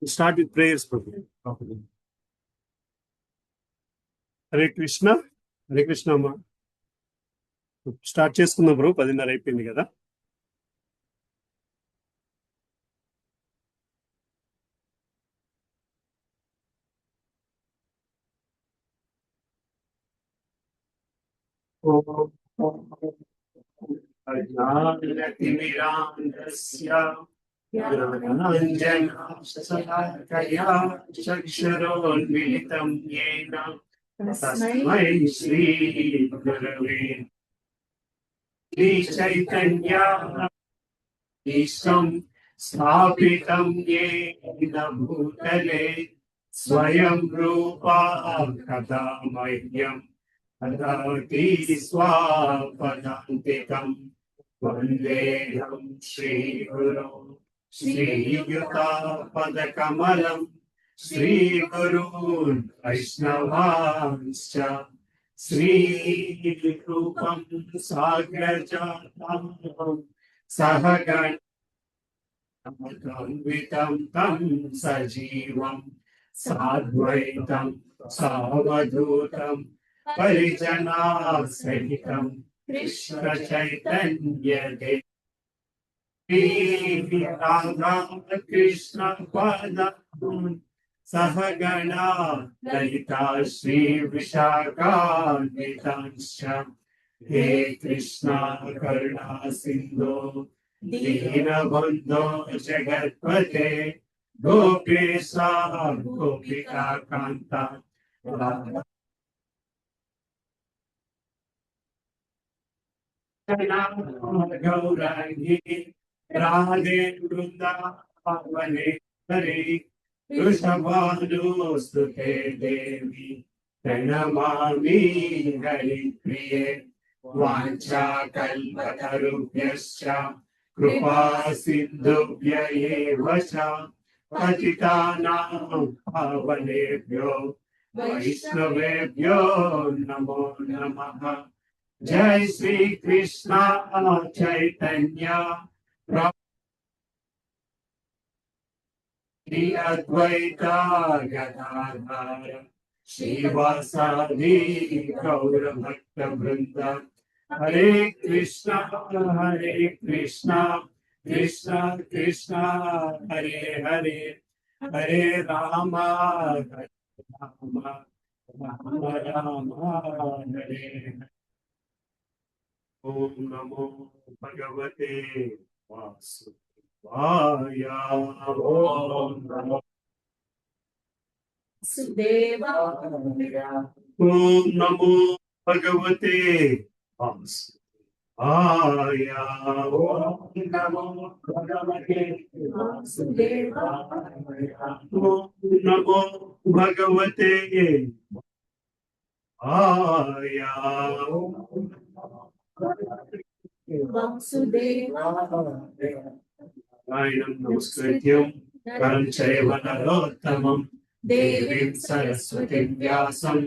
Start with prayers, Prabhu. Hare Krishna. Hare Krishna అమ్మా. Start చేసుకుందాం bro, 10:30 అయిపోయింది కదా. చక్షురోన్మిళితం యేన తస్మై శ్రీ గురవే శ్రీ చైతన్య ఈశం స్థాపితం యేన భూతలే స్వయం రూపా కదా మహ్యం దదాతి స్వపదాంతికం. వందేహం శ్రీగురో శ్రీయుతాపదకమలం శ్రీగురూన్ వైష్ణవాంశ్చ శ్రీరూపం సాగ్రజాతం సహగణాన్వితం తం సజీవం సాద్వైతం సావధూతం పరిజనా సహితం కృష్ణ చైతన్య రాధా కృష్ణ పద సహగణా లలితా శ్రీ విశాఖాన్వితాంశ్చ. హే కృష్ణ కరుణా సింధో దీనబంధో జగత్పతే గోపేశ గోపికా కాంత గౌరాంగి రాధే బృందావనే హరి వృషభానుస్తుతే దేవి ప్రణమామి హరి ప్రియే. వాంఛా కల్పతరుభ్యశ్చ కృపా సింధుభ్య ఏవ చ పతితానాం పావనేభ్యో వైష్ణవేభ్యో నమో నమః. జై శ్రీ కృష్ణ చైతన్య శ్రీ అద్వైత గదాధర శ్రీవాసాది గౌర భక్త బృంద. హరే కృష్ణ కృష్ణ కృష్ణ హరే హరే హరే రామ రామ రామ రామ హరే. ఓం నమో భగవతే వాసుదేవాయ. ఓం నమో వాసుదేవాయ. ఓం నమో భగవతే వాసుదేవాయ. ఓం నమో భగవతే వాసుదేవాయ. ఓం నమో భగవతే వాసుదేవాయ. నారాయణం నమస్కృత్యం కరం చైవ నరోత్తమం దేవీం సరస్వతిం వ్యాసం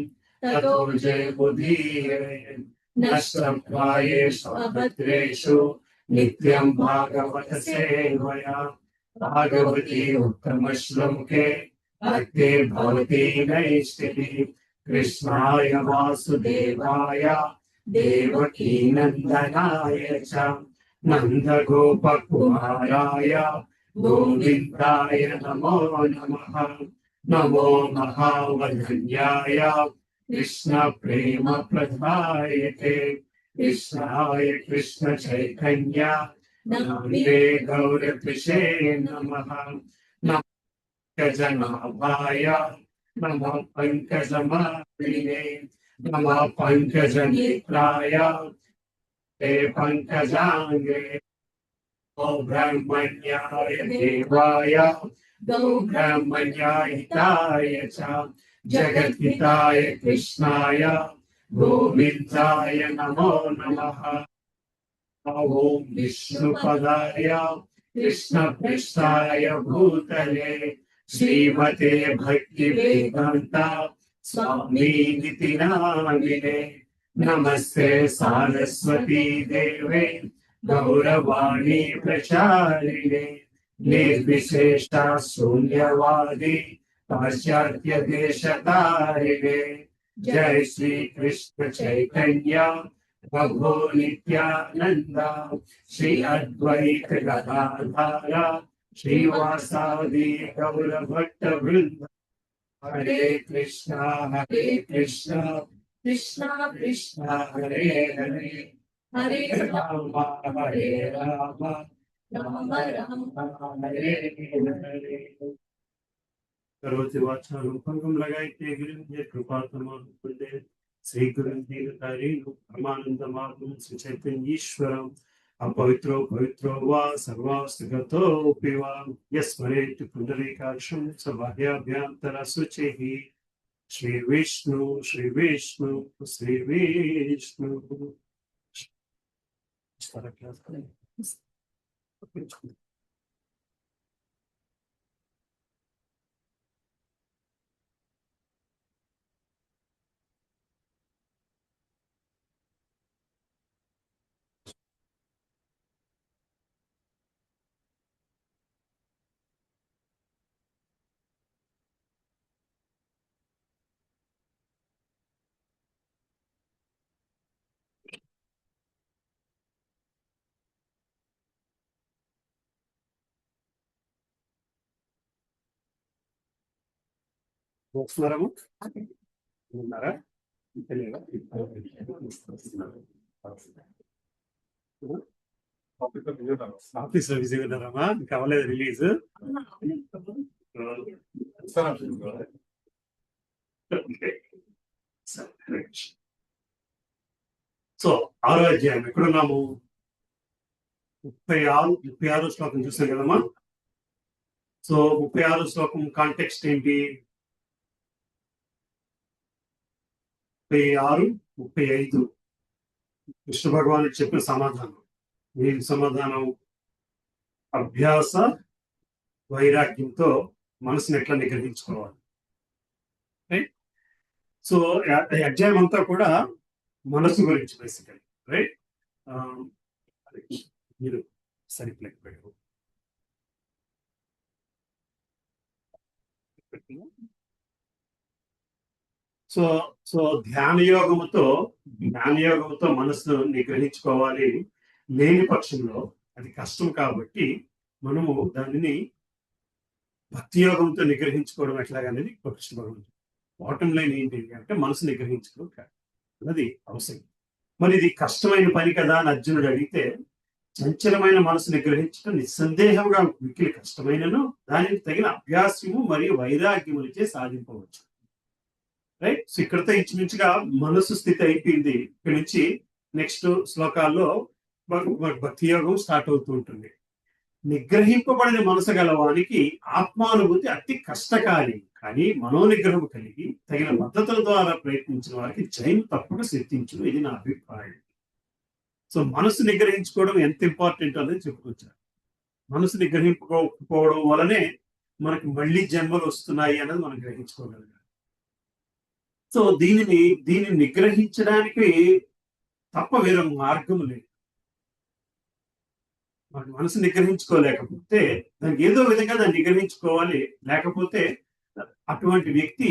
తతో జయముదీరయేత్. నష్టం కాయేషు అభద్రేషు నిత్యం భాగవత సేవయా. భాగవతి ఉత్తమ శ్లోకే భక్తిర్భవతి నైష్ఠికీ. కృష్ణాయ వాసుదేవాయ దేవకీ నందనాయ చ నందగోపకుమారాయ గోవిందాయ నమో నమః. నమో మహావధన్యాయ కృష్ణ ప్రేమ ప్రదాయతే. కృష్ణాయ కృష్ణ చైతన్య నమస్తే గౌరపిషే నమః. పంకజనాభాయ నమః పంకజమాలినే నమః పంకజనేత్రాయ ते पंकजांगे. गौ ब्रह्मण्याय देवाय गौ ब्रह्मण्याय हिताय च जगद्हिताय कृष्णाय गोविंदाय नमो नमः. ओम विष्णुपदाय कृष्णपृष्ठाय भूतले श्रीमते भक्तिवेदांता स्वामीनिति नामिने. नमस्ते सारस्वती देवे గౌరవాణి ప్రచారిణే నిర్విశేష శూన్యవాది పాశ్చాత్య దేశతారిణే జై శ్రీ కృష్ణ చైతన్య ప్రభు నిత్యానంద శ్రీ అద్వైత గదాధార శ్రీవాసాది గౌర భట్ట బృంద హరే కృష్ణ కృష్ణ కృష్ణ హరే హరే హరే రామ హరే రామ రామ రామ హరే హరే करोति वाचालं पंगुं लगायते गिरिं ये कृपातमं वन्दे श्रीगुरुं दीनतारिणं परमानन्दमार्गं श्रीचैतन्येश्वरम् अपवित्रो पवित्रो वा सर्वास्तगतोऽपि वा यस्मरेत् पुण्डरीकाक्षं स बाह्याभ्यन्तरशुचिः श्रीविष्णु श्रीविष्णु श्रीविष्णु వస్తున్నారమ్మా ఉన్నారా ఆఫీస్ లో బిజీగా ఉన్నారమ్మా ఇంకా అవ్వలేదు రిలీజ్ సో 6వ అధ్యాయం ఎక్కడున్నాము 36 శ్లోకం చూసాం కదమ్మా. సో 36 శ్లోకం కాంటెక్స్ట్ ఏంటి? 36, 35 కృష్ణ భగవానుడు చెప్పిన సమాధానం. ఏం సమాధానం? అభ్యాస వైరాగ్యంతో మనసుని ఎట్లా నిగ్రహించుకోవాలి. రైట్. సో అధ్యాయం అంతా కూడా మనసు గురించి బేసికలీ. రైట్. మీరు సరిపోయారు. సో సో ధ్యానయోగముతో మనసును నిగ్రహించుకోవాలి. లేని పక్షంలో అది కష్టం కాబట్టి మనము దానిని భక్తి యోగంతో నిగ్రహించుకోవడం ఎట్లాగనేది కృష్ణ భగవంతుడు బాటమ్ లైన్ ఏంటి అంటే మనసు నిగ్రహించుకోవడం కాదు, అది అవసరం. మరి ఇది కష్టమైన పని కదా అని అర్జునుడు అడిగితే, చంచలమైన మనసు నిగ్రహించడం నిస్సందేహంగా మిక్కిలి కష్టమైనను దానికి తగిన అభ్యాసము మరియు వైరాగ్యములచే సాధింపవచ్చు. రైట్. సో ఇక్కడతో ఇంచుమించుగా మనసు స్థితి అయిపోయింది. ఇక్కడ నుంచి నెక్స్ట్ శ్లోకాల్లో భక్తి యోగం స్టార్ట్ అవుతూ ఉంటుంది. నిగ్రహింపబడిన మనసు గలవానికి ఆత్మానుభూతి అతి కష్టకారి, కానీ మనోనిగ్రహం కలిగి తగిన పద్ధతుల ద్వారా ప్రయత్నించిన వారికి జయం తప్పక సిద్ధించును. ఇది నా అభిప్రాయం. సో మనసు నిగ్రహించుకోవడం ఎంత ఇంపార్టెంట్ అనేది చెప్పుకొచ్చారు. మనసు నిగ్రహించుకోకపోవడం వలనే మనకి మళ్ళీ జన్మలు వస్తున్నాయి అనేది మనం గ్రహించుకోగలిగాం. సో దీనిని నిగ్రహించడానికి తప్ప వేరే మార్గం లేదు. మన మనసు నిగ్రహించుకోలేకపోతే దానికి ఏదో విధంగా దాన్ని నిగ్రహించుకోవాలి. లేకపోతే అటువంటి వ్యక్తి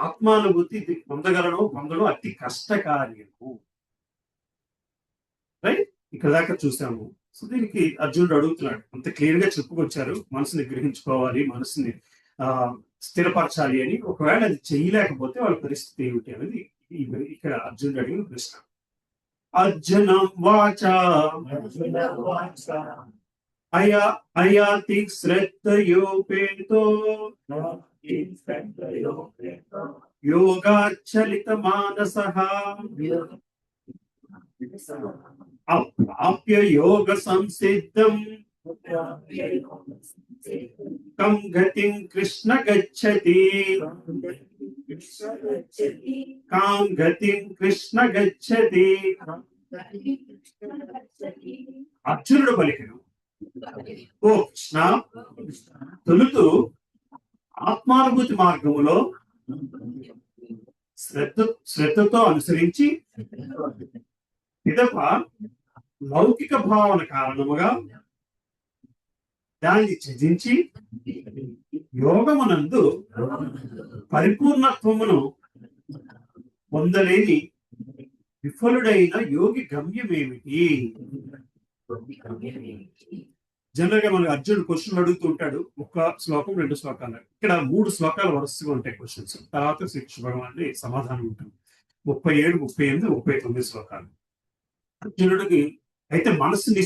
ఆత్మానుభూతి పొందడం అతి కష్టకార్యము. రైట్. ఇక్కడ దాకా చూసాము. సో దీనికి అర్జునుడు అడుగుతున్నాడు, అంత క్లియర్ గా చెప్పుకొచ్చారు మనసు నిగ్రహించుకోవాలి, మనసుని స్థిరపరచాలి అని. ఒకవేళ అది చేయలేకపోతే వాళ్ళ పరిస్థితి ఏమిటి అనేది ఇక్కడ అర్జునుడు అడిగిన ప్రశ్న. అర్జునం వాచా అయాతి శ్రద్ధయోపేతో యోగాచలిత మానసః అప్రాప్య యోగ సంసిద్ధం కం గతిం కృష్ణ గచ్చతి. కాం గతిం కృష్ణ గచ్చతి. అర్జునుడు పలికెను, ఓ కృష్ణ, తొలుతూ ఆత్మానుభూతి మార్గములో శ్రద్ధతో అనుసరించి పిదప లౌకిక భావన కారణముగా దాన్ని త్యజించి యోగమునందు పరిపూర్ణత్వమును పొందలేని విఫలుడైన యోగి గమ్యం ఏమిటి? జనరల్ గా మనకు అర్జునుడు క్వశ్చన్ అడుగుతూ ఉంటాడు. ఒక శ్లోకం 2 శ్లోకాలు. ఇక్కడ 3 శ్లోకాలు వరుసగా ఉంటాయి క్వశ్చన్స్. తర్వాత శ్రీకృష్ణ భగవాన్ సమాధానం ఉంటుంది. 37, 38, 39 శ్లోకాలు. అర్జునుడికి అయితే మనసుని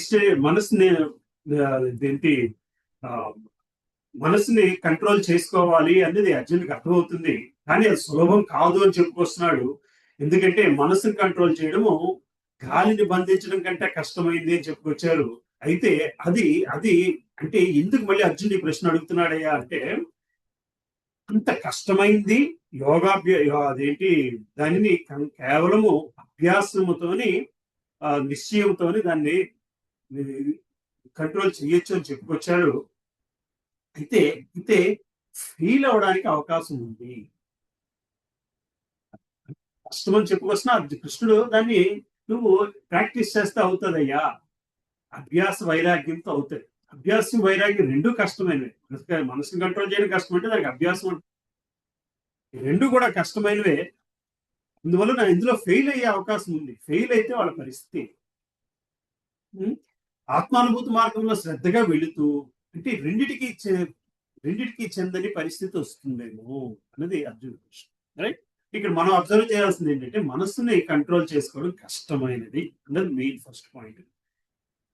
ఏంటి మనసుని కంట్రోల్ చేసుకోవాలి అనేది అర్జునుడికి అర్థమవుతుంది. కానీ అది సులభం కాదు అని చెప్పుకొస్తున్నాడు. ఎందుకంటే మనసుని కంట్రోల్ చేయడము గాలిని బంధించడం కంటే కష్టమైంది అని చెప్పుకొచ్చారు. అయితే అది అది అంటే ఎందుకు మళ్ళీ అర్జునుడు ఈ ప్రశ్న అడుగుతున్నాడయ్యా అంటే, అంత కష్టమైంది అదేంటి దానిని కేవలము అభ్యాసముతోని నిశ్చయంతోని దాన్ని కంట్రోల్ చేయొచ్చు అని చెప్పుకొచ్చాడు. అయితే ఫెయిల్ అవడానికి అవకాశం ఉంది. కష్టం అని చెప్పుకొస్తున్నా కృష్ణుడు దాన్ని నువ్వు ప్రాక్టీస్ చేస్తే అవుతుందయ్యా, అభ్యాస వైరాగ్యంతో అవుతాయి. అభ్యాసం వైరాగ్యం రెండు కష్టమైనవి. మనసుని కంట్రోల్ చేయడం కష్టం అంటే దానికి అభ్యాసం రెండు కూడా కష్టమైనవే. అందువల్ల నా ఇందులో ఫెయిల్ అయ్యే అవకాశం ఉంది. ఫెయిల్ అయితే వాళ్ళ పరిస్థితి ఆత్మానుభూతి మార్గంలో శ్రద్ధగా వెళుతూ అంటే రెండిటికి చెందని పరిస్థితి వస్తుందేమో అన్నది అర్జున్ క్వశ్చన్. రైట్, ఇక్కడ మనం అబ్జర్వ్ చేయాల్సింది ఏంటంటే మనస్సుని కంట్రోల్ చేసుకోవడం కష్టమైనది అన్నది మెయిన్ ఫస్ట్ పాయింట్.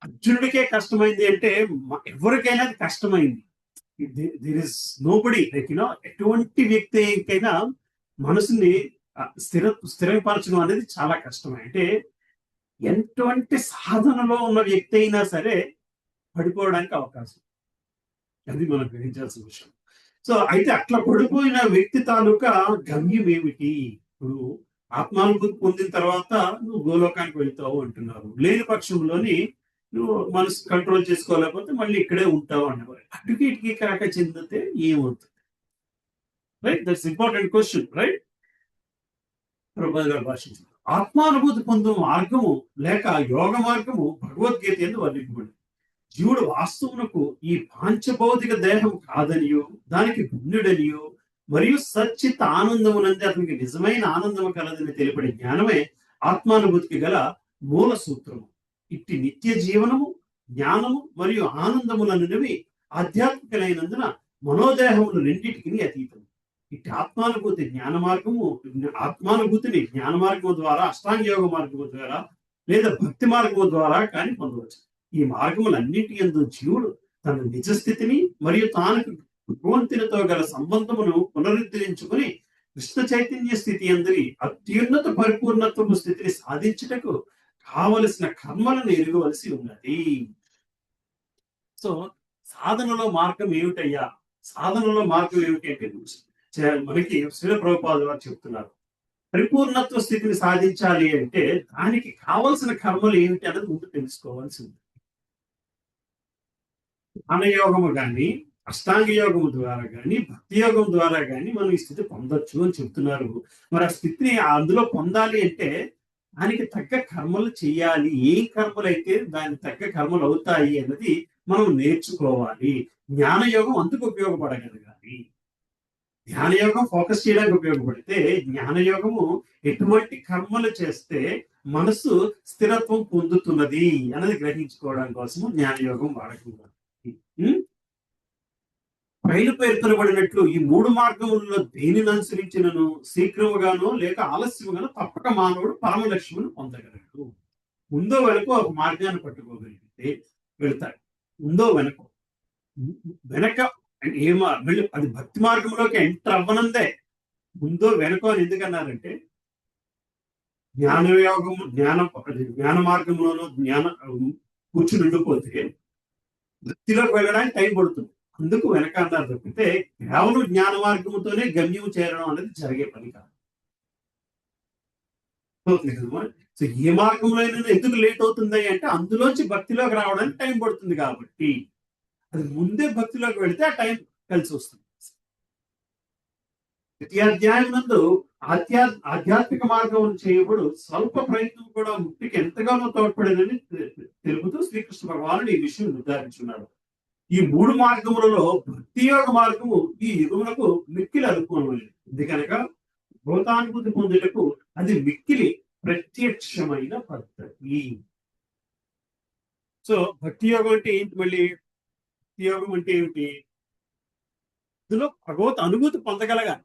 అర్జునుడికే కష్టమైంది అంటే ఎవరికైనా అది కష్టమైంది. దేర్ ఇస్ నోబడి లైక్ ఎటువంటి వ్యక్తికైనా మనసుని స్థిరపరచడం అనేది చాలా కష్టమే. అంటే ఎటువంటి సాధనలో ఉన్న వ్యక్తి అయినా సరే పడిపోవడానికి అవకాశం, అది మనం గ్రహించాల్సిన విషయం. సో అయితే అట్లా పడిపోయిన వ్యక్తి తాలూకా గమ్యం ఏమిటి? ఇప్పుడు ఆత్మానుభూతి పొందిన తర్వాత నువ్వు గోలోకానికి వెళ్తావు అంటున్నారు. లేని పక్షంలోని నువ్వు మనసు కంట్రోల్ చేసుకోలేకపోతే మళ్ళీ ఇక్కడే ఉంటావు అన్నవారు. అటుకి కాక చెందితే ఏమవుతుంది? Right, that's important question. Right, ప్రభుత్వ గారు భాషించారు. ఆత్మానుభూతి పొందు మార్గము లేక యోగ మార్గము భగవద్గీత ఎందు వర్ణింపబడింది. జీవుడు వాస్తవునకు ఈ పాంచభౌతిక దేహం కాదనియో దానికి భిన్నుడనియో మరియు సచ్చిత్ ఆనందమునంది అతనికి నిజమైన ఆనందము కలదని తెలిపడే జ్ఞానమే ఆత్మానుభూతికి గల మూల సూత్రము. ఇట్టి నిత్య జీవనము, జ్ఞానము మరియు ఆనందములనునవి ఆధ్యాత్మికలైనందున మనోదేహములు రెండింటికి అతీతం. ఇట్టి ఆత్మానుభూతిని జ్ఞాన మార్గము ద్వారా, అష్టాంగ యోగ మార్గము ద్వారా లేదా భక్తి మార్గము ద్వారా కానీ పొందవచ్చు. ఈ మార్గములన్నింటి యందు జీవుడు తన నిజస్థితిని మరియు తాను భగవంతునితో గల సంబంధమును పునరుద్ధరించుకుని కృష్ణ చైతన్య స్థితి అందరి అత్యున్నత పరిపూర్ణత్వము స్థితిని సాధించుటకు కావలసిన కర్మలను ఎరగవలసి ఉన్నది. సో సాధనలో మార్గం ఏమిటయ్యా? సాధనలో మార్గం ఏమిటి అంటే మనకి శ్రీల ప్రభుపాదుల వారు చెప్తున్నారు. పరిపూర్ణత్వ స్థితిని సాధించాలి అంటే దానికి కావలసిన కర్మలు ఏమిటి అన్నది ముందు తెలుసుకోవాల్సి ఉంది. జ్ఞానయోగము కానీ, అష్టాంగ యోగము ద్వారా కానీ, భక్తి యోగం ద్వారా కానీ మనం ఈ స్థితి పొందొచ్చు అని చెప్తున్నారు. మరి ఆ స్థితిని అందులో పొందాలి అంటే దానికి తగ్గ కర్మలు చేయాలి. ఏ కర్మలు అయితే దానికి తగ్గ కర్మలు అవుతాయి అన్నది మనం నేర్చుకోవాలి. జ్ఞానయోగం అందుకు ఉపయోగపడగలగాలి. ధ్యానయోగం ఫోకస్ చేయడానికి ఉపయోగపడితే, జ్ఞానయోగము ఎటువంటి కర్మలు చేస్తే మనసు స్థిరత్వం పొందుతున్నది అన్నది గ్రహించుకోవడం కోసము జ్ఞానయోగం వాడకూడదు. పైన పేర్కొనబడినట్లు ఈ 3 మార్గములలో దేనిని అనుసరించినను శీఘ్రముగానో లేక ఆలస్యముగానో తప్పక మానవుడు పరమ లక్ష్యమును పొందగలడు. ముందో వెనక ఒక మార్గాన్ని పట్టుకోగలిగితే వెళ్తాడు. ముందో వెనక అది భక్తి మార్గంలోకి ఎంటర్ అవ్వనందే. ముందో వెనకో అని ఎందుకన్నారంటే జ్ఞాన మార్గంలోనూ కూర్చుని ఉండిపోతే భక్తిలోకి వెళ్ళడానికి టైం పడుతుంది. అందుకు వెనక అన్నారు తప్పితే కేవలం జ్ఞాన మార్గంతోనే గమ్యం చేరడం అనేది జరిగే పని కాదు. సో ఏ మార్గంలో ఎందుకు లేట్ అవుతుంది అంటే అందులోంచి భక్తిలోకి రావడానికి టైం పడుతుంది కాబట్టి అది ముందే భక్తిలోకి వెళితే ఆ టైం కలిసి వస్తుంది. ప్రతి అధ్యాయం నందు ఆధ్యాత్మిక మార్గం చేయబడు స్వల్ప ప్రయత్నం కూడా ముక్తికి ఎంతగానో తోడ్పడేదని తెలుపుతూ శ్రీకృష్ణ భగవానుడు ఈ విషయం నిర్ధారించున్నాడు. ఈ 3 మార్గములలో భక్తి యోగ మార్గము ఈ యుగములకు మిక్కిలి అనుకూలమైనది. ఎందుకనగా భూతానుభూతి పొందుటకు అది మిక్కిలి ప్రత్యక్షమైన పద్ధతి. సో భక్తి యోగం అంటే ఏంటి? మళ్ళీ భక్తి యోగం అంటే ఏమిటి? ఇందులో భగవత్ అనుభూతి పొందగలగాలి.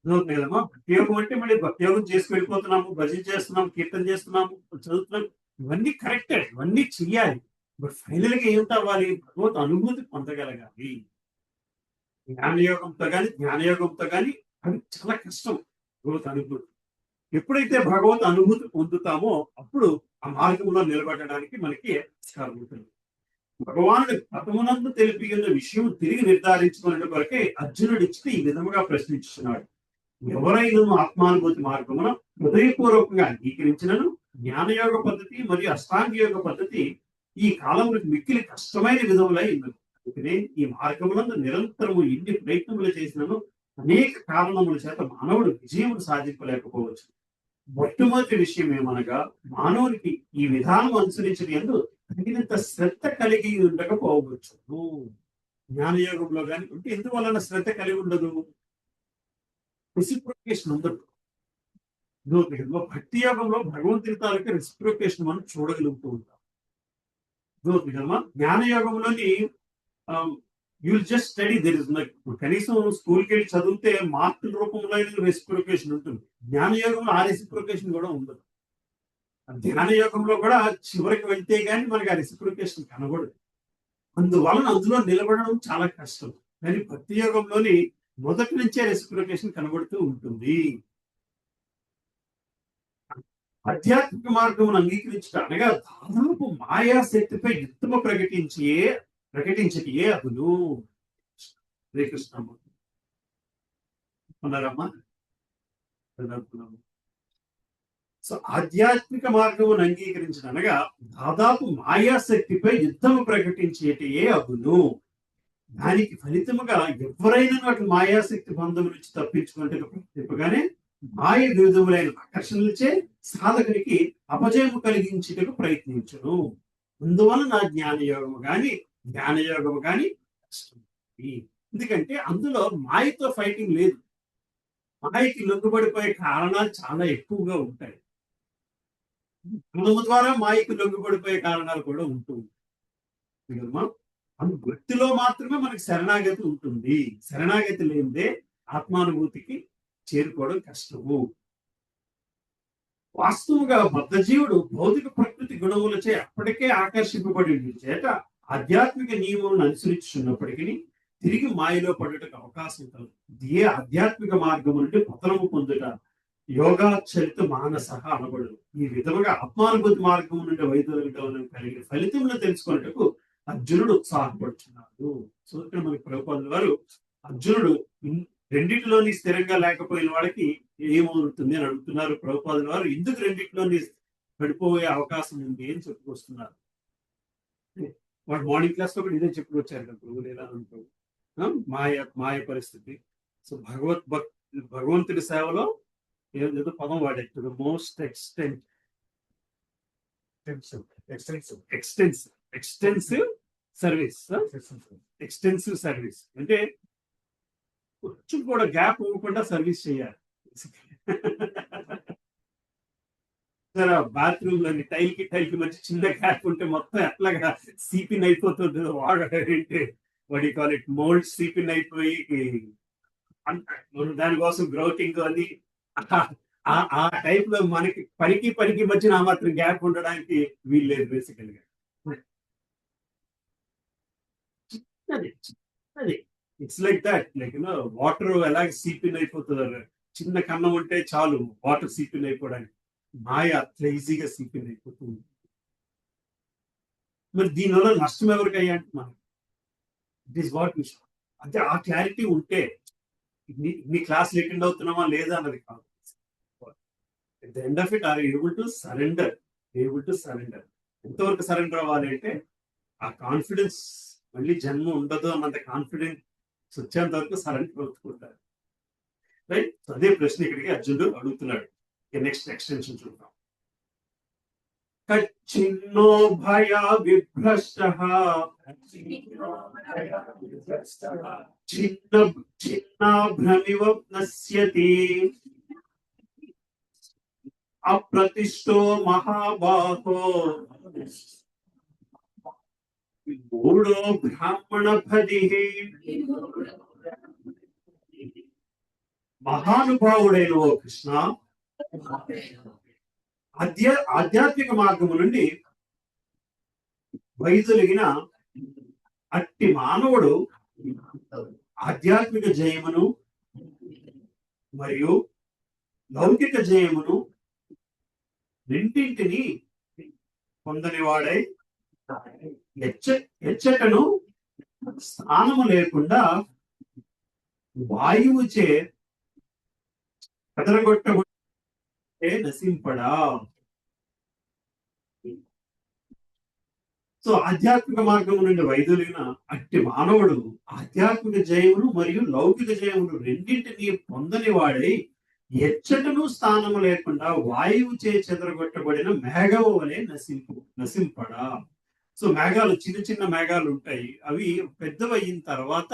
కదమ్మా, భక్తి యోగం అంటే మళ్ళీ భక్తి యోగం చేసి వెళ్ళిపోతున్నాము, భజన చేస్తున్నాము, కీర్తన చేస్తున్నాము, చదువుతున్నాము, ఇవన్నీ కరెక్టే, ఇవన్నీ చెయ్యాలి. బట్ ఫైనల్ గా ఏమిటి అవ్వాలి? భగవత్ అనుభూతి పొందగలగాలి. జ్ఞానయోగంతో కానీ అది చాలా కష్టం. భగవత్ అనుభూతి ఎప్పుడైతే భగవత్ అనుభూతి పొందుతామో అప్పుడు ఆ మార్గంలో నిలబడడానికి మనకి ఆస్కారం ఉంటుంది. భగవానుడు గతమునందు తెలిపిన విషయం తిరిగి నిర్ధారించుకునే కొరకే అర్జునుడు ఇచ్చి ఈ విధముగా ప్రశ్నించున్నాడు. ఎవరైనా ఆత్మానుభూతి మార్గమున హృదయపూర్వకంగా అంగీకరించినను జ్ఞానయోగ పద్ధతి మరియు అష్టాంగ యోగ పద్ధతి ఈ కాలంలో మిక్కిలి కష్టమైన విధములై ఉన్నది. అందుకనే ఈ మార్గములందు నిరంతరము ఎన్ని ప్రయత్నములు చేసినను అనేక కారణముల చేత మానవుడు విజయమును సాధించలేకపోవచ్చు. మొట్టమొదటి విషయం ఏమనగా మానవునికి ఈ విధానం అనుసరించినందు తగినంత శ్రద్ధ కలిగి ఉండకపోవచ్చు. జ్ఞానయోగంలో కానీ ఉంటే ఎందువలన శ్రద్ధ కలిగి ఉండదు? రెసిప్రొకేషన్ ఉండదు. భక్తి యోగంలో భగవంతుని తాలూకా రెసిప్రొకేషన్ మనం చూడగలుగుతూ ఉంటాం. జ్ఞానయోగంలోని you'll just study, there is కనీసం స్కూల్కి వెళ్ళి చదివితే మార్కుల రూపంలో రెసిప్రొకేషన్ ఉంటుంది. జ్ఞానయోగంలో ఆ రెసిప్రొకేషన్ కూడా ఉండదు. ధ్యానయోగంలో కూడా చివరికి వెళ్తే గానీ మనకి ఆ రెసిప్రొకేషన్ కనబడదు. అందులో నిలబడడం చాలా కష్టం. కానీ భక్తి యోగంలోని మొదటి నుంచే రెసిప్రొకేషన్ కనబడుతూ ఉంటుంది. ఆధ్యాత్మిక మార్గం అంగీకరించడం అనగా దాదాపు మాయాశక్తిపై యుద్ధము ప్రకటించే అదును. శ్రీకృష్ణ ఉన్నారమ్మా. సో ఆధ్యాత్మిక మార్గమును అంగీకరించడం అనగా దాదాపు మాయాశక్తిపై యుద్ధము ప్రకటించేటే అదును. దానికి ఫలితముగా ఎవరైనా అటు మాయాశక్తి బంధం నుంచి తప్పించుకుంటే చెప్పగానే మాయ వివిధములైన ఆకర్షణలచే సాధకునికి అపజయము కలిగించుటకు ప్రయత్నించును. అందువలన జ్ఞానయోగము కానీ కష్టం. ఎందుకంటే అందులో మాయతో ఫైటింగ్ లేదు. మాయకి లొంగుబడిపోయే కారణాలు చాలా ఎక్కువగా ఉంటాయి. జ్ఞానము ద్వారా మాయకి లొంగుబడిపోయే కారణాలు కూడా ఉంటూ ఉంటాయి. భక్తిలో మాత్రమే మనకి శరణాగతి ఉంటుంది. శరణాగతి లేనిదే ఆత్మానుభూతికి చేరుకోవడం కష్టము. వాస్తవంగా బద్ధజీవుడు భౌతిక ప్రకృతి గుణములచే అప్పటికే ఆకర్షింపబడి చేత ఆధ్యాత్మిక నియమములను అనుసరించున్నప్పటికీ తిరిగి మాయలో పడటకు అవకాశం కలదు. ఏ ఆధ్యాత్మిక మార్గం నుండి పతనము పొందుట యోగాచరిత మానస అనబడు. ఈ విధముగా ఆత్మానుభూతి మార్గం నుండి వైదొలగడం కలిగిన ఫలితములను తెలుసుకున్నట్టుకు అర్జునుడు ఉత్సాహపడుతున్నాడు. సో ఇక్కడ మనకి ప్రభుపాదుల వారు అర్జునుడు రెండింటిలోని స్థిరంగా లేకపోయిన వాడికి ఏమవుతుంది అని అడుగుతున్నారు. ప్రభుపాదుల వారు ఎందుకు రెండింటిలోని పడిపోయే అవకాశం ఉంది అని చెప్పుకొస్తున్నారు. వాడు మార్నింగ్ క్లాస్ లో కూడా ఇదే చెప్పుకొచ్చారు కదా గురువులు ఎలా అంటారు, మాయ పరిస్థితి. సో భగవంతుడి సేవలో ఏదో పదం వాడేది మోస్ట్ ఎక్స్టెన్సివ్ సర్వీస్ అంటే కొంచెం కూడా గ్యాప్ ఇవ్వకుండా సర్వీస్ చేయాలి. బాత్రూమ్ లోని టైల్ కి మంచి చిన్న గ్యాప్ ఉంటే మొత్తం ఎట్లాగా సీపిన్ అయిపోతుంది. వాడి కాల్ ఇట్ మోల్డ్ సీపిన్ అయిపోయి దానికోసం గ్రౌటింగ్ అని ఆ టైప్ లో మనకి పనికి మధ్యన ఆ మాత్రం గ్యాప్ ఉండడానికి వీల్లేదు. బేసికల్ గా it's like that, like water ఎలాగ సీపిన్ అయిపోతుంది. చిన్న కన్నం ఉంటే చాలు వాటర్ సీపిన్ అయిపోవడానికి. మాయ అట్లా ఈజీగా సీపిన్ అయిపోతుంది. మరి దీనివల్ల నష్టం ఎవరికి అయ్యా అంటే మనకి ఇట్ ఈస్ వాట్ విష్. అంటే ఆ క్లారిటీ ఉంటే ఇన్ని క్లాసులు అటెండ్ అవుతున్నామా లేదా అన్నది కాదు. At the end of it or able to surrender. ఎంతవరకు సరెండర్ అవ్వాలి అంటే ఆ కాన్ఫిడెన్స్, మళ్ళీ జన్మ ఉండదు అన్నంత కాన్ఫిడెంట్ వచ్చేంత వరకు సరెండర్ అవుతుంటారు. రైట్. అదే ప్రశ్న ఇక్కడికి అర్జునుడు అడుగుతున్నాడు. నెక్స్ట్ ఎక్స్టెన్షన్ చూద్దాం. కచ్చిన్నో భయ విభ్రష్ట చిన్న చిన్న భ్రమివ నశ్యతి అప్రతిష్టో మహాబాహో మూఢో బ్రాహ్మణ పది. మహానుభావుడైన ఓ కృష్ణ, ఆధ్యాత్మిక మార్గము నుండి వైదొలిగిన అట్టి మానవుడు ఆధ్యాత్మిక జయమును మరియు లౌకిక జయమును రెండింటిని పొందనివాడై ఎచ్చటను స్థానము లేకుండా వాయువుచే కదలగొట్టబడే నశింపడా. సో ఆధ్యాత్మిక మార్గం నుండి వైదొలిగిన అట్టి మానవుడు ఆధ్యాత్మిక జయమును మరియు లౌకిక జయమును రెండింటినీ పొందని వాడై ఎచ్చటను స్థానము లేకుండా వాయువు చే చెదరగొట్టబడిన మేఘము వలె నశింపడా. సో మేఘాలు, చిన్న చిన్న మేఘాలు ఉంటాయి. అవి పెద్దవైన తర్వాత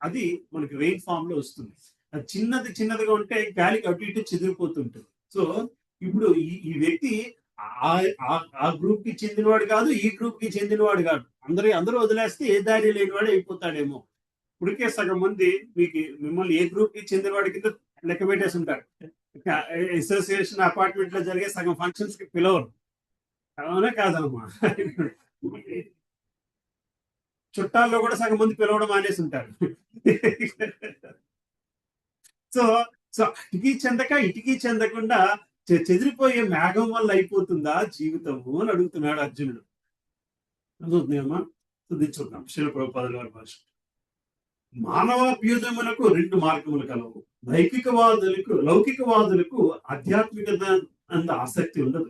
అది మనకి రెయిన్ ఫామ్ లో వస్తుంది. అది చిన్నదిగా ఉంటే గాలికి అటు ఇటు చెదిరిపోతుంటుంది. సో ఇప్పుడు ఈ వ్యక్తి ఆ గ్రూప్ కి చెందినవాడు కాదు, ఈ గ్రూప్ కి చెందినవాడు కాదు. అందరూ వదిలేస్తే ఏ దారి లేనివాడు అయిపోతాడేమో. ఇప్పటికే సగం మంది మిమ్మల్ని ఏ గ్రూప్ కి చెందినవాడి కింద లెక్క పెట్టేసి ఉంటారు. అసోసియేషన్ అపార్ట్మెంట్ లో జరిగే సగం ఫంక్షన్స్ కి పిలవరు. అవునా కాదమ్మా? చుట్టాల్లో కూడా సగం మంది పిలవడం మానేసి ఉంటారు. సో సో ఇటుకి చెందకుండా చెదిరిపోయే మేఘం వల్ల అయిపోతుందా జీవితము అని అడుగుతున్నాడు అర్జునుడు. అర్థమవుతుందమ్మా? చూద్దాం శిల ప్రభుపాదుల వారి భాష. మానవాభ్యుదమునకు రెండు మార్గములు కలవు. లౌకికవాదులకు ఆధ్యాత్మికత అంత ఆసక్తి ఉండదు.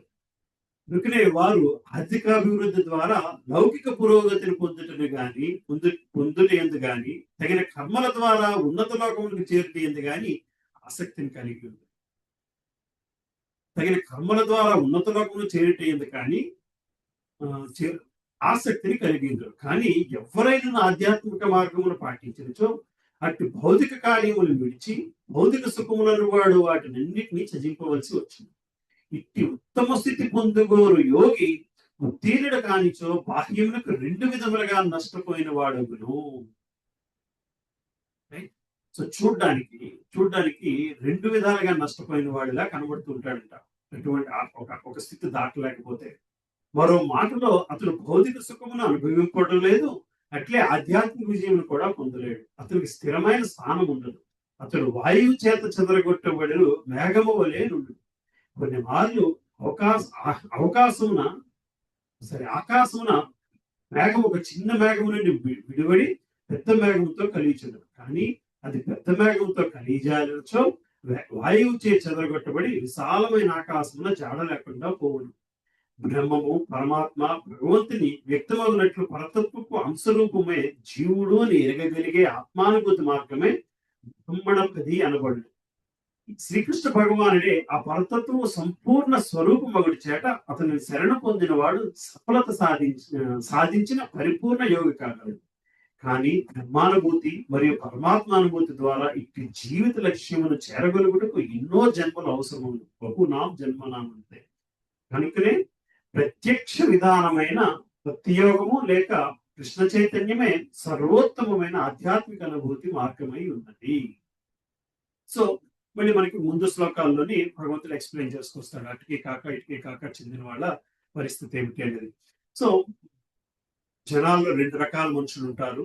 అందుకనే వారు ఆర్థికాభివృద్ధి ద్వారా లౌకిక పురోగతిని పొందుటేందు గాని తగిన కర్మల ద్వారా ఉన్నత లోకములకు చేరుటేందు గాని ఆసక్తిని కలిగి ఉంది. తగిన కర్మల ద్వారా ఉన్నత లోకములు చేరుటేందు కానీ ఆసక్తిని కలిగింది. కానీ ఎవరైనా ఆధ్యాత్మిక మార్గమును పాటించనిచో అట్టి భౌతిక కార్యములు విడిచి భౌతిక సుఖములను వాడు వాటినన్నిటినీ త్యజింపవలసి వచ్చింది. ఇట్టి ఉత్తమ స్థితి పొందుగోరు యోగి ఉత్తీర్ణుడు కానిచో బాహ్యములకు రెండు విధములుగా నష్టపోయిన వాడును. సో చూడ్డానికి రెండు విధాలుగా నష్టపోయిన వాడిలా కనబడుతూ ఉంటాడంట అటువంటి ఒక స్థితి దాటలేకపోతే. మరో మాటలో అతడు భౌతిక సుఖమును అనుభవింపడం లేదు, అట్లే ఆధ్యాత్మిక విజయం కూడా పొందలేడు. అతనికి స్థిరమైన స్థానం ఉండదు. అతడు వాయువు చేత చెదరగొట్టబడి మేఘము వలె నుండు. కొన్ని మార్లు ఆకాశమున మేఘం ఒక చిన్న మేఘము నుండి విడివడి పెద్ద మేఘంతో కలిగించదు. కానీ అది పెద్ద మేఘంతో కలిగించాలచో వాయువు చే చెదరగొట్టబడి విశాలమైన ఆకాశమున జాడ లేకుండా పోవును. బ్రహ్మము పరమాత్మ భగవంతుని వ్యక్తమగినట్లు పరతత్వపు అంశరూపమే జీవుడు అని ఎరగగలిగే ఆత్మానుభూతి మార్గమే బ్రహ్మణపది అనబడు. శ్రీకృష్ణ భగవానుడే ఆ పరతత్వము సంపూర్ణ స్వరూపమగుడి చేత అతని శరణ పొందిన వాడు సఫలత సాధించిన పరిపూర్ణ యోగి కాగలడు. కానీ బ్రహ్మానుభూతి మరియు పరమాత్మానుభూతి ద్వారా ఇట్టి జీవిత లక్ష్యమును చేరగలుగుటకు ఎన్నో జన్మలు అవసరము. బహునాం జన్మనాం అంతే. కనుకనే ప్రత్యక్ష విధానమైన భక్తియోగము లేక కృష్ణ చైతన్యమే సర్వోత్తమమైన ఆధ్యాత్మిక అనుభూతి మార్గమై ఉన్నది. సో మళ్ళీ మనకి ముందు శ్లోకాల్లోని భగవంతుడు ఎక్స్ప్లెయిన్ చేసుకొస్తాడు ఇటుకి కాక చెందిన వాళ్ళ పరిస్థితి ఏమిటి అనేది. సో జనాల్లో రెండు రకాల మనుషులు ఉంటారు.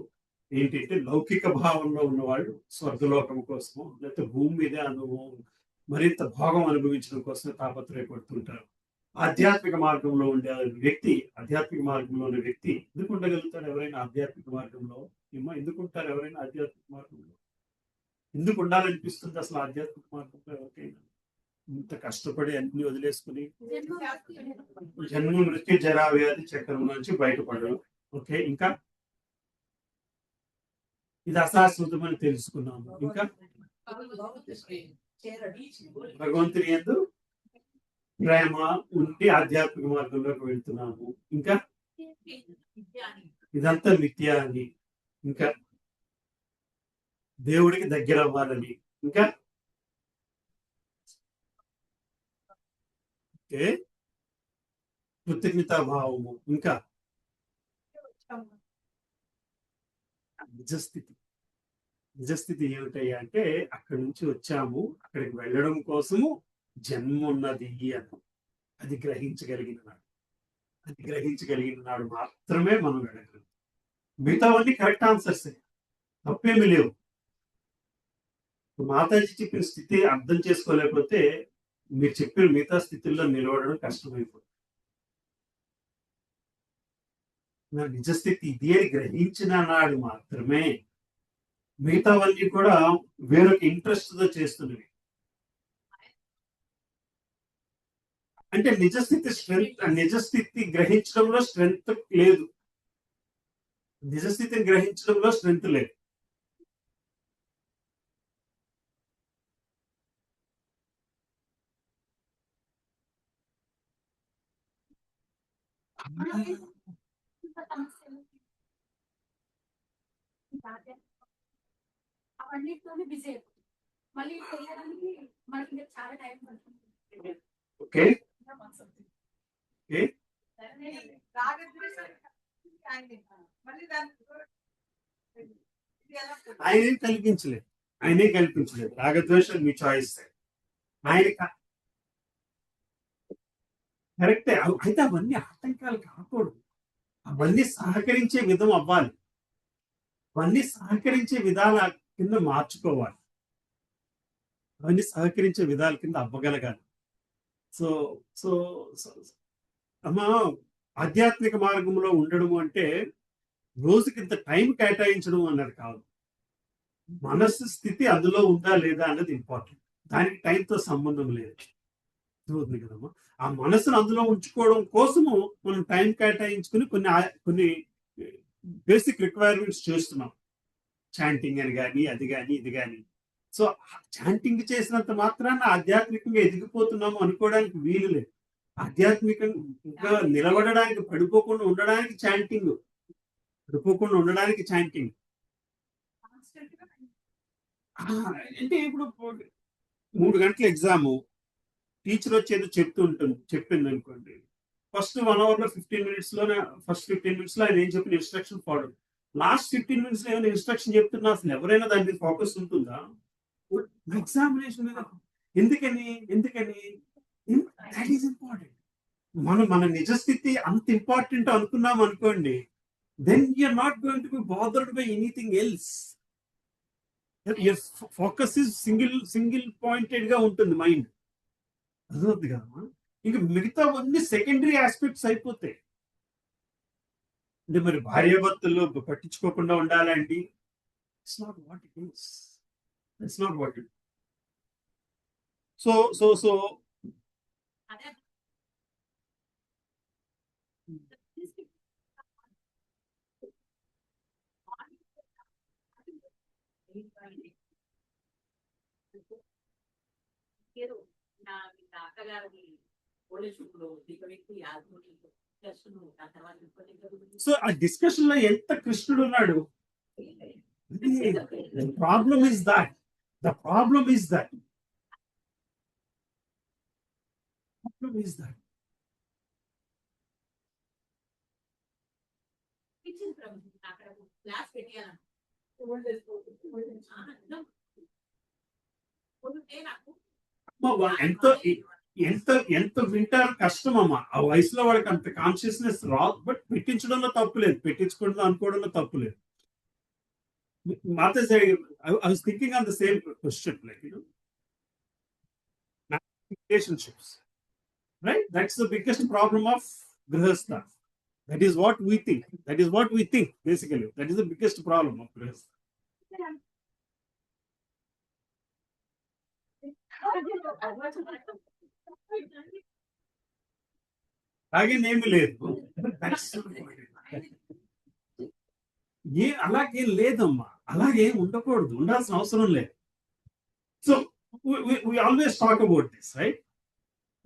ఏంటంటే లౌకిక భావంలో ఉన్నవాళ్ళు స్వర్గలోకం కోసము లేకపోతే భూమి మీద మరింత భోగం అనుభవించడం కోసం తాపత్రయపడుతుంటారు. ఆధ్యాత్మిక మార్గంలో ఉండే ఆధ్యాత్మిక మార్గంలో ఉన్న వ్యక్తి ఎందుకు ఉండగలుగుతారు? ఎవరైనా ఆధ్యాత్మిక మార్గంలో ఎందుకు ఉంటారు? ఎవరైనా ఆధ్యాత్మిక మార్గంలో ఎందుకు ఉండాలనిపిస్తుంది అసలు? ఆధ్యాత్మిక మార్గంలో ఎవరికైనా ఇంత కష్టపడి అన్ని వదిలేసుకుని జన్మ మృత్యు జరా వ్యాధి చక్రం నుంచి బయటపడడం. ఓకే, ఇంకా ఇది అశాశ్వతమని తెలుసుకున్నాము. ఇంకా భగవంతుని యందు ప్రేమ ఉండి ఆధ్యాత్మిక మార్గంలోకి వెళ్తున్నాము. ఇంకా ఇదంతా మిథ్య అని, ఇంకా దేవుడికి దగ్గర అవ్వాలని, ఇంకా కృతజ్ఞతాభావము, ఇంకా నిజస్థితి. నిజస్థితి ఏమిటయ్యా అంటే అక్కడి నుంచి వచ్చాము, అక్కడికి వెళ్ళడం కోసము జన్మ ఉన్నది అని అది గ్రహించగలిగిన నాడు మాత్రమే మనం వెళ్ళగలం. మిగతావన్నీ కరెక్ట్ ఆన్సర్స్, తప్పేమీ లేవు. మాతాజీ చెప్పిన స్థితి అర్థం చేసుకోలేకపోతే మీరు చెప్పిన మిగతా స్థితుల్లో నిలవడడం కష్టమైపోతుంది. నా నిజస్థితి ఇది అని గ్రహించిన నాడు మాత్రమే మిగతావన్నీ కూడా వేరొక ఇంట్రెస్ట్ తో చేస్తున్నవి. అంటే నిజస్థితి గ్రహించడంలో స్ట్రెంగ్త్ లేదు. నిజస్థితిని గ్రహించడంలో స్ట్రెంగ్త్ లేదు. అవన్నిటితోనే బిజీ అయిపోతుంది. మళ్ళీ చేయడానికి మనకి చాలా టైం పడుతుంది. ఓకే ఆయనే కల్పించలేదు. రాగద్వేషాలు మీ చాయిస్. ఆయన కరెక్టే. అయితే అవన్నీ ఆటంకాలు కాకూడదు. అవన్నీ సహకరించే విధం అవ్వాలి. అవన్నీ సహకరించే విధాల కింద మార్చుకోవాలి. అవన్నీ సహకరించే విధాల కింద అవ్వగలగాలి. సో సో అమ్మా, ఆధ్యాత్మిక మార్గంలో ఉండడం అంటే రోజుకి ఇంత టైం కేటాయించడం అన్నది కాదు. మనస్సు స్థితి అందులో ఉందా లేదా అన్నది ఇంపార్టెంట్. దానికి టైంతో సంబంధం లేదు. అవుతుంది కదమ్మా. ఆ మనసును అందులో ఉంచుకోవడం కోసము మనం టైం కేటాయించుకుని కొన్ని బేసిక్ రిక్వైర్మెంట్స్ చేస్తున్నాం. చాంటింగ్ అని కానీ, అది కానీ, ఇది కానీ. సో చాంటింగ్ చేసినంత మాత్రాన ఆధ్యాత్మికంగా ఎదిగిపోతున్నాము అనుకోవడానికి వీలు లేదు. ఆధ్యాత్మికంగా నిలబడడానికి, పడిపోకుండా ఉండడానికి చాంటింగ్. అంటే ఇప్పుడు 3 గంటల ఎగ్జాము, టీచర్ వచ్చేది చెప్పింది అనుకోండి. ఫస్ట్ 1 hour లో 15 minutes లోనే, ఫస్ట్ 15 minutes లో ఆయన ఏం చెప్పిన ఇన్స్ట్రక్షన్ ఫాలో. లాస్ట్ 15 minutes లో ఏమైనా ఇన్స్ట్రక్షన్ చెప్తున్నా అసలు ఎవరైనా దాని మీద ఫోకస్ ఉంటుందా? ఎగ్జామినేషన్ మీద. ఎందుకని దట్ ఈస్ ఇంపార్టెంట్. మన నిజస్థితి అంత ఇంపార్టెంట్ అనుకున్నాం అనుకోండి, then you're not going to be bothered by anything else. Focus is single pointed గా ఉంటుంది మైండ్. అదవుతుంది కదమ్మా. ఇంకా మిగతావన్నీ సెకండరీ ఆస్పెక్ట్స్ అయిపోతాయి. అంటే మరి భార్యాభర్తలు పట్టించుకోకుండా ఉండాలండి. It's not what it is. So so ఆ డిస్కషన్ లో ఎంత కృష్ణుడు ఉన్నాడు. ప్రాబ్లం ఇస్ దట్ ఎంత వింటారు కష్టం అమ్మా. ఆ వయసులో వాడికి అంత కాన్షియస్నెస్ రాదు. బట్ పెట్టించడంలో తప్పు లేదు, పెట్టించకూడదు అనుకోవడంలో తప్పు లేదు. I was thinking on the same question, relationships, right? That's the biggest problem of grihastha. That is what we think. Basically. That is the biggest problem of grihastha. అలాగేనేమి లేదు. అలాగే లేదమ్మా. అలాగే ఉండకూడదు, ఉండాల్సిన అవసరం లేదు. So we always talk about this, right?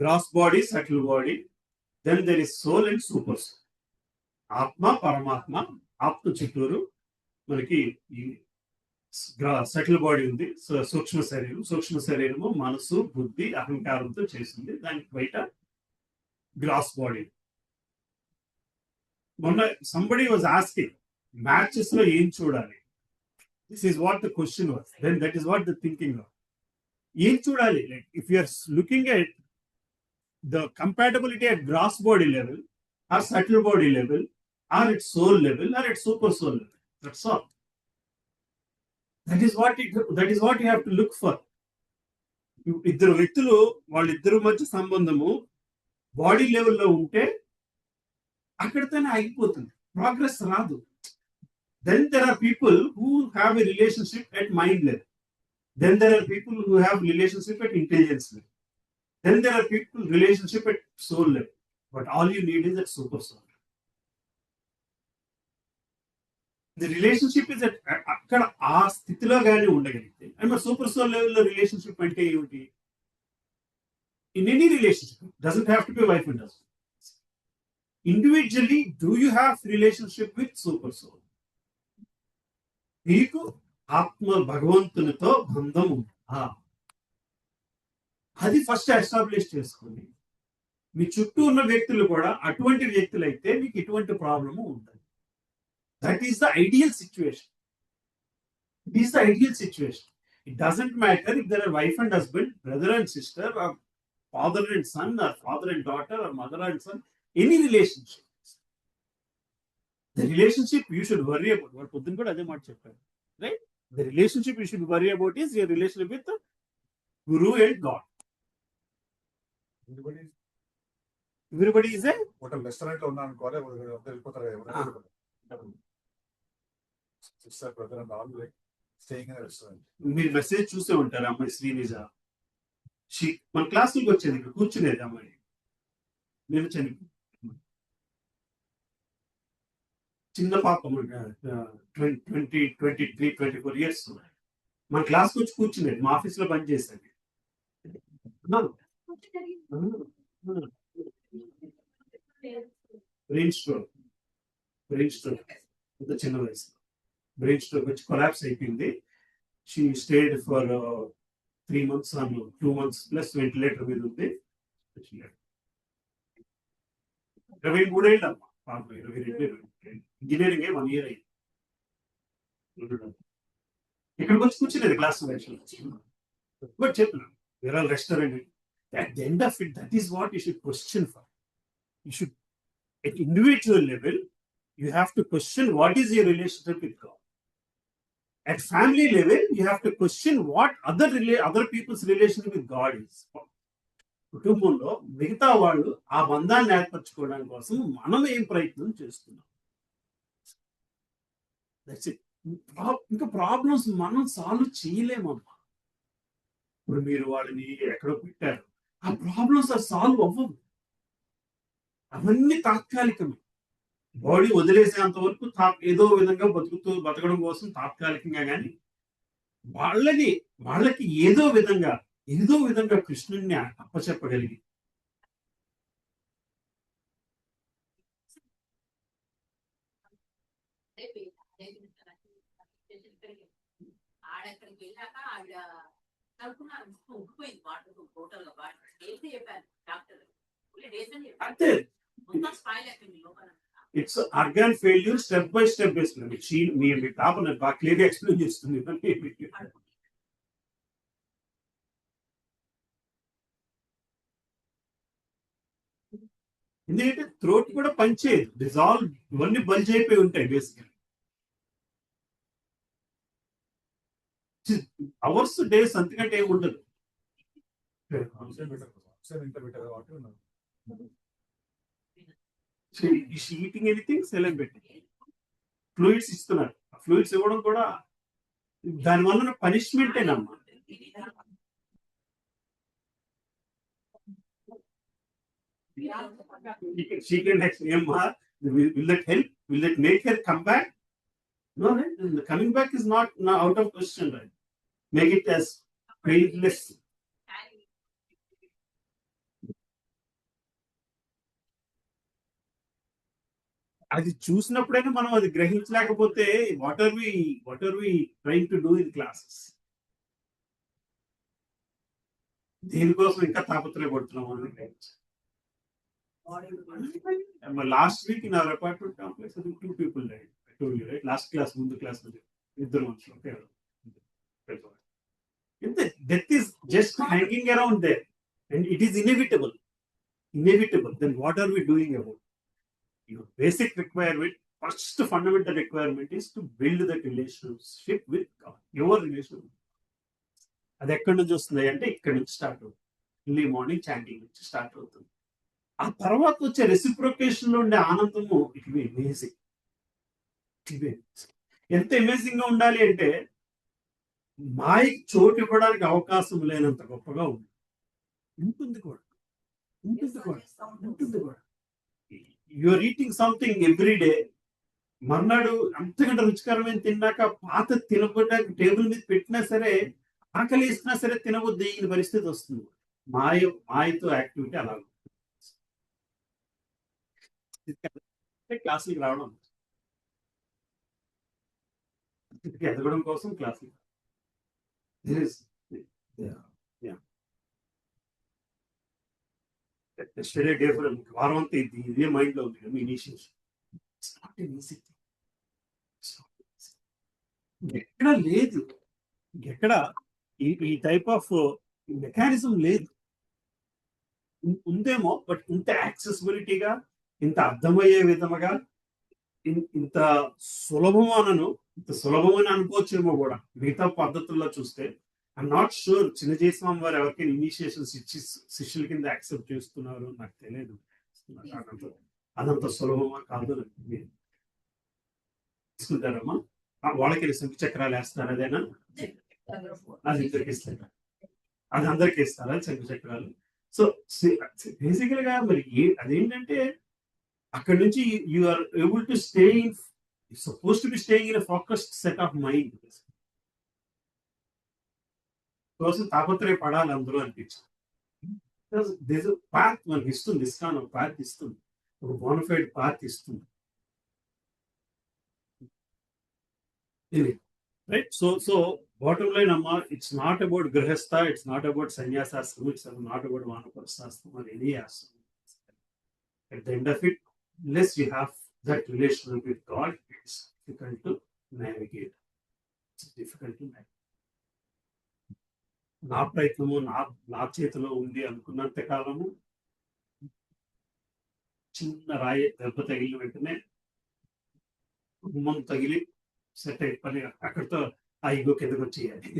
Gross body, subtle body, then there is soul and super soul. ఆత్మ పరమాత్మ. ఆత్మ చుట్టూరు మనకి ఈ సటిల్ బాడీ ఉంది, సూక్ష్మ శరీరం. సూక్ష్మ శరీరము మనసు, బుద్ధి, అహంకారంతో చేసింది. దానికి బయట గ్రాస్ బాడీ. మొన్న సంబడి వాజ్ ఆస్కింగ్, మ్యాచెస్ లో ఏం చూడాలి? This is what the question was, then that is what the thinking. ఏం చూడాలి? Like if you are looking at the compatibility at gross body level, or subtle body level, or at soul level, or at super soul level. That's all. That is what you have to look for. ఇద్దరు వ్యక్తులు, వాళ్ళిద్దరు మధ్య సంబంధము body లెవెల్లో ఉంటే అక్కడితోనే ఆగిపోతుంది, progress రాదు. Then there are people who have a relationship at mind level. Then there are people who have relationship at intelligence level. Then there are people relationship at soul level. But all you need is that super soul. The relationship is at అక్కడ ఆ స్థితిలో కానీ ఉండగలిగితే. And మరి super soul లెవెల్లో relationship అంటే ఏమిటి? In any relationship, doesn't have to be wife and husband. Individually do you have relationship with super soul? మీకు ఆత్మ భగవంతునితో బంధం ఉందా? అది ఫస్ట్ ఎస్టాబ్లిష్ చేసుకోండి. మీ చుట్టూ ఉన్న వ్యక్తులు కూడా అటువంటి వ్యక్తులు అయితే మీకు ఎటువంటి ప్రాబ్లము ఉండదు. That is the ideal situation. It is the ideal situation. It doesn't matter if there are wife and husband, brother and sister, or father and son, or father and daughter, or mother and son, any relationship. The relationship you should worry about. వాడు పొద్దున కూడా అదే మాట చెప్పారు, right? The relationship you should worry about is your relationship with guru and God. Everybody is a hotel restaurant లో ఉన్నాను అనుకోవాలి, వెళ్ళిపోతారు. Sister brother and all like staying in restaurant. మీరు మెసేజ్ చూసే ఉంటారు. అమ్మాయి శ్రీనిజ, మన క్లాసులకు వచ్చేది, ఇక్కడ కూర్చునేది అమ్మాయి. నేను చనిపో చిన్న పాప, 23-24 years. మన క్లాస్కి వచ్చి కూర్చునేది, మా ఆఫీస్ లో పనిచేసేది. బ్రెయిన్ స్ట్రోక్ ఇంత చిన్న వయసు బ్రెయిన్ స్ట్రోక్ వచ్చి కొలాప్స్ అయిపోయింది. She stayed for 3 months, 2 months plus ventilator మీద ఉంది. 23 ఏళ్ళు అమ్మా పాప, 22. ఇంజనీరింగ్ 1 year అయింది. ఇక్కడికి వచ్చి కూర్చునేది క్లాస్ బట్ చెప్పినాను వేరే restaurant. At the end of it, that is what you should question for. You should, at individual level, you have to question what is your relationship with God. At family level, you have to question what other people's relationship with God is. కుటుంబంలో మిగతా వాళ్ళు ఆ బంధాన్ని ఏర్పరచుకోవడానికి కోసం మనం ఏం ప్రయత్నం చేస్తున్నాం. That's it. ఇంకా ప్రాబ్లమ్స్ మనం సాల్వ్ చేయలేమమ్మా. ఇప్పుడు మీరు వాళ్ళని ఎక్కడో పెట్టారు, ఆ ప్రాబ్లమ్స్ సాల్వ్ అవ్వవు. అవన్నీ తాత్కాలికమే. బాడీ వదిలేసేంత వరకు ఏదో విధంగా బతకడం కోసం తాత్కాలికంగా, కానీ వాళ్ళకి ఏదో విధంగా కృష్ణుడిని అప్పచెప్పగలిగి ఆడక్కడికి వెళ్ళాక ఆవిడ ఉబ్బిపోయింది వాటర్ టోటల్ గా. వాటర్ చెప్పాను డాక్టర్ అంతే. It's organ failure step by step వేస్తుంది. మీ పాప నాకు బాగా క్లియర్గా ఎక్స్ప్లెయిన్ చేస్తుంది. ఎందుకంటే థ్రోట్ కూడా పనిచేయదు, డిజాల్వ్, ఇవన్నీ బల్జ్ అయిపోయి ఉంటాయి బేసిక్గా. అవర్స్ డేస్ అంతకంటే ఏమి ఉండదు. ఈటింగ్ ఎనీథింగ్ సెలెక్ట్ పెట్టి ఫ్లూయిడ్స్ ఇస్తున్నారు. ఫ్లూయిడ్స్ ఇవ్వడం కూడా దానివల్ల పనిష్మెంటేనమ్మా. She can next will that help? Will that make her come back? No, right? The coming back is not out of question, right? Make it as painless. అది చూసినప్పుడైనా మనం అది గ్రహించలేకపోతే what are we trying to do in classes? దీనికోసం ఇంకా తాపత్రయపడుతున్నాం అని. Last week in our apartment complex I think 2 people died. I told you, right? Last class ముందు క్లాస్ ఇద్దరు మనుషులు ఒకే ఇంత death is just hanging around there and it is inevitable. Then what are we doing about it? Your basic requirement, first fundamental requirement is to build that relationship with God. Your relationship. అది ఎక్కడి నుంచి వస్తుంది అంటే ఇక్కడి నుంచి start అవుతుంది. Early morning chanting నుంచి start అవుతుంది. ఆ తర్వాత వచ్చే రెసిప్రొకేషన్ లో ఉండే ఆనందము ఇట్ బి అమేజింగ్. ఎంత అమేజింగ్ గా ఉండాలి అంటే మాయకి చోటు ఇవ్వడానికి అవకాశం లేనంత గొప్పగా ఉంటుంది కూడా. You're eating something every day. మర్నాడు అంతకంటే రుచికరమైన తిన్నాక పాత తినబడ్డానికి టేబుల్ మీద పెట్టినా సరే ఆకలి ఇస్తున్నా సరే తినబుద్ధి ఈ పరిస్థితి వస్తుంది. మాయతో యాక్టివిటీ అలా క్లాసులకు రావడం, ఎదగడం కోసం క్లాసులు. ఎస్టర్డే డే ఫర్ వారం అంతా ఇదే మైండ్ లో ఉంది కదా ఇనిషియేషన్. ఎక్కడ లేదు, ఎక్కడ ఈ టైప్ ఆఫ్ మెకానిజం లేదు. ఉందేమో బట్ ఇంత యాక్సెసిబిలిటీగా, ఇంత అర్థమయ్యే విధముగా, ఇంత సులభమని అనుకోవచ్చేమో కూడా మిగతా పద్ధతుల్లో చూస్తే. ఐఎమ్ నాట్ షూర్ చిన్నజీవి స్వామి వారు ఎవరికైనా ఇనిషియేషన్స్ ఇచ్చి శిష్యుల కింద యాక్సెప్ట్ చేస్తున్నారు నాకు తెలియదు. అదంత సులభమా కాదు తీసుకుంటారమ్మా. వాళ్ళకి శంకు చక్రాలు వేస్తారు, అదేనా? అది ఇద్దరికి ఇస్తారు, అది అందరికి ఇస్తారా శంకు చక్రాలు? సో బేసికల్ గా మరి అదేంటంటే అక్కడి నుంచి you are able to stay in, suppose to be staying in focused set of mind కోసం తాపత్రయపడాలి అందరూ అనిపించింది. పాత్ మనకి ఇస్తుంది, ఇస్కాన్ ఒక పాత్ ఇస్తుంది, ఒక బోనఫైడ్ పాత్ ఇస్తుంది. రైట్. సో బాటమ్ లైన్ అమ్మా, it's not about grihastha, it's not about సన్యాసాశ్రమం, ఇట్స్ నాట్ అబౌట్ వానప్రస్థాశ్రమం or any ashram. At the end of it, unless you have that relationship with God, it's difficult to navigate. It's difficult to navigate. నా ప్రయత్నము నా చేతిలో ఉంది అనుకున్నంత కాలము చిన్న రాయి దెబ్బ తగిలిన వెంటనే గుమ్మం తగిలి సెట్ అయిపోయి అక్కడితో ఆ ఇగో కిందకు వచ్చేయాలి.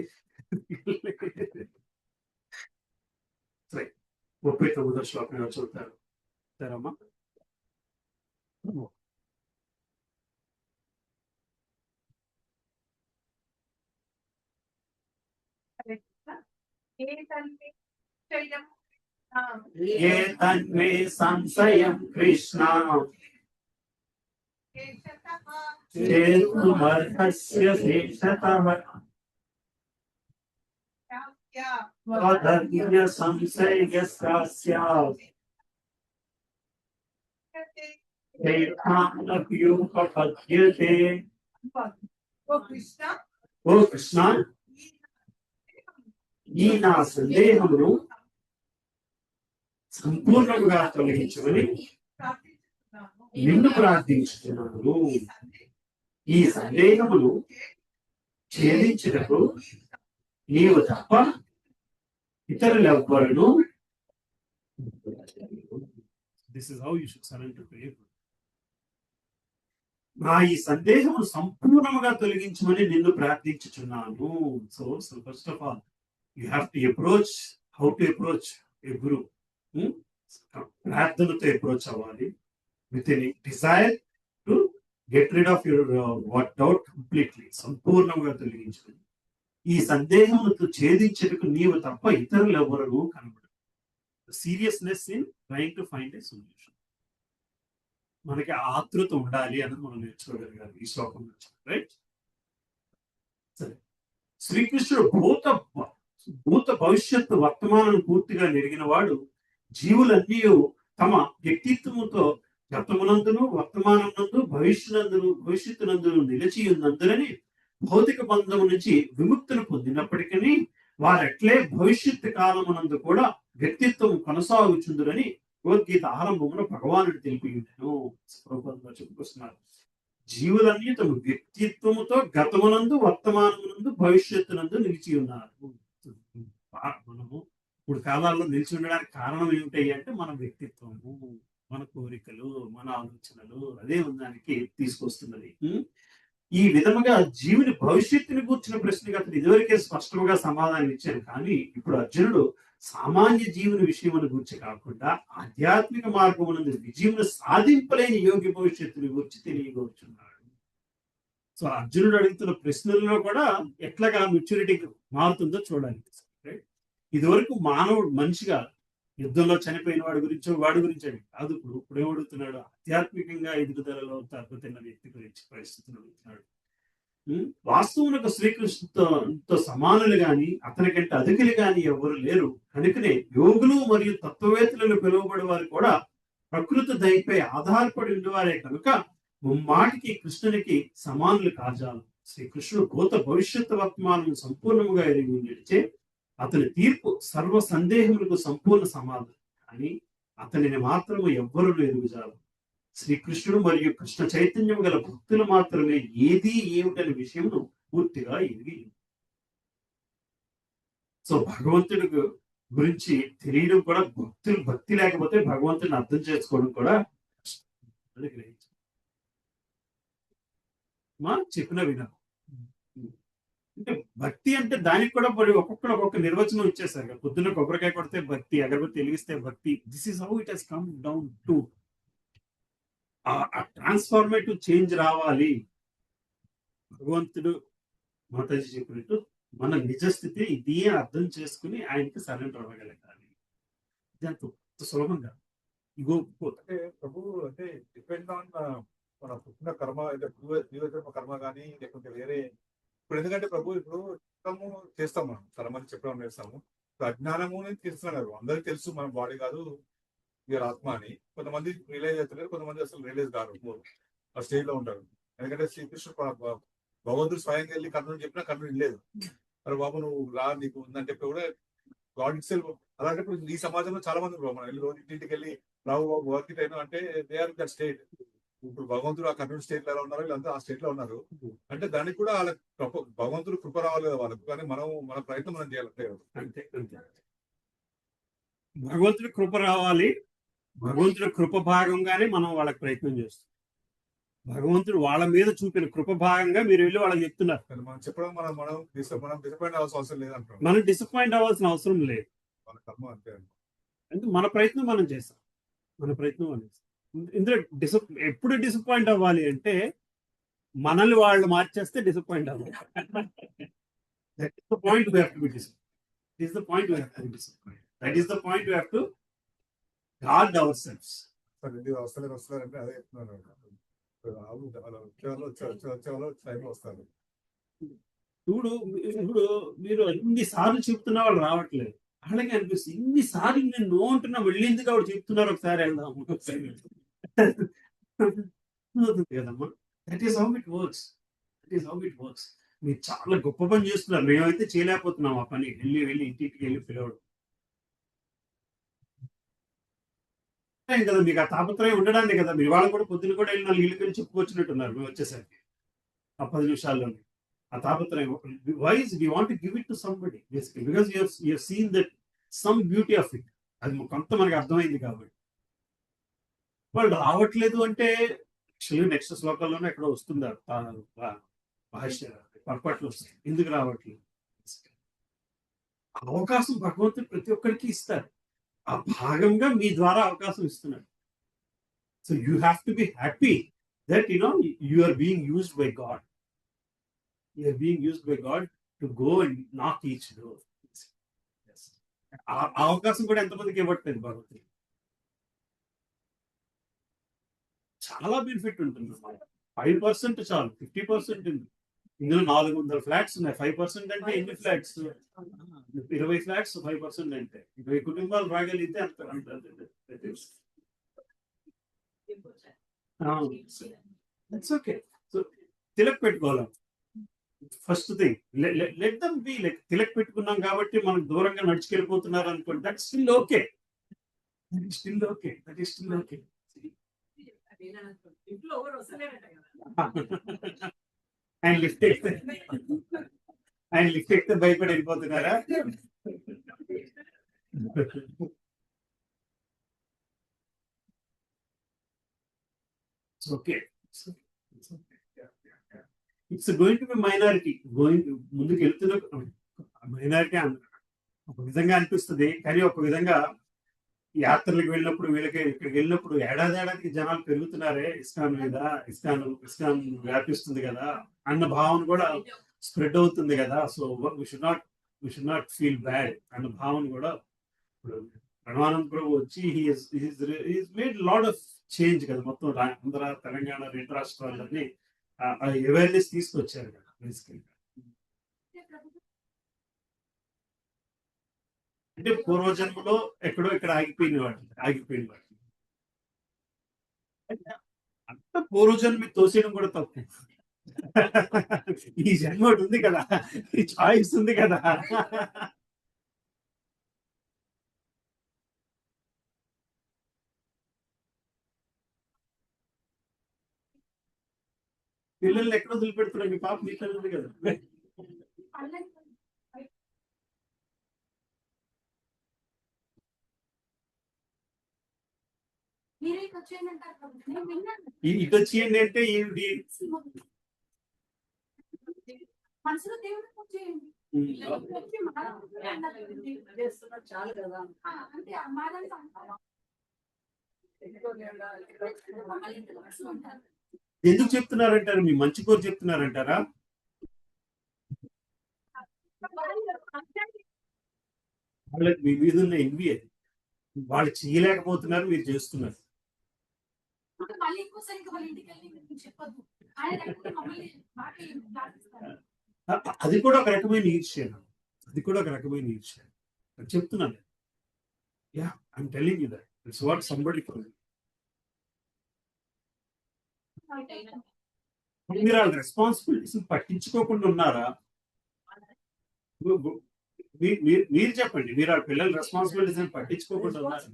39వ శ్లోకం చదువుతారు సరేమ్మా. ఏ తన్మే సంశయం కృష్ణ చేతుమర్హస్య శేషతః తదన్య సంశయస్యాస్యాత్ ఏతానప్యుపపద్యతే. ఓ కృష్ణ, ఈ నా సందేహమును సంపూర్ణంగా తొలగించమని నిన్ను ప్రార్థించుతున్నాను. ఈ సందేహమును ఛేదించుటకు నీవు తప్ప ఇతరులెవ్వరును. This is how you should surrender to every. నా ఈ సందేహమును సంపూర్ణంగా తొలగించమని నిన్ను ప్రార్థించుచున్నాను. So first of all you have to approach, how to approach a guru. ప్రార్థనతో అప్రోచ్ అవ్వాలి, with an desire to get rid of your what doubt completely, సంపూర్ణంగా తొలగించుకుని ఈ సందేహములతో ఛేదించటకు నీవు తప్ప ఇతరులు ఎవరు కనబడరు. Seriousness in trying to find a solution. మనకి ఆతృత ఉండాలి అని మనం నేర్చుకోగలిగాలి ఈ శ్లోకం నుంచి. రైట్. సరే, శ్రీకృష్ణుడు భూత భవిష్యత్తు వర్తమానం పూర్తిగా నెరిగిన వాడు జీవులన్నీ తమ వ్యక్తిత్వముతో గతమునందును వర్తమానమునందు భవిష్యత్తునందును నిలిచి ఉన్నందునని భౌతిక బంధము నుంచి విముక్తిని పొందినప్పటికీ వారెట్లే భవిష్యత్తు కాలమునందు కూడా వ్యక్తిత్వం కొనసాగుచుందురని భగవద్గీత ఆరంభమున భగవానుడు తెలిపి ఉంటాను చెప్పుకొస్తున్నారు. జీవులన్నీ తమ వ్యక్తిత్వముతో గతమునందు వర్తమానమునందు భవిష్యత్తునందు నిలిచి ఉన్నారు. మనము ఇప్పుడు కాలాల్లో నిలిచి ఉండడానికి కారణం ఏమిటి అంటే మన వ్యక్తిత్వము, మన కోరికలు, మన ఆలోచనలు అదే దానికి తీసుకొస్తున్నది. ఈ విధముగా జీవుని భవిష్యత్తుని కూర్చిన ప్రశ్నకి అతను ఇదివరకే స్పష్టంగా సమాధానం ఇచ్చాను. కానీ ఇప్పుడు అర్జునుడు సామాన్య జీవుని విషయమును గురించి కాకుండా ఆధ్యాత్మిక మార్గమునందు విజయమును సాధింపలేని యోగ్య భవిష్యత్తుని గురించి తెలియగోరుచున్నాడు. సో అర్జునుడు అడుగుతున్న ప్రశ్నల్లో కూడా ఎట్లాగా మెచ్యూరిటీ మారుతుందో చూడాలి. ఇదివరకు మానవుడు మనిషిగా యుద్ధంలో చనిపోయిన వాడి గురించి కాదు. ఇప్పుడు ఏమడుగుతున్నాడు? ఆధ్యాత్మికంగా ఎదుగుదలలో తగ్గుతున్న వ్యక్తి గురించి పరిస్థితులు అడుగుతున్నాడు. వాస్తవునకు శ్రీకృష్ణుతో సమానులు గాని అతనికంటే అధికులు గాని ఎవరు లేరు. కనుకనే యోగులు మరియు తత్వవేత్తలను పిలువబడే వారు కూడా ప్రకృతి దయపై ఆధారపడి ఉండేవారే కనుక ముమ్మాటికి కృష్ణునికి సమానులు కాజాలు. శ్రీకృష్ణుడు భూత భవిష్యత్తు వర్తమానం సంపూర్ణంగా ఎరిగి నిలిచే అతని తీర్పు సర్వ సందేహములకు సంపూర్ణ సమాధానం. కానీ అతనిని మాత్రము ఎవ్వరూ ఎరుగుజారు. శ్రీకృష్ణుడు మరియు కృష్ణ చైతన్యం గల భక్తులు మాత్రమే ఏది ఏమిటనే విషయమును పూర్తిగా ఎరిగి. సో భగవంతుడి గురించి తెలియడం కూడా భక్తి లేకపోతే భగవంతుడిని అర్థం చేసుకోవడం కూడా మా చెప్పిన విధానం. అంటే భక్తి అంటే దానికి కూడా ఒక్కొక్కరు ఒక్కొక్క నిర్వచనం ఇచ్చేసారు. పొద్దున్న కొబ్బరికాయ కొడితే భక్తి, అగరబత్తి వెలిగిస్తే భక్తి. This is how it has come down to. ఆ ట్రాన్స్ఫార్మేటివ్ చేంజ్ రావాలి. భగవంతుడు మాతాజీ చెప్పినట్టు మన నిజస్థితి ఇది అర్థం చేసుకుని ఆయనకి సరెండర్ అవ్వగలగాలి. ఇది అంత సులభంగా ఇగో అంటే ప్రభు అంటే డిపెండ్ ఆన్ మన పుట్టిన కర్మ, జీవకర్మ కర్మ కానీ లేకుంటే వేరే. ఇప్పుడు ఎందుకంటే ప్రభు ఇప్పుడు చేస్తాం, మనం చాలా మంది చెప్పడం చేస్తాము. ఇప్పుడు అజ్ఞానము తీస్తున్నారు. అందరికి తెలుసు మన బాడీ కాదు వీరు ఆత్మ అని. కొంతమంది రియలైజ్ అవుతున్నారు, కొంతమంది అసలు రియలైజ్ కాదు, ఆ స్టేజ్ లో ఉంటారు. ఎందుకంటే శ్రీకృష్ణుడు భగవంతుడు స్వయంగా వెళ్ళి కర్ణుడు చెప్పినా కర్ణుడు లేదు. మరి బాబు నువ్వు రా, నీకు ఉందని చెప్పి కూడా గాడ్ ఇట్ సెల్ఫ్. అలాంటి ఈ సమాజంలో చాలా మంది మనం వెళ్ళి రోజు ఇంటికి వెళ్ళి రావు బాబు వర్క్ ఇట్ అయినా అంటే దే ఆర్ దట్ స్టేట్. ఇప్పుడు భగవంతుడు ఆ కర్ణుడు స్టేట్ లో ఎలా ఉన్నారు, వీళ్ళంతా ఆ స్టేట్ లో ఉన్నారు. అంటే దానికి కూడా వాళ్ళ భగవంతుడు కృప రావాలి కదా వాళ్ళకు. కానీ మనం మన ప్రయత్నం మనం చేయాలంటే అంతే. భగవంతుడి కృప రావాలి. భగవంతుడి కృప భాగంగానే మనం వాళ్ళకి ప్రయత్నం చేస్తాం. భగవంతుడు వాళ్ళ మీద చూపిన కృప భాగంగా మీరు వెళ్ళి వాళ్ళకి చెప్తున్నారు. మనం చెప్పడం మనం డిసప్పాయింట్ అవ్వాల్సిన అవసరం లేదంటాం. మనం డిసప్పాయింట్ అవ్వాల్సిన అవసరం లేదు. మన కర్మ అంతే. అంటే మన ప్రయత్నం మనం చేస్తాం. ఇందులో ఎప్పుడు డిసప్పాయింట్ అవ్వాలి అంటే మనల్ని వాళ్ళు మార్చేస్తే డిసప్పాయింట్ అవ్వాలి. That is the point we have to be disappointed. That is the point we have to guard ourselves. వస్తారంటే అదే చెప్తున్నారు. వస్తారు. ఇప్పుడు మీరు ఎన్నిసార్లు చెప్తున్నా వాళ్ళు రావట్లేదు. అలాగే అనిపిస్తుంది ఇన్నిసార్లు నేను నో అంటున్నా వెళ్ళింది కాబట్టి చెప్తున్నారు, ఒకసారి వెళ్దాము కదమ్మా. That is how it works. మీరు చాలా గొప్ప పని చేస్తున్నారు, మేమైతే చేయలేకపోతున్నాం ఆ పని. వెళ్ళి ఇంటికి వెళ్ళి పిలవడం కదా. మీకు ఆ తాపత్రయం ఉండడానికి కదా. మీరు వాళ్ళు కూడా పొద్దున్న కూడా వెళ్ళి 4 ఇళ్ళకి వెళ్ళి చెప్పుకొచ్చినట్టున్నారు మేము వచ్చేసరికి ఆ 10 నిమిషాల్లోనే. ఆ తాపత్రయం wise we want to give it to somebody basically because you have seen that some beauty of it. అది కొంత మనకి అర్థమైంది కాబట్టి. వాళ్ళు రావట్లేదు అంటే నెక్స్ట్ శ్లోకాల్లోనే ఎక్కడో వస్తుంది భాష్య పొరపాట్లు వస్తాయి. ఎందుకు రావట్లేదు? అవకాశం భగవంతుడు ప్రతి ఒక్కరికి ఇస్తారు. ఆ భాగంగా మీ ద్వారా అవకాశం ఇస్తున్నాడు. So you have to be happy that you are being used by God. You are being used by God to go and knock each door. ఆ అవకాశం కూడా ఎంతమందికి ఇవ్వట్లేదు భగవంతుడు. చాలా బెనిఫిట్ ఉంటుంది. 5% చాలు, 50% ఉంది. ఇందులో 400 ఫ్లాట్స్ ఉన్నాయి. 5% అంటే ఎన్ని ఫ్లాట్స్? 20 ఫ్లాట్స్ 5% అంటే 20 కుటుంబాలు రాగలిగితే అంత ఇట్స్ ఓకే. సో తిలక్ పెట్టుకోవాలి. First thing let them be like Tilak పెట్టుకున్నాం కాబట్టి మనకు దూరంగా నడుచుకెళ్ళిపోతున్నారు అనుకోండి, దట్ స్టిల్ ఓకే. ఇంట్లో ఎవరు వస్తలేరట కదా. ఆయన లిఫ్ట్ ఎక్కితే భయపడి వెళ్ళిపోతున్నారా? Okay, it's going to be minority. ముందుకు వెళ్తున్న మైనారిటీ ఒక విధంగా అనిపిస్తుంది, కానీ ఒక విధంగా యాత్రలకు వెళ్ళినప్పుడు వీళ్ళకి ఇక్కడికి వెళ్ళినప్పుడు ఏడాదికి జనాలు పెరుగుతున్నారే, ఇస్కాన్ మీద ఇస్కాన్ వ్యాపిస్తుంది కదా అన్న భావన కూడా స్ప్రెడ్ అవుతుంది కదా. So we should not feel bad అన్న భావన కూడా ఇప్పుడు ప్రణవానంద్ ప్రభు వచ్చి మేడ్ లాట్ ఆఫ్ చేంజ్ కదా. మొత్తం ఆంధ్ర, తెలంగాణ 2 రాష్ట్రాలన్నీ అవేర్నెస్ తీసుకొచ్చారు కదా బేసికల్గా. అంటే పూర్వజన్మలో ఎక్కడో ఇక్కడ ఆగిపోయిన వాటి అంత పూర్వజన్మ తోసేయడం కూడా తప్పు. ఈ జన్మ ఒకటి ఉంది కదా, ఈ చాయిస్ ఉంది కదా. పిల్లల్ని ఎక్కడ వదిలిపెడుతున్నారు? మీ పాప మీ పిల్లలు ఉంది కదా. ఇటు వచ్చేయండి అంటే మనసులో దేవుడు చేయండి. చాలు కదా. అంటే అమ్మాయిని ఎందుకు చెప్తున్నారంటారు? మీ మంచి కోరి చెప్తున్నారంటారా? వాళ్ళకి మీ మీద ఉన్న ఎన్వి అది. వాళ్ళు చేయలేకపోతున్నారు, మీరు చేస్తున్నారు. అది కూడా ఒక రకమైన ఈర్ష్య. చెప్తున్నాను. Yeah, I'm telling you that it's what somebody for me. మీరు వాళ్ళ రెస్పాన్సిబిలిటీస్ పట్టించుకోకుండా ఉన్నారా? మీరు చెప్పండి, మీరు ఆ పిల్లల రెస్పాన్సిబిలిటీస్ పట్టించుకోకుండా ఉన్నారు?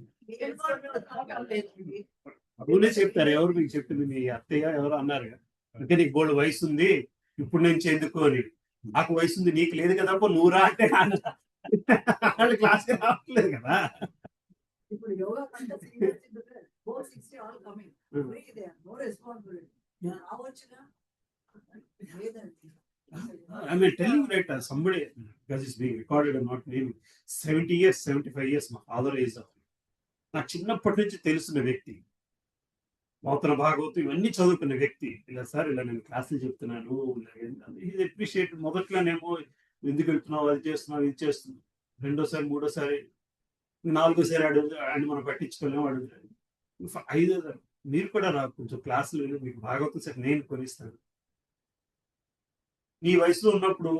అవునే చెప్తారు. ఎవరు మీకు చెప్పింది? మీ అత్తయ్య ఎవరు అన్నారు కదా, అంటే నీకు బోల్డ్ వయసు ఉంది ఇప్పుడు నుంచి ఎందుకు అని. నాకు వయసు ఉంది, నీకు లేదు కదా, నువ్వు రా అంటే వాళ్ళు క్లాస్కి రావట్లేదు కదా. ఇప్పుడు yoga I mean, telling you that somebody, because it's being recorded and not naming, 70 years, 75 years, మా ఫాదర్ ఏజ్ ఆఫ్. నాకు చిన్నప్పటి నుంచి తెలుసున్న వ్యక్తి, మౌతన భాగవతం ఇవన్నీ చదువుకున్న వ్యక్తి. ఇలా సార్ ఇలా నేను క్లాసులు చెప్తున్నాను, ఇది అప్రిషియేట్. మొదట్లోనేమో ఎందుకు వెళ్తున్నావు, అది చేస్తున్నావు, ఇది చేస్తున్నావు. రెండోసారి, మూడోసారి, 4ఓసారి అని మనం పట్టించుకోలేము. అడుగుతారు 5ఓసారి మీరు కూడా నాకు కొంచెం క్లాసులు మీకు భాగవతం సార్ నేను కొనిస్తాను. ఈ వయసులో ఉన్నప్పుడు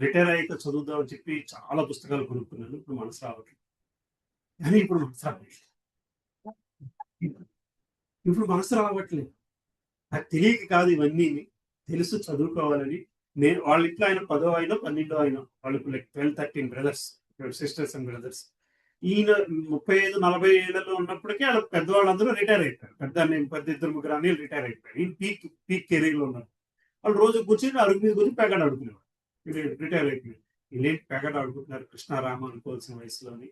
రిటైర్ అయ్యాక చదువుదామని చెప్పి చాలా పుస్తకాలు కొనుక్కున్నాను. ఇప్పుడు మనసు రావట్లేదు. కానీ ఇప్పుడు మనసు రావట్లేదు. నాకు తెలియక కాదు, ఇవన్నీ తెలుసు చదువుకోవాలని. నేను వాళ్ళ ఇంట్లో ఆయన 10వ అయినా 12వ అయినా వాళ్ళకు like 12-13 brothers, sisters and brothers. ఈయన 35-40 ఏళ్లలో ఉన్నప్పటికీ వాళ్ళ పెద్దవాళ్ళందరూ రిటైర్ అయిపోయారు. పెద్ద 2-3 అన్నయ్యలు రిటైర్ అయిపోయారు. ఈయన పీక్ కెరీర్ లో ఉన్నారు. వాళ్ళు రోజు కూర్చొని అరుగు మీద కూర్చొని పెగడ ఆడుకునేవారు. రిటైర్ అయిపోయింది. వీళ్ళేంటి పెగడ ఆడుకుంటున్నారు కృష్ణారామ అనుకోవాల్సిన వయసులోని.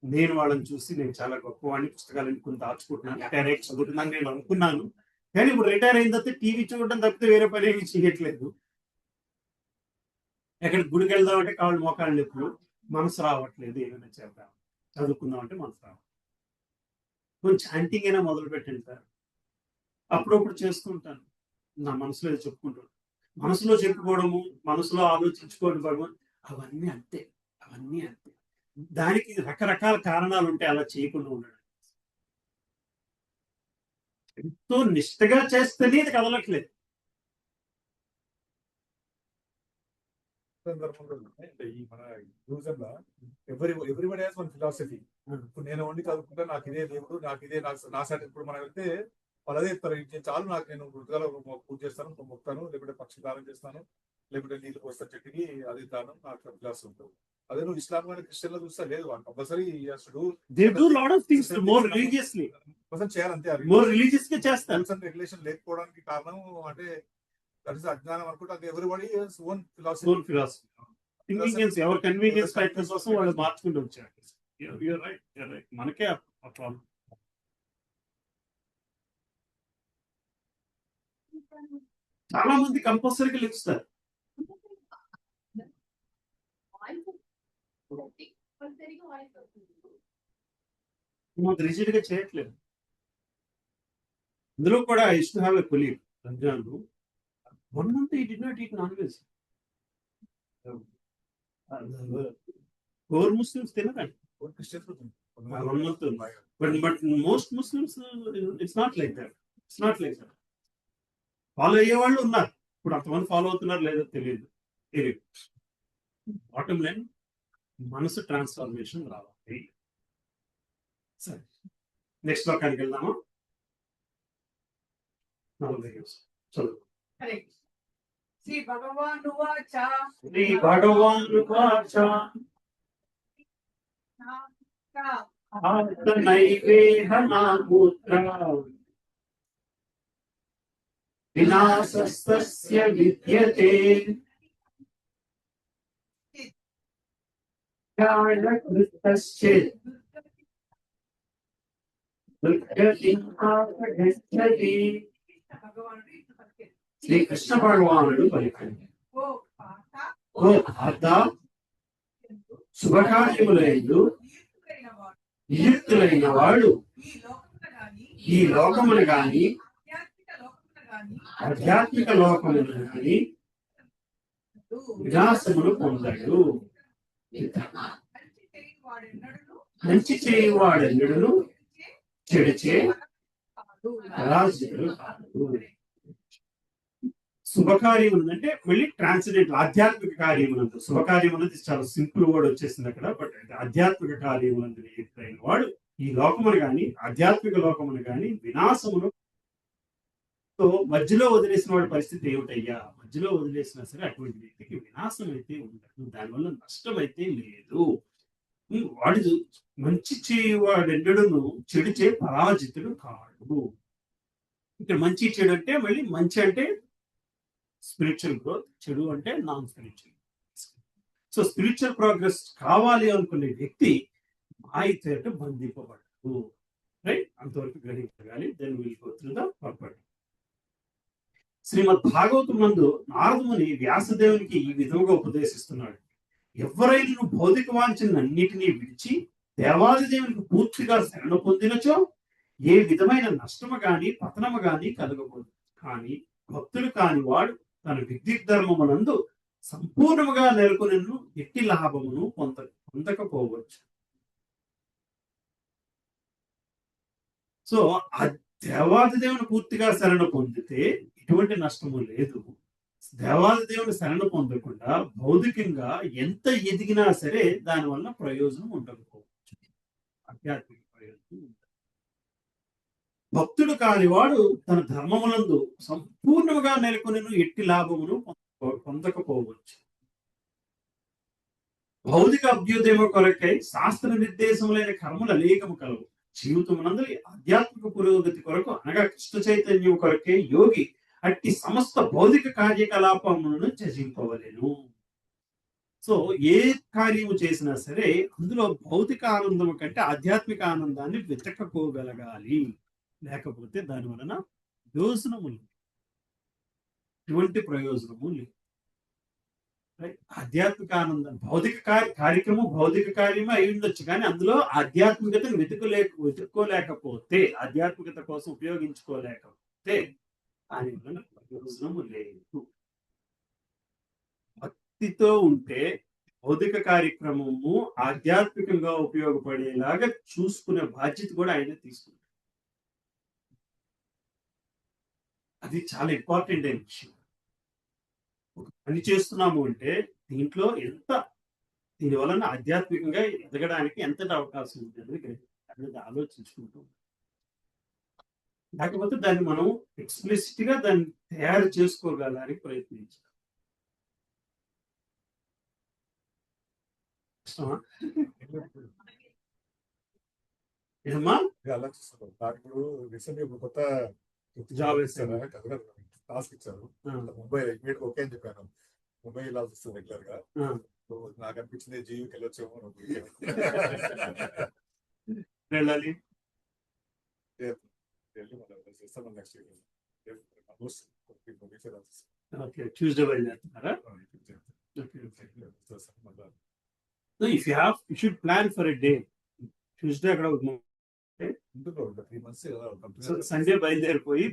నేను వాళ్ళని చూసి నేను చాలా గొప్పవాడిని, పుస్తకాలను కొన్ని దాచుకుంటున్నాను, రిటైర్ అయ్యి చదువుతున్నాను నేను అనుకున్నాను. కానీ ఇప్పుడు రిటైర్ అయిన తర్వాత టీవీ చూడడం తప్పితే వేరే పని ఏమి చేయట్లేదు. ఎక్కడ గుడికి వెళ్దామంటే కాళ్ళు మోకాళ్ళు నొప్పులు, మనసు రావట్లేదు. ఏమైనా చేద్దాం, చదువుకుందాం అంటే మనసు రావట్లేదు. కొంచెం చాంటింగ్ అయినా మొదలు పెట్టండి సార్. అప్పుడప్పుడు చేసుకుంటాను, నా మనసులో చెప్పుకుంటాను. మనసులో చెప్పుకోవడము, మనసులో ఆలోచించుకోవడం, అవన్నీ అంతే. దానికి రకరకాల కారణాలు ఉంటాయి అలా చేయకుండా ఉండడం. ఎంతో నిష్టగా చేస్తేనే ఇది కదలట్లేదు. సందర్భంలో అంటే ఈ మన హిందూయిజం లో ఎవ్రీబడి హాస్ వన్ ఫిలాసఫీ. ఇప్పుడు నేను వండి చదువుకుంటా, నాకు ఇదే దేవుడు, నాకు ఇదే నా సైడ్. ఇప్పుడు మనం వెళ్తే వాళ్ళు అదే చెప్తారు, ఇది చాలు నాకు, నేను మృతగాలు పూజ చేస్తాను, మొక్కుతాను, లేకుంటే పక్షి దానం చేస్తాను, లేకుంటే నీళ్ళు పోస్తా చెట్టుకి, అది దానం, నాకు ఫిలాసఫీ ఉంటుంది. అదే నువ్వు ఇస్లాం కానీ క్రిస్టియన్ లో చూస్తా లేదు, compulsory they do lot of things more religiously, చేయాలంతే. మోర్ రిలీజియస్ గా చేస్తారు. రూల్స్ అండ్ రెగ్యులేషన్ లేకపోవడానికి కారణం అంటే దట్ ఇస్ అజ్ఞానం అనుకుంటే. అది ఎవ్రీబడి ఓన్ ఫిలాసఫీ. కన్వీనియన్స్, ఎవరి కన్వీనియన్స్ ఫ్యాక్టర్ కోసం వాళ్ళు మార్చుకుంటూ వచ్చారు. రైట్, మనకే ఆ ప్రాబ్లం. చాలా మంది కంపల్సరీగా లెక్స్తారు. రిజిడ్ గా చేయట్లేదు. ఇందులో కూడా I used to have a colleague Ramzan. 1 month he did not eat non-veg. Core Muslims తినరండి. Christians 1 month. But most Muslims, it's not like that. Follow అయ్యే వాళ్ళు ఉన్నారు. ఇప్పుడు అంతమంది ఫాలో అవుతున్నారు లేదో తెలియదు. బాటమ్ లైన్, మనసు ట్రాన్స్ఫర్మేషన్ రావాలి. సరే, నెక్స్ట్ లోకానికి వెళ్దామా? 40 చదువు. శ్రీ భగవానువాచ శ్రీ భగవానువాచ ఆత్మనైవేహ నామూత్ర వినాశస్తస్య విద్యతే జ్ఞానకృతశ్చిత్ దుర్గతిం ఆపగచ్చతి. శ్రీకృష్ణ భగవానుడు పలికాడు, ఓ పార్థ, శుభకార్యములందు నియుక్తులైన వాడు ఈ లోకమును గాని ఆధ్యాత్మిక లోకమును గాని వినాశమును పొందడు. మంచి చేయువాడెన్నడును చెడిచే పరాజితుడు కాదు. శుభకార్యం ఉందంటే మళ్ళీ ట్రాన్స్జెండెంటల్, ఆధ్యాత్మిక కార్యములందు. శుభకార్యం అనేది చాలా సింపుల్ వర్డ్ వచ్చేసింది అక్కడ. బట్ ఆధ్యాత్మిక కార్యములందు ఎదురైన వాడు ఈ లోకమును గాని ఆధ్యాత్మిక లోకమును గాని వినాశమును. మధ్యలో వదిలేసిన వాడి పరిస్థితి ఏమిటయ్యా? మధ్యలో వదిలేసినా సరే అటువంటి వ్యక్తికి వినాశం అయితే ఉండదు, దానివల్ల నష్టం అయితే లేదు. వాడు మంచి చేయువాడెన్నడును చెడుచే పరాజితుడు కాడు. ఇక్కడ మంచి చెడు అంటే మళ్ళీ మంచి అంటే స్పిరిచువల్ గ్రోత్, చెడు అంటే non spiritual. So spiritual progress కావాలి అనుకునే వ్యక్తి మాయతో బంధింపబడదు. రైట్, అంతవరకు గ్రహించగాలి. Then will go through the purpose. Srimad Bhagavatam నందు నారదుని వ్యాసదేవునికి ఈ విధంగా ఉపదేశిస్తున్నాడు. ఎవరైనా భౌతిక వాంఛనన్నిటినీ విడిచి దేవాది దేవునికి పూర్తిగా శరణ పొందినచో ఏ విధమైన నష్టము గాని పతనము గాని కలగకూడదు. కానీ భక్తుడు కాని వాడు తన విద్యుత్ ధర్మమునందు సంపూర్ణముగా నెలకొనను ఎట్టి లాభమును పొందకపోవచ్చు. సో ఆ దేవాది దేవుని పూర్తిగా శరణ పొందితే ఎటువంటి నష్టము లేదు. దేవాది దేవుని శరణ పొందకుండా భౌతికంగా ఎంత ఎదిగినా సరే దానివల్ల ప్రయోజనం ఉండకపోవచ్చు, ఆధ్యాత్మిక ప్రయోజనం ఉండదు. భక్తుడు కానివాడు తన ధర్మములందు సంపూర్ణముగా నెలకొనను ఎట్టి లాభమును పొందకపోవచ్చు. భౌతిక అభ్యుదయము కొరకై శాస్త్ర నిర్దేశములైన కర్మలు అనేకము కలవు. జీవితమునందరి ఆధ్యాత్మిక పురోగతి కొరకు అనగా కృష్ణ చైతన్యం కొరకే యోగి అట్టి సమస్త భౌతిక కార్యకలాపములను త్యజింపవలెను. సో ఏ కార్యము చేసినా సరే అందులో భౌతిక ఆనందము కంటే ఆధ్యాత్మిక ఆనందాన్ని వెతకపోగలగాలి. లేకపోతే దాని వలన ప్రయోజనము లేదు, ఎటువంటి ప్రయోజనము లేదు. ఆధ్యాత్మిక ఆనందం భౌతిక కార్యక్రమం భౌతిక కార్యమే అయి ఉండొచ్చు, కానీ అందులో ఆధ్యాత్మికతను వెతుక్కోలేకపోతే, ఆధ్యాత్మికత కోసం ఉపయోగించుకోలేకపోతే దాని వలన ప్రయోజనము లేదు. భక్తితో ఉంటే భౌతిక కార్యక్రమము ఆధ్యాత్మికంగా ఉపయోగపడేలాగా చూసుకునే బాధ్యత కూడా ఆయన తీసుకుంటారు. అది చాలా ఇంపార్టెంట్ అయిన విషయం. ఒక పని చేస్తున్నాము అంటే దీంట్లో దీని వలన ఆధ్యాత్మికంగా ఎదగడానికి ఎంతటి అవకాశం ఉంది అనేది ఆలోచించుకుంటూ లేకపోతే దాన్ని మనం ఎక్స్ప్లిసిట్ గా దాన్ని తయారు చేసుకోగలడానికి ప్రయత్నించాలి. ఏమా ఆలోచిస్తాను. నాకు ఇప్పుడు రీసెంట్ ఇప్పుడు కొత్త జాబ్ ఇచ్చారు, టాస్క్ ఇచ్చారు. ముంబై ఇమీడియట్ ఓకే అని చెప్పాను. ముంబై వెళ్ళాల్సి వస్తుంది రెగ్యులర్ గా. సో నాకు అనిపించింది జీవికి వెళ్ళొచ్చేమో వెళ్ళాలి. చేస్తాను నెక్స్ట్ ఓకే, ట్యూస్డే బయలుదేరుతున్నారా? If you have you should plan for a day. Tuesday అక్కడ సండే బయలుదేరిపోయి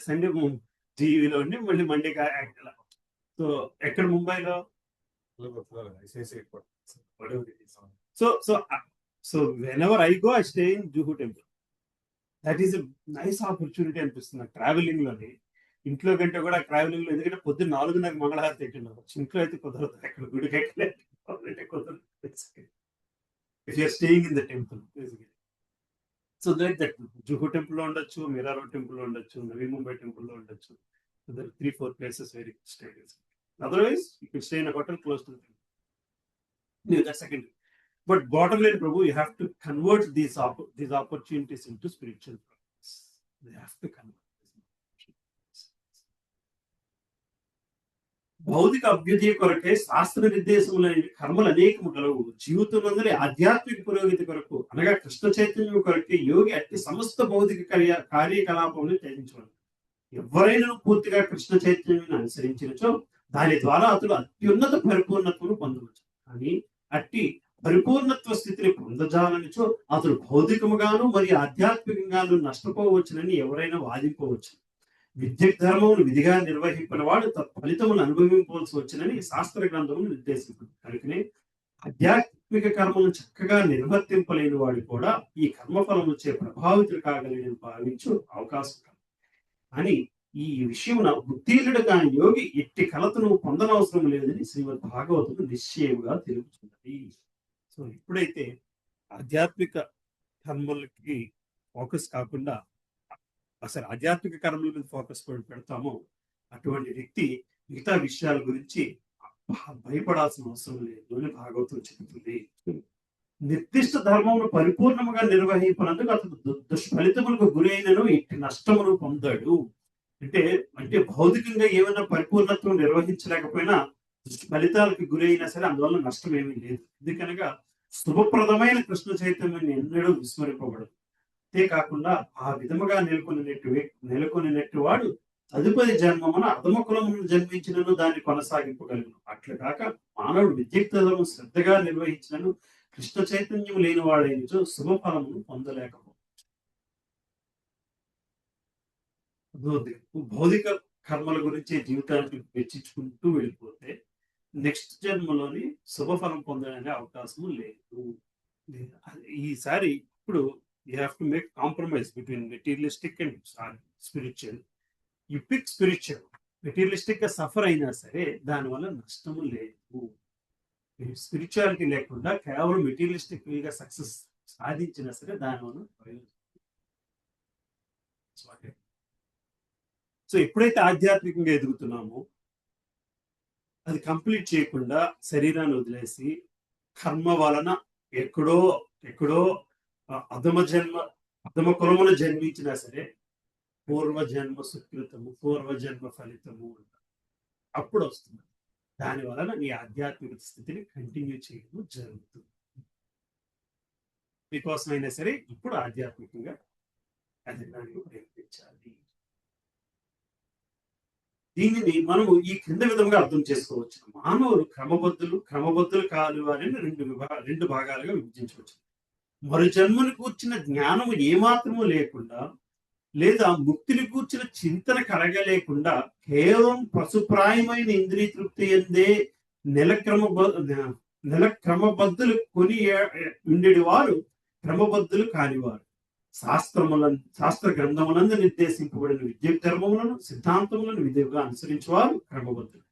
సండే జీవీలో ఉండి మళ్ళీ మండే సో ఎక్కడ ముంబైలో? So so so whenever I go I stay in Juhu temple. That is nice opportunity అనిపిస్తుంది నాకు ట్రావెలింగ్ లోని. ఇంట్లో కంటే కూడా ట్రావెలింగ్ లో, ఎందుకంటే పొద్దున్న 4:30 మంగళహారతి ఎక్కిండవు. ఇంట్లో అయితే కుదరదు, ఎక్కడ గుడికి ఎక్కలేదు కుదరదు. If you're staying in the temple so that Juhu temple లో ఉండొచ్చు, మిరారో టెంపుల్ లో ఉండొచ్చు, నవీ ముంబై టెంపుల్ లో ఉండొచ్చు. So there are 3-4 places where you can stay. Otherwise, you can stay in a hotel close to the temple. No, that's secondary. But bottom line, Prabhu, you have to convert these opportunities into spiritual progress. They have to convert. భౌతిక అభ్యుదయ కొరకే శాస్త్ర నిర్దేశములైన కర్మలు అనేకము కలవు. జీవితంలోని ఆధ్యాత్మిక పురోగతి కొరకు అనగా కృష్ణ చైతన్యం కొరకే యోగి అట్టి సమస్త భౌతిక కార్యకలాపములను త్యజించవచ్చు. ఎవరైనా పూర్తిగా కృష్ణ చైతన్యాన్ని అనుసరించినచో దాని ద్వారా అతడు అత్యున్నత పరిపూర్ణత్వను పొందవచ్చు. కానీ అట్టి పరిపూర్ణత్వ స్థితిని పొందజాలనిచో అతడు భౌతికముగాను మరియు ఆధ్యాత్మికంగాను నష్టపోవచ్చునని ఎవరైనా వాదింపవచ్చు. విద్య ధర్మమును విధిగా నిర్వహించిన వాడు ఫలితమును అనుభవించవలసి వచ్చునని శాస్త్ర గ్రంథములు నిర్దేశించింది. కనుకనే ఆధ్యాత్మిక కర్మలను చక్కగా నిర్వర్తింపలేని వాడు కూడా ఈ కర్మఫలం వచ్చే ప్రభావితులు కాగలని భావించు అవకాశం కాదు. అని ఈ విషయమున ఉత్తీర్ణుడు కాని యోగి ఎట్టి కలతను పొందనవసరం లేదని శ్రీమద్ భాగవతుడు నిశ్చయముగా తెలుపుతున్నది. సో ఎప్పుడైతే ఆధ్యాత్మిక కర్మలకి ఫోకస్ కాకుండా అసలు ఆధ్యాత్మిక కర్మల మీద ఫోకస్ పెడతామో అటువంటి వ్యక్తి మిగతా విషయాల గురించి భయపడాల్సిన అవసరం లేదు అని భాగవతం చెబుతుంది. నిర్దిష్ట ధర్మమును పరిపూర్ణముగా నిర్వహించినందుకు అతడు దుష్ఫలితములకు గురైనను ఎట్టి నష్టమును పొందాడు. అంటే భౌతికంగా ఏమైనా పరిపూర్ణత్వం నిర్వహించలేకపోయినా దుష్ఫలితాలకు గురైనా సరే అందువల్ల నష్టం ఏమీ లేదు. ఎందుకనగా శుభప్రదమైన కృష్ణ చైతన్యాన్ని ఎన్నడూ విస్మరింపబడదు. అంతేకాకుండా ఆ విధముగా నెలకొనినట్టు వాడు తదుపరి జన్మమున అధమ కులమును జన్మించినను దాన్ని కొనసాగింపగలను. అట్లగాక మానవుడు విద్యుక్తము శ్రద్ధగా నిర్వహించినను కృష్ణ చైతన్యం లేని వాడైనచో శుభ ఫలమును పొందలేకపోవచ్చు. భౌతిక కర్మల గురించి జీవితానికి వెచ్చించుకుంటూ వెళ్ళిపోతే నెక్స్ట్ జన్మలోని శుభ ఫలం పొందడానికి అవకాశం లేదు. ఈసారి ఇప్పుడు you have to make compromise between materialistic and spiritual. You pick spiritual. Materialistic గా సఫర్ అయినా సరే దానివల్ల నష్టము లేదు. స్పిరిచువాలిటీ లేకుండా కేవలం మెటీరియలిస్టిక్ గా సక్సెస్ సాధించినా సరే దానివల్ల సో ఎప్పుడైతే ఆధ్యాత్మికంగా ఎదుగుతున్నామో అది కంప్లీట్ చేయకుండా శరీరాన్ని వదిలేసి కర్మ వలన ఎక్కడో అధమ కులమును జన్మించినా సరే పూర్వజన్మ సుకృతము పూర్వజన్మ ఫలితము అప్పుడు వస్తుంది. దాని వలన నీ ఆధ్యాత్మిక స్థితిని కంటిన్యూ చేయడం జరుగుతుంది. మీకోసమైనా సరే ఇప్పుడు ఆధ్యాత్మికంగా ఎదగడానికి ప్రయత్నించాలి. దీనిని మనము ఈ క్రింద విధంగా అర్థం చేసుకోవచ్చు. మానవులు క్రమబద్ధులు కాదు అని రెండు భాగాలుగా విభజించవచ్చు. మరు జన్మను కూర్చిన జ్ఞానము ఏమాత్రము లేకుండా లేదా ముక్తిని కూర్చిన చింతన కలగలేకుండా కేవలం పశుప్రాయమైన ఇంద్రియ తృప్తి ఎందే నెల క్రమబద్ధులు కొని ఉండేది వారు క్రమబద్ధులు కానివారు. శాస్త్ర గ్రంథములందు నిర్దేశింపబడిన విద్య ధర్మములను సిద్ధాంతములను విధిగా అనుసరించేవారు క్రమబద్ధులు.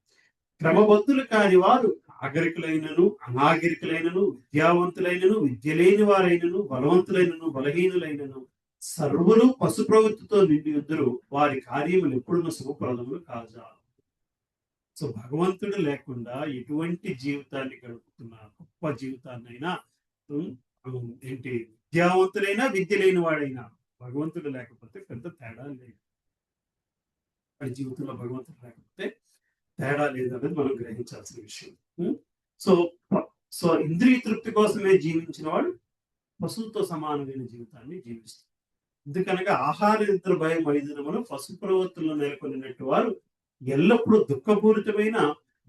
క్రమబద్ధులు కాని వారు నాగరికులైనను అనాగరికులైనను విద్యావంతులైనను విద్య లేని వారైనను బలవంతులైనను బలహీనులైనను సర్వులు పశు ప్రవృత్తితో నిండి యుద్ధులు వారి కార్యములు ఎప్పుడున్న శుభప్రదములు కాజా. సో భగవంతుడు లేకుండా ఎటువంటి జీవితాన్ని గడుపుతున్న గొప్ప జీవితాన్నైనా ఏంటి విద్యావంతులైనా విద్య లేని వాడైనా భగవంతుడు లేకపోతే పెద్ద తేడా లేదు. వాడి జీవితంలో భగవంతుడు లేకపోతే తేడా లేదనేది మనం గ్రహించాల్సిన విషయం. సో సో ఇంద్రియ తృప్తి కోసమే జీవించిన వాడు పశువుతో సమానమైన జీవితాన్ని జీవిస్తాడు. ఎందుకనగా ఆహార నిద్ర భయం మైదునములు పశు ప్రవృత్తుల్లో నెలకొనినట్టు వారు ఎల్లప్పుడూ దుఃఖపూరితమైన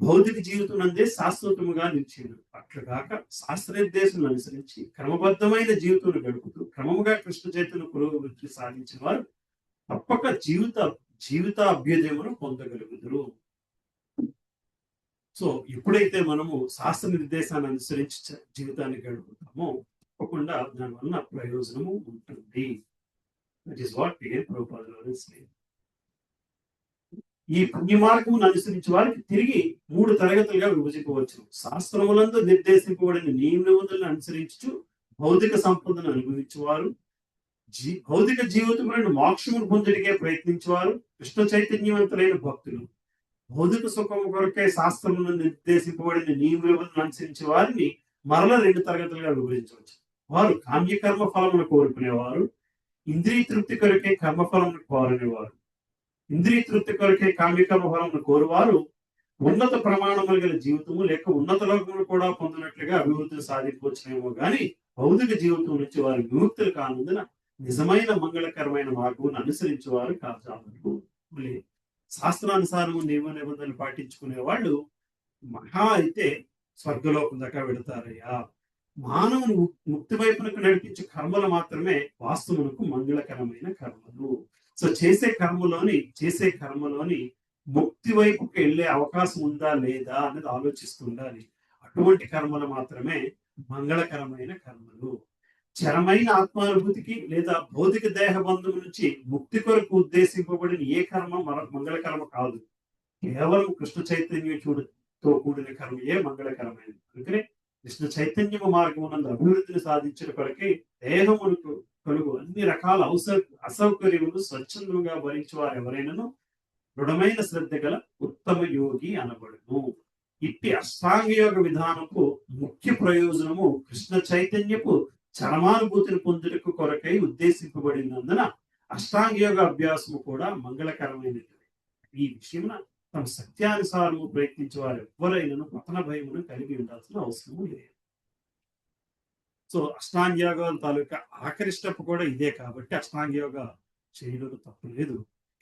భౌతిక జీవితం అందే శాశ్వతముగా నిలిచేడు. అట్లుగాక శాస్త్రోద్దేశం అనుసరించి క్రమబద్ధమైన జీవితం గడుపుతూ క్రమముగా కృష్ణ చైతన్య పురోగతి సాధించిన వారు తప్పక జీవిత అభ్యుదయమును పొందగలుగుదురు. సో ఎప్పుడైతే మనము శాస్త్ర నిర్దేశాన్ని అనుసరించి జీవితాన్ని గడుపుతామో తప్పకుండా దానివల్ల ప్రయోజనము ఉంటుంది. దట్ ఈస్ వాట్ ప్రభుపాదులు సేయింగ్. ఈ పుణ్య మార్గమును అనుసరించి వారికి తిరిగి 3 తరగతులుగా విభజింపవచ్చు. శాస్త్రములందు నిర్దేశింపబడిన నియమములను అనుసరించు భౌతిక సంపదను అనుభవించేవారు, భౌతిక జీవితములను మోక్షమును పొందుటకే ప్రయత్నించేవారు, కృష్ణ చైతన్యవంతులైన భక్తులు. భౌతిక సుఖము కొరకే శాస్త్రములను నిర్దేశింపబడిన నియమములను అనుసరించే వారిని మరల 2 తరగతులుగా విభజించవచ్చు. వారు కామ్యకర్మ ఫలమును కోరుకునేవారు, ఇంద్రియ తృప్తి కొరకే కర్మఫలమును కోరనేవారు. ఇంద్రియ తృప్తి కొరకే కామ్యకర్మ ఫలమును కోరువారు ఉన్నత ప్రమాణములు గల జీవితము లేక ఉన్నత లోకములు కూడా పొందినట్లుగా అభివృద్ధిని సాధించవచ్చునేమో గాని భౌతిక జీవితం నుంచి వారు విముక్తులు కానందున నిజమైన మంగళకరమైన మార్గమును అనుసరించే వారు కాజాలరు. శాస్త్రానుసారము నియమ నిబంధనలు పాటించుకునే వాళ్ళు మహా అయితే స్వర్గలోకం దాకా వెళతారయ్యా. మానవుని ముక్తి వైపునకు నడిపించే కర్మలు మాత్రమే వాస్తవులకు మంగళకరమైన కర్మలు. సో చేసే కర్మలోని ముక్తి వైపుకి వెళ్ళే అవకాశం ఉందా లేదా అనేది ఆలోచిస్తుండాలి. అటువంటి కర్మలు మాత్రమే మంగళకరమైన కర్మలు. చరమైన ఆత్మానుభూతికి లేదా భౌతిక దేహ బంధం నుంచి ముక్తి కొరకు ఉద్దేశింపబడిన ఏ కర్మ మంగళకర్మ కాదు. కేవలం కృష్ణ చైతన్యంతో కూడిన కర్మయే మంగళకరమైనది. అందుకనే కృష్ణ చైతన్య మార్గమునందు అభివృద్ధిని సాధించిన కొరకే దేహమునకు కలుగు అన్ని రకాల అసౌకర్యములు స్వచ్ఛందంగా భరించే వారు ఎవరైనాను దృఢమైన శ్రద్ధ గల ఉత్తమ యోగి అనబడును. ఇట్టి అష్టాంగ యోగ విధానపు ముఖ్య ప్రయోజనము కృష్ణ చైతన్యపు చరమానుభూతిని పొందుటకు కొరకై ఉద్దేశింపబడినందున అష్టాంగ యోగ అభ్యాసము కూడా మంగళకరమైనది. ఈ విషయమున తమ సత్యానుసారము ప్రయత్నించే వారు ఎవరైనాను పతన భయమును కలిగి ఉండాల్సిన అవసరము లేదు. సో అష్టాంగ యోగాల తాలూకా ఆఖరి స్టెప్ కూడా ఇదే కాబట్టి అష్టాంగ యోగ చేయడం తప్పు లేదు.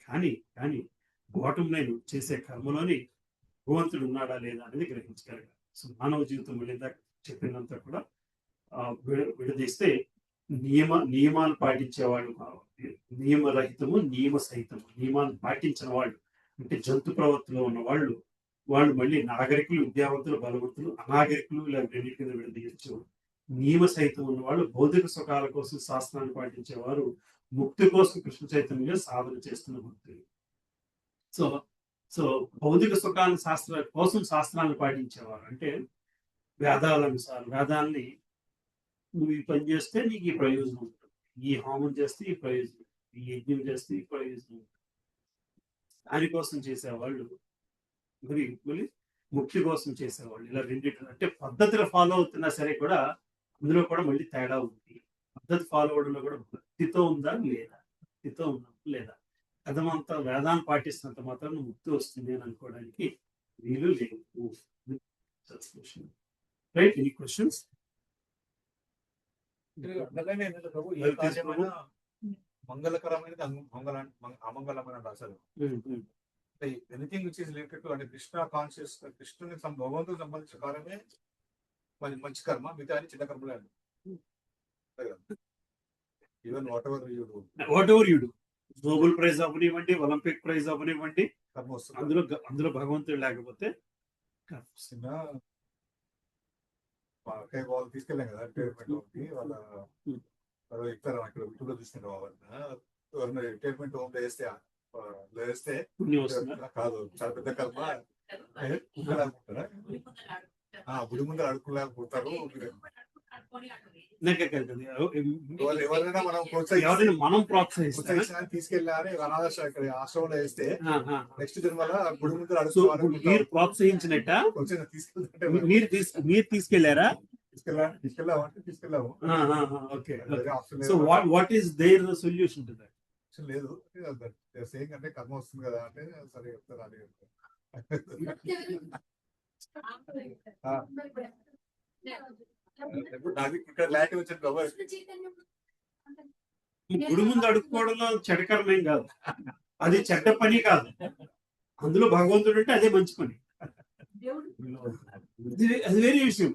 కానీ బాటం లైన్ చేసే కర్మలోని భగవంతుడు ఉన్నాడా లేదా అనేది గ్రహించగలగాలి. సో మానవ జీవితం వెళ్ళేదాకా చెప్పినంత కూడా విడదీస్తే నియమాలు పాటించేవాడు, నియమరహితము నియమ సహితము, నియమాన్ని పాటించిన వాళ్ళు అంటే జంతు ప్రవర్తిలో ఉన్న వాళ్ళు మళ్ళీ నాగరికులు, విద్యావంతులు, బలవంతులు, అనాగరికులు ఇలా రెండింటి కింద విడదీయచ్చు. నియమ సహితం ఉన్నవాళ్ళు భౌతిక సుఖాల కోసం శాస్త్రాన్ని పాటించేవారు, ముక్తి కోసం కృష్ణ చైతన్యంగా సాధన చేస్తున్న భక్తులు. సో భౌతిక సుఖాన్ని శాస్త్రాన్ని పాటించేవారు అంటే వేదాన్ని నువ్వు ఈ పని చేస్తే నీకు ఈ ప్రయోజనం ఉంటుంది, ఈ హోమం చేస్తే ఈ ప్రయోజనం, ఈ యజ్ఞం చేస్తే ఈ ప్రయోజనం ఉంటుంది. దానికోసం చేసేవాళ్ళు మళ్ళీ ముక్తి కోసం చేసేవాళ్ళు. ఇలా రెండింటి అంటే పద్ధతులు ఫాలో అవుతున్నా సరే కూడా అందులో కూడా మళ్ళీ తేడా ఉంది. పద్ధతి ఫాలో అవడంలో కూడా భక్తితో ఉందా లేదా, భక్తితో ఉందా లేదా, కథమంతా వేదాన్ని పాటిస్తున్నంత మాత్రం ముక్తి వస్తుంది అని అనుకోవడానికి వీలు లేవు. రైట్? Any questions? మంగళకరమైనది అమంగళమైన రాశారు. Anything which is related to అంటే కృష్ణ కాన్షియస్, కృష్ణుని భగవంతునికి సంబంధించిన కార్యమే మంచి కర్మ, మిగతా చిన్న కర్మలే. Even whatever you do Nobel prize అవ్వనివ్వండి, ఒలింపిక్ ప్రైజ్ అవ్వనివ్వండి, కర్మ వస్తుంది. అందులో భగవంతుడు లేకపోతే చిన్న వాళ్ళు తీసుకెళ్ళాం కదా రిటైర్మెంట్ వాళ్ళ ఇస్తారు. ఇక్కడ యూట్యూబ్ లో చూసుకుంటాం ఎవరైనా రిటైర్మెంట్ హోమ్ వేస్తే కాదు, చాలా పెద్ద కర్మ కుక్కలా పుడతారా? గుడి ముందు అడుక్కులాగా పుడతారు. ఎవరైనా మనం ఎవరైనా మనం ప్రోత్సహిస్తాం ప్రోత్సహించడానికి తీసుకెళ్ళాలి ఆశ్రమంలో వేస్తే నెక్స్ట్ జన్మల గుడి ముందు మీరు అడుక్కోవాలి ప్రోత్సహించినట్ట తీసుకెళ్తుంటే మీరు తీసుకెళ్లారా? తీసుకెళ్ళాము. Okay. So what is their solution to that? లేదు సేమ్ అంటే కర్మ వస్తుంది కదా అంటే సరే చెప్తారు అదే నాకు ఇక్కడ లాంటి వచ్చింది బాబాయ్. గుడి ముందు అడుక్కోవడంలో చెడకరమేం కాదు, అది చెడ్డ పని కాదు. అందులో భగవంతుడు అంటే అదే మంచి పని. అది వేరే విషయం.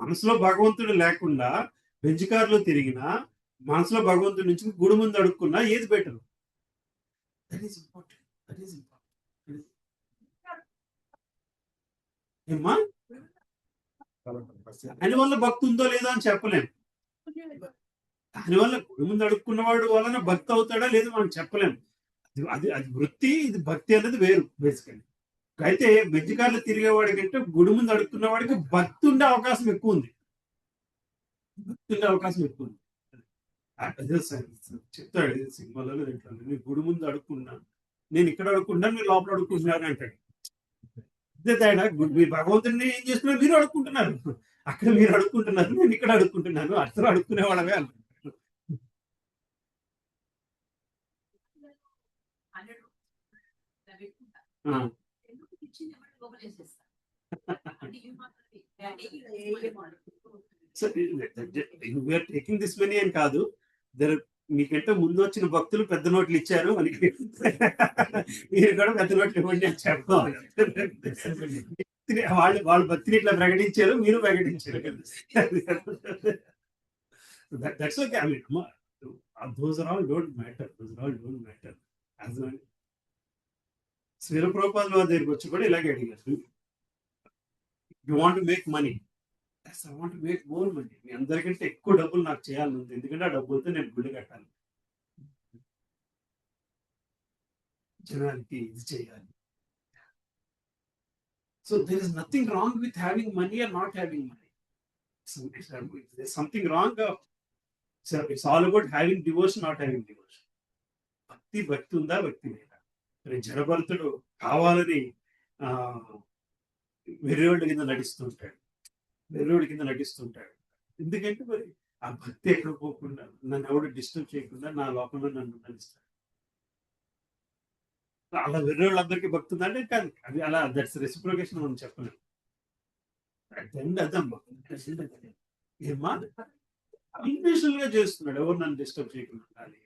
మనసులో భగవంతుడు లేకుండా బెంచ్ కార్లో తిరిగినా మనసులో భగవంతుడి నుంచి గుడి ముందు అడుక్కున్నా ఏది better? That is important. That is important. ఏమ్మా దానివల్ల భక్తి ఉందో లేదో అని చెప్పలేము. దానివల్ల గుడి ముందు అడుక్కున్నవాడు వలన భక్తి అవుతాడా లేదో మనం చెప్పలేము. అది అది వృత్తి, ఇది భక్తి అనేది వేరు బేసికలీ. అయితే బెంజికార్లు తిరిగేవాడి కంటే గుడి ముందు అడుక్కున్న వాడికి భక్తి ఉండే అవకాశం ఎక్కువ ఉంది. భక్తి ఉండే అవకాశం ఎక్కువ ఉంది. అదే చెప్తాడు సినిమాలో దీంట్లో, నేను గుడి ముందు అడుక్కున్నాను, నేను ఇక్కడ అడుక్కుంటాను, మీరు లోపల అడుక్కుంటున్నారు అంటాడు. అదే తేడా. మీరు భగవంతుడిని ఏం చేస్తున్నారు? మీరు అడుక్కుంటున్నారు. అక్కడ మీరు అడుక్కుంటున్నారు, నేను ఇక్కడ అడుక్కుంటున్నాను. అర్థం అడుక్కునే వాళ్ళవే అంటారు. టేకింగ్ దిస్ మనీ అని కాదు, మీకంటే ముందు వచ్చిన భక్తులు పెద్ద నోట్లు ఇచ్చారు అని మీరు కూడా పెద్ద నోట్లు ఇవ్వండి అని చెప్పాలి. వాళ్ళ భక్తిని ఇట్లా ప్రకటించారు, మీరు ప్రకటించారు. That's okay. I mean those are all don't matter. Srila ప్రభుపాదుల వారి దగ్గరికి వచ్చి కూడా ఇలాగే అడిగారు, you want to make money? I want to make more money. మీ అందరికంటే ఎక్కువ డబ్బులు నాకు చేయాలని ఉంది, ఎందుకంటే ఆ డబ్బులతో నేను గుడి కట్టాలి, జనానికి ఇది చేయాలి. So there is nothing wrong with having money or not having money. There's something wrong. It's all about having devotion, not having devotion. భక్తి ఉందా, భక్తి లేదా? జడభరతుడు కావాలని వెర్రోడి కింద నటిస్తుంటాడు. ఎందుకంటే మరి ఆ భక్తి ఎక్కడ పోకుండా, నన్ను ఎవడు డిస్టర్బ్ చేయకుండా నా లోకంలో నన్ను నడుస్తాడు. అలా వెర్రోళ్ళందరికీ భక్తి ఉందంటే కాదు, అది అలా దట్స్ రెసిప్రొకేషన్ మనం చెప్పలేము. అదమ్మా ఏమా ఇంటెన్షనల్ గా చేస్తున్నాడు, ఎవరు నన్ను డిస్టర్బ్ చేయకుండా ఉండాలి.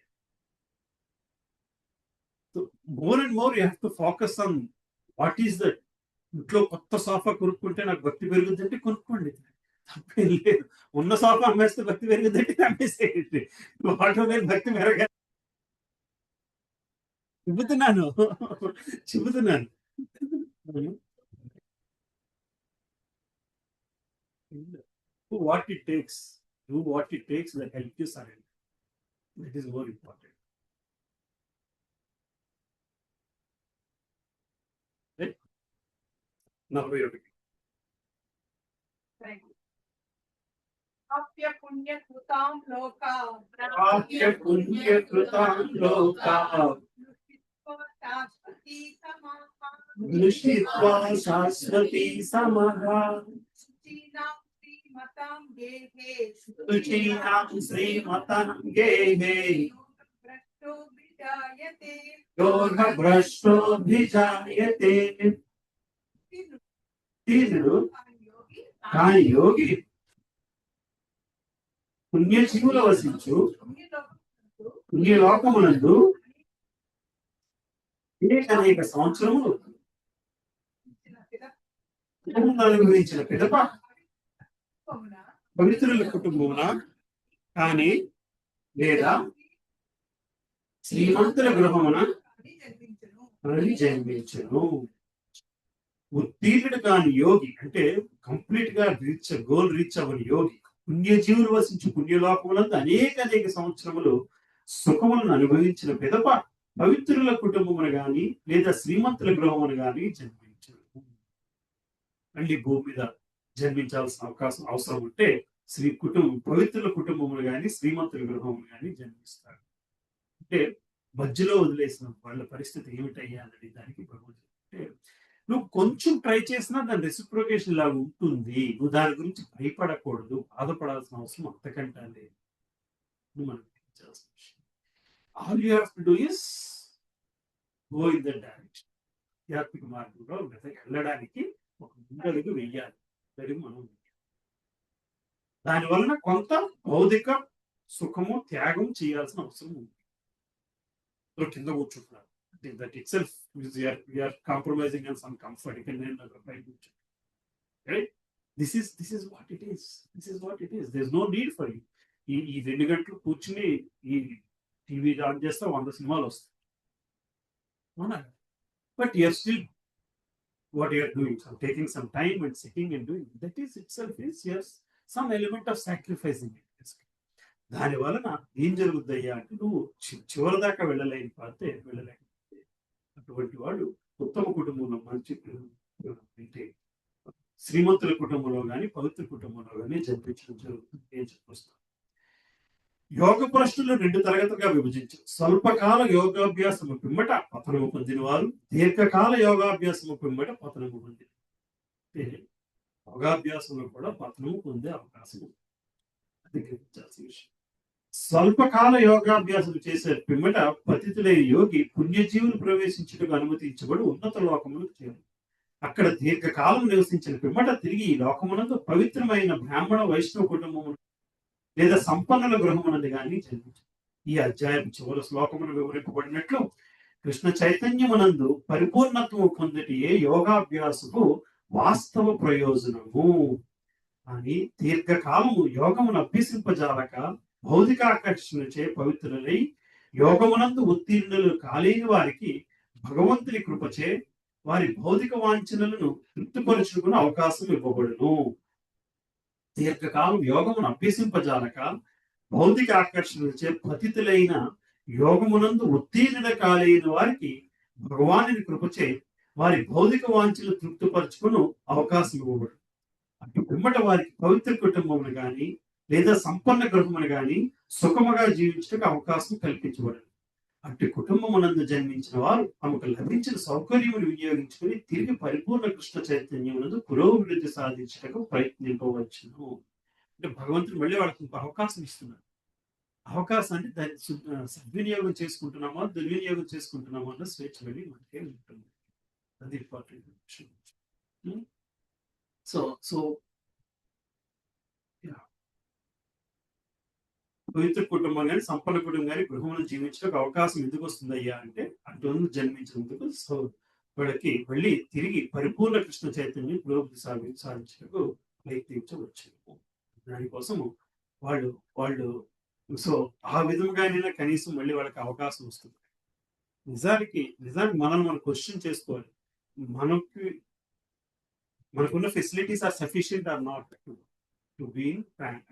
More and more you have to focus on what is that. ఇంట్లో కొత్త సోఫా కొనుక్కుంటే నాకు భక్తి పెరుగుద్ది అంటే కొనుక్కోండి, తప్పేం లేదు. ఉన్న సోఫా అమ్మేస్తే భక్తి పెరుగుద్ది అంటే అమ్మేసేయండి. వాటి మీద భక్తి పెరగ చెబుతున్నాను. What it takes, do what it takes that help you surrender. That is more important. Right? Now we are beginning. Apya punya krutam loka. Apya punya krutam loka. Nushitva shaswati samaha. Suchinam srimatam gehe. Yoga brashto bhijayate. Tinu kai yogi. పుణ్యజీవుల వసించు పుణ్యలోకమునందు అనేక సంవత్సరములు అనుభవించిన పిదప పవిత్రుల కుటుంబమున కానీ లేదా శ్రీమంతుల గృహమున జన్మించను. ఉత్తీర్ణుడు కాని యోగి అంటే complete గా goal reach అవ్వని యోగి పుణ్యజీవులు వసించు పుణ్యలోకములందు అనేక సంవత్సరములు సుఖములను అనుభవించిన పిదప పవిత్రుల కుటుంబమును గాని లేదా శ్రీమంతుల గృహమును గాని జన్మించను. మళ్ళీ భూమి మీద జన్మించాల్సిన అవసరం ఉంటే పవిత్రుల కుటుంబములు కానీ శ్రీమంతుల గృహములు కానీ జన్మిస్తారు. అంటే మధ్యలో వదిలేసిన వాళ్ళ పరిస్థితి ఏమిటయ్యా అన్నది దానికి భగవంతుడు అంటే నువ్వు కొంచెం ట్రై చేసినా దాని రెసిప్రోకేషన్ లాగా ఉంటుంది. నువ్వు దాని గురించి భయపడకూడదు, బాధపడాల్సిన అవసరం అంతకంటే లేదు. నువ్వు మనం గ్రహించాల్సిన విషయం. All you have to do is go in that direction. ఆధ్యాత్మిక మార్గంలో వెళ్ళడానికి ఒక ముందడుగు వెయ్యాలి. మనం దాని వలన కొంత భౌతిక సుఖము త్యాగం చేయాల్సిన అవసరం ఉంది. కింద కూర్చుంటున్నారు that itself we're compromising on some comfort. ఇక్కడ నేను పై కూర్చుంటాను. This is what it is. There is no need for you. ఈ 2 గంటలు కూర్చుని ఈ టీవీ ఆన్ చేస్తే 100 సినిమాలు వస్తాయి. అవునా? But you're still what you are doing, so taking some time and sitting and doing that is itself is yes some element of sacrificing it. దాని వలన ఏం జరుగుద్దయ్యా అంటే నువ్వు చివరి దాకా వెళ్ళలేకపోతే అటువంటి వాడు ఉత్తమ కుటుంబంలో మంచి అంటే శ్రీమంతుల కుటుంబంలో కానీ పవిత్ర కుటుంబంలో కానీ జన్మించడం జరుగుతుంది. ఏం చెప్పొస్తాను. యోగ ప్రశ్నలు 2 తరగతులుగా విభజించారు. స్వల్పకాల యోగాభ్యాసము పిమ్మట పతనము పొందిన వారు, దీర్ఘకాల యోగాభ్యాసము పిమ్మట పతనము పొందిన. యోగాభ్యాసంలో కూడా పతనము పొందే అవకాశం ఉంది. అది గ్రహించాల్సిన విషయం. స్వల్పకాల యోగాభ్యాసం చేసే పిమ్మట పతితులైన యోగి పుణ్యజీవులు ప్రవేశించుటకు అనుమతించబడి ఉన్నత లోకములకు చేరు. అక్కడ దీర్ఘకాలం నివసించిన పిమ్మట తిరిగి ఈ లోకమునందు పవిత్రమైన బ్రాహ్మణ వైష్ణవ కుటుంబము లేదా సంపన్నుల గృహమునందు కానీ జన్మించారు. ఈ అధ్యాయం చివరి శ్లోకమును వివరింపబడినట్లు కృష్ణ చైతన్యమునందు పరిపూర్ణత్వము పొందటి ఏ యోగాభ్యాసము వాస్తవ ప్రయోజనము. అని దీర్ఘకాలము యోగమును అభ్యసింపజాలక భౌతికాకర్షణచే పవిత్రులై యోగమునందు ఉత్తీర్ణులు కాలేని వారికి భగవంతుని కృపచే వారి భౌతిక వాంఛనలను తృప్తిపరచుకునే అవకాశం ఇవ్వబడును. దీర్ఘకాలం యోగమును అభ్యసింపజాలక భౌతిక ఆకర్షణలచే పతితులైన యోగమునందు ఉత్తీర్ణ కాలేని వారికి భగవానుని కృపచే వారి భౌతిక వాంఛలు తృప్తిపరచుకుని అవకాశం ఇవ్వబడు. అటు పిమ్మట వారికి పవిత్ర కుటుంబమును గాని లేదా సంపన్న గృహమును గాని సుఖముగా జీవించడానికి అవకాశం కల్పించబడదు. అటు కుటుంబమునందు జన్మించిన వారు తమకు లభించిన సౌకర్యమును వినియోగించుకుని తిరిగి పరిపూర్ణ కృష్ణ చైతన్యమునందు పురోభివృద్ధి సాధించటకు ప్రయత్నింపవచ్చును. అంటే భగవంతుడు మళ్ళీ వాళ్ళకి అవకాశం ఇస్తున్నారు. అవకాశం అంటే దాన్ని సద్వినియోగం చేసుకుంటున్నామో దుర్వినియోగం చేసుకుంటున్నామో అన్న స్వేచ్ఛ వెళ్ళి మనకే ఉంటుంది. అది ఇంపార్టెంట్ విషయం. సో పవిత్ర కుటుంబం కానీ సంపన్న కుటుంబం కానీ గృహంలో జీవించడానికి అవకాశం ఎందుకు వస్తుంది అయ్యా అంటే అటువంటి జన్మించినందుకు సో వాళ్ళకి మళ్ళీ తిరిగి పరిపూర్ణ కృష్ణ చైతన్యం పురోభివృద్ధి సాధించడానికి ప్రయత్నించవచ్చు. దానికోసం వాళ్ళు సో ఆ విధంగానైనా కనీసం మళ్ళీ వాళ్ళకి అవకాశం వస్తుంది. నిజానికి మనం క్వశ్చన్ చేసుకోవాలి. మనకున్న facilities are sufficient or not to be